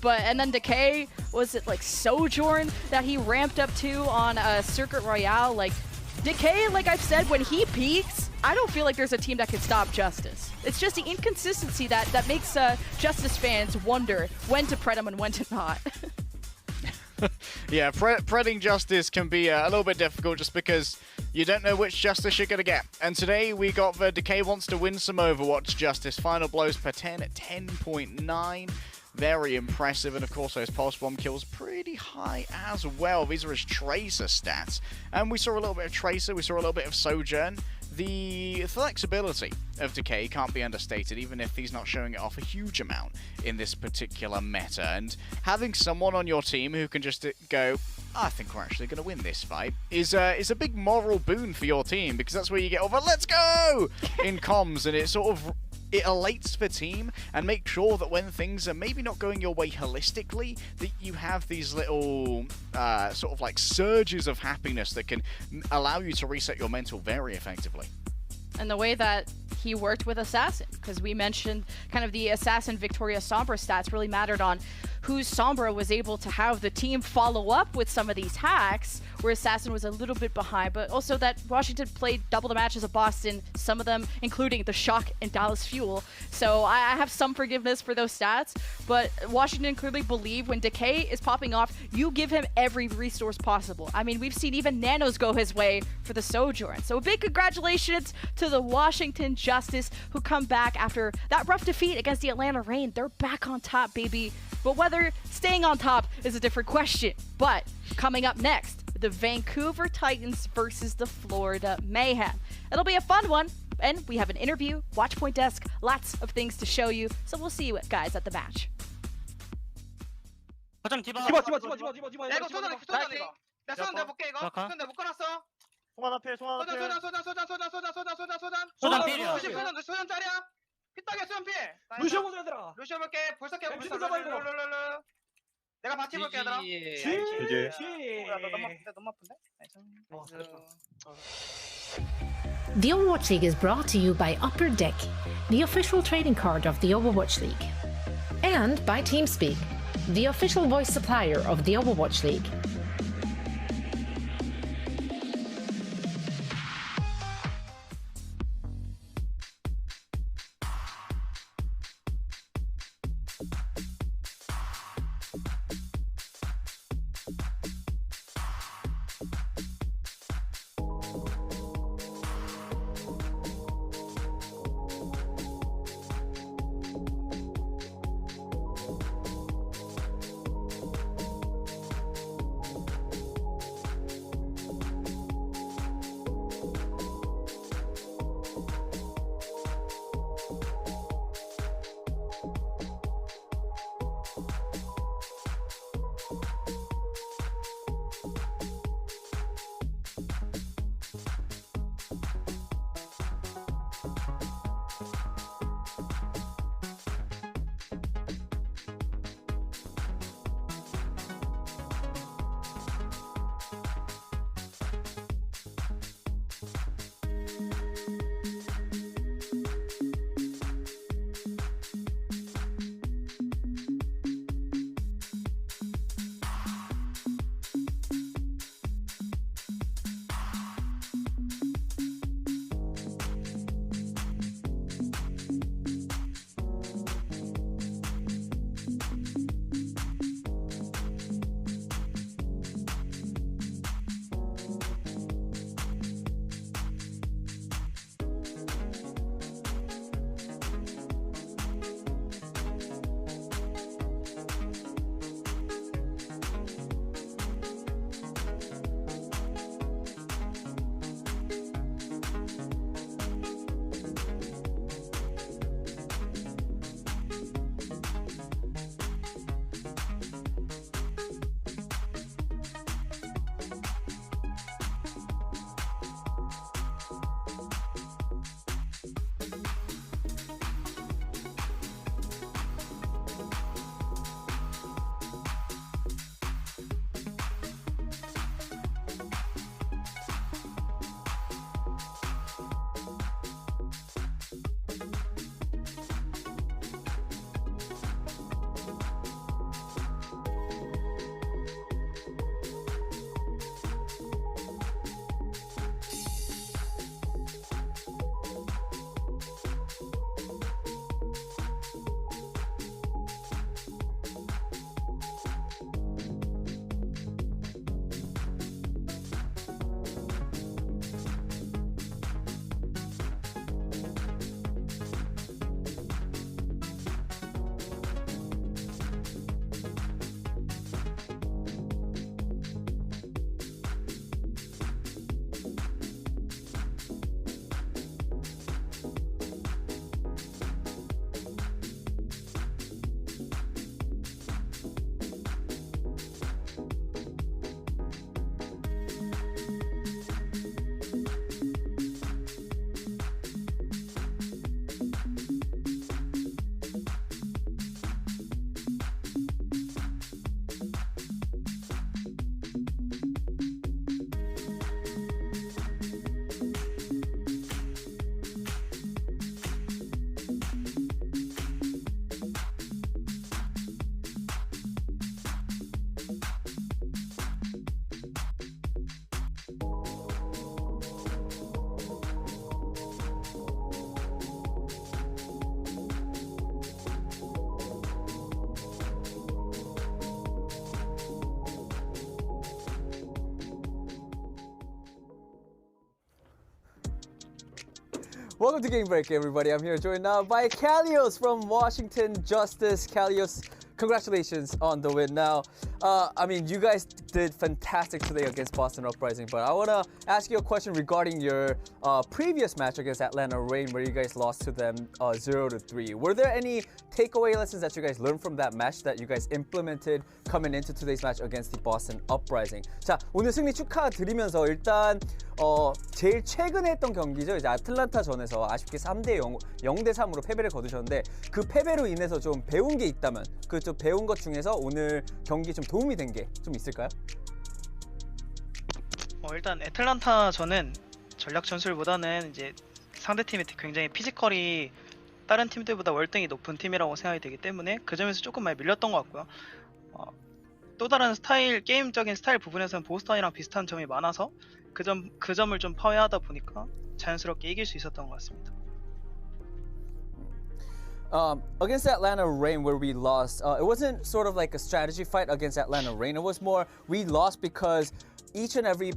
And then Decay, was it like Sojourn that he ramped up to on Circuit Royale? Like, Decay, like I've said, when he peaks, I don't feel like there's a team that can stop Justice. It's just the inconsistency that makes Justice fans wonder when to pred him and when to not. Yeah, predding Justice can be a little bit difficult just because you don't know which Justice you're going to get. And today we got the Decay wants to win some Overwatch Justice. Final blows per 10 at 10.9. Very impressive, and of course those pulse bomb kills pretty high as well. These are his Tracer stats. And we saw a little bit of Tracer, we saw a little bit of Sojourn. The flexibility of Decay can't be understated, even if he's not showing it off a huge amount in this particular meta. And having someone on your team who can just go, I think we're actually going to win this fight, is a big moral boon for your team, because that's where you get over, let's go, in comms, and it elates the team and makes sure that when things are maybe not going your way holistically, that you have these little sort of like surges of happiness that can allow you to reset your mental very effectively. And the way that he worked with Assassin, because we mentioned kind of the Assassin Victoria Sombra stats really mattered on whose Sombra was able to have the team follow up with some of these hacks, where Assassin was a little bit behind, but also that Washington played double the matches of Boston, some of them including the Shock and Dallas Fuel. So I have some forgiveness for those stats, but Washington clearly believe when Decay is popping off, you give him every resource possible. I mean, we've seen even Nanos go his way for the Sojourn. So a big congratulations to the Washington Justice, who come back after that rough defeat against the Atlanta Reign. They're back on top, baby. But whether staying on top is a different question. But coming up next, the Vancouver Titans versus the Florida Mayhem. It'll be a fun one, and we have an interview, Watchpoint Desk, lots of things to show you. So we'll see you guys at the match. 거점 집어. 집어. 야 이거 쏟아내 이거. 나 쏟아 내볼게 이거. 쏟아 내 묶어놨어. 송환 앞에 송환 앞에 소단 필이야. 소단 짜리야. 피딱에 소단 필. 루시오 보자 얘들아. 루시오 볼게. 벌써 깨. 루시오 잡아, 이거. 내가 같이 볼게 얘들아. 야, 너 너무 아픈데? The Overwatch League is brought to you by Upper Deck, the official trading card of the Overwatch League. And by TeamSpeak, the official voice supplier of the Overwatch League. Welcome to Game Break, everybody. I'm here joined now by Kalios from Washington Justice. Kalios, congratulations on the win. Now, I mean, you guys did fantastic today against Boston Uprising, but I want to ask you a question regarding your previous match against Atlanta Reign, where you guys lost to them 0-3. Were there any takeaway lessons that you guys learned from that match that you guys implemented coming into today's match against the Boston Uprising? 자, 오늘 승리 축하드리면서 일단 제일 최근에 했던 경기죠. 이제 아틀란타전에서 아쉽게 0대3으로 패배를 거두셨는데 그 패배로 인해서 좀 배운 게 있다면 그 좀 배운 것 중에서 오늘 경기 좀 도움이 된 게 좀 있을까요? 일단 애틀란타전은 전략 전술보다는 이제 상대팀이 굉장히 피지컬이 다른 팀들보다 월등히 높은 팀이라고 생각이 되기 때문에 그 점에서 조금 많이 밀렸던 것 같고요. 또 다른 게임적인 스타일 부분에서는 보스턴이랑 비슷한 점이 많아서 그 점을 좀 파괴하다 보니까 자연스럽게 이길 수 있었던 것 같습니다. Against Atlanta Reign, where we lost, it wasn't sort of like a strategy fight against Atlanta Reign. It was more we lost because each and every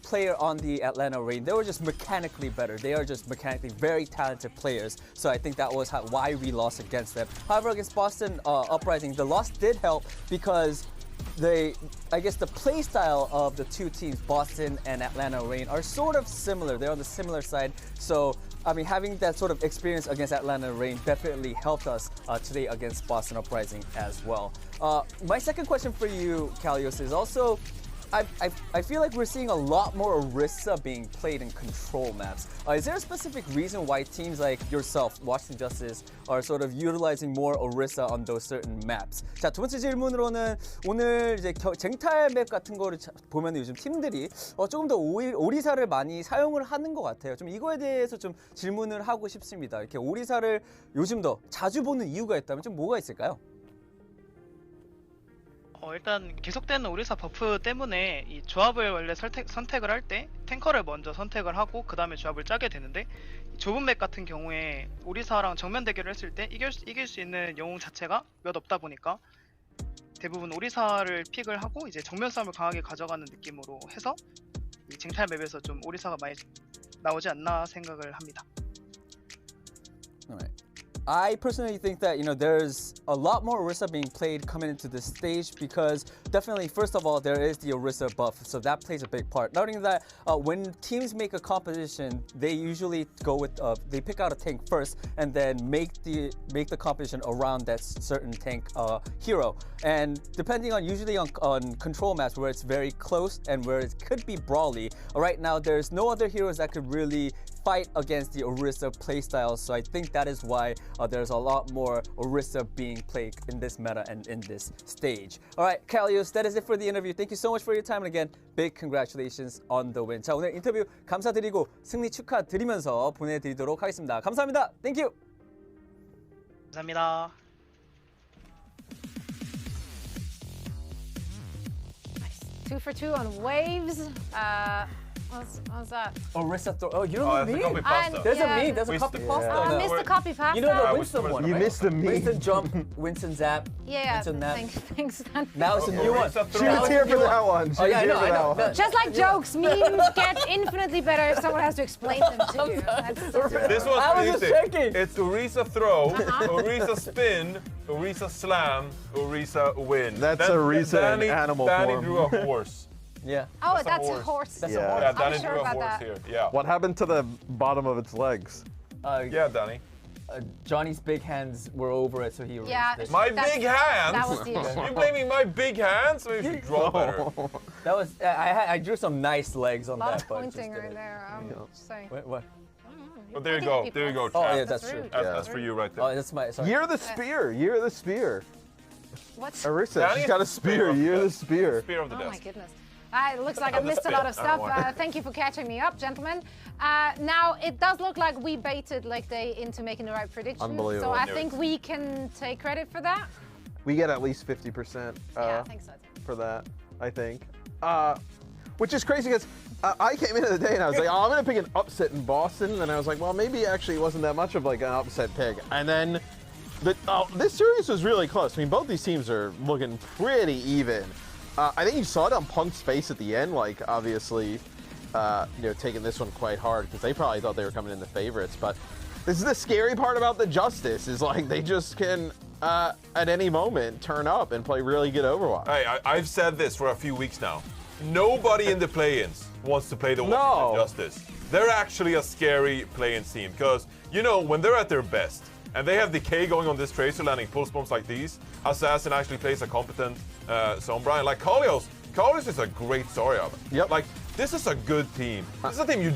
player on the Atlanta Reign, they were just mechanically better. They are just mechanically very talented players. So I think that was why we lost against them. However, against Boston Uprising, the loss did help because I guess the play style of the two teams, Boston and Atlanta Reign, are sort of similar. They're on the similar side. So, I mean, having that sort of experience against Atlanta Reign definitely helped us today against Boston Uprising as well. My second question for you, Kalios, is also, I feel like we're seeing a lot more Orisa being played in control maps. Is there a specific reason why teams like yourself, Washington Justice, are sort of utilizing more Orisa on those certain maps? 자, 두 번째 질문으로는 오늘 이제 쟁탈 맵 같은 거를 보면 요즘 팀들이 조금 더 오리사를 많이 사용을 하는 것 같아요. 좀 이거에 대해서 좀 질문을 하고 싶습니다. 이렇게 오리사를 요즘 더 자주 보는 이유가 있다면 좀 뭐가 있을까요? 일단 계속되는 오리사 버프 때문에 이 조합을 원래 선택을 할 때 탱커를 먼저 선택을 하고 그 다음에 조합을 짜게 되는데 좁은 맵 같은 경우에 오리사랑 정면 대결을 했을 때 이길 수 있는 영웅 자체가 몇 없다 보니까 대부분 오리사를 픽을 하고 이제 정면 싸움을 강하게 가져가는 느낌으로 해서 이 쟁탈 맵에서 좀 오리사가 많이 나오지 않나 생각을 합니다. Alright. I personally think that, there's a lot more Orisa being played coming into this stage because definitely, first of all, there is the Orisa buff, so that plays a big part. Not only that, when teams make a composition, they usually go with, they pick out a tank first and then make the composition around that certain tank hero. And depending on, usually on control maps where it's very close and where it could be brawly, right now there's no other heroes that could really fight against the Orisa playstyle, so I think that is why there's a lot more Orisa being played in this meta and in this stage. Alright, Kalios, that is it for the interview. Thank you so much for your time, and again, big congratulations on the win. 자, 오늘 인터뷰 감사드리고 승리 축하드리면서 보내드리도록 하겠습니다. 감사합니다. Thank you. 감사합니다. Nice. 2 for 2 on waves. What's that? Orisa throw. Oh, you don't know me? Copy pasta. There's Yeah. a meme. There's a copy pasta. I missed the copy pasta. You know the Yeah, Winston which one, one? right? You missed the meme. Winston jump, Winston zap, Yeah, Winston nap. thanks. Now it's a new one. Orisa She throw. was here for that one. She Oh yeah, I was here know. for that one. Just like jokes, memes get infinitely better if someone has to explain them to you. This one's I was pretty just sick. checking. It's Orisa throw, Orisa spin, Orisa slam, Orisa win. That's Orisa in animal Danny form. drew a horse. Yeah. Oh, That's a that's a horse. horse. That's Yeah. a horse. Yeah, I'm Danny sure drew a about horse that. here. Yeah. What happened to the bottom of its legs? Yeah, Danny. Johnny's big hands were over it, so he erased Yeah. it. My That's- big hands? That was the issue. You blaming my big hands? Maybe you should draw better. That was I drew some nice legs on A lot that, of but just pointing right didn't. there. Just saying. What? Oh, there you go. There you go. Oh Chad. yeah, that's true. rude. That's for you right there. Oh, that's my sorry. Year of the spear. Year of the spear. What's? Arisa, Danny she's got a is the spear. Year of the spear. Spear of the Oh my desk. goodness. It looks like I missed a lot of I don't stuff. want Thank you for catching me up, gentlemen. Now, it does look like we baited Leg Day into making the right prediction. Unbelievable. So I Knew think it. we can take credit for that. We get at least 50% Yeah, I think so. for that, I think. Which is crazy because I came into the day and I was like, oh, I'm going to pick an upset in Boston. And I was like, well, maybe actually it wasn't that much of like an upset pick. And then this series was really close. I mean, both these teams are looking pretty even. I think you saw it on Punk's face at the end. Like, obviously, taken this one quite hard because they probably thought they were coming in the favorites. But this is the scary part about the Justice is like they just can at any moment turn up and play really good Overwatch. Hey, I've said this for a few weeks now. Nobody in the play-ins wants to play the Washington Justice. They're actually a scary play-in team because, when they're at their best and they have Decay going on this Tracer landing pulse bombs like these, Assassin actually plays a competent Sombra. And like Kalios is a great story of it. Yep. Like, this is a good team. This is a team you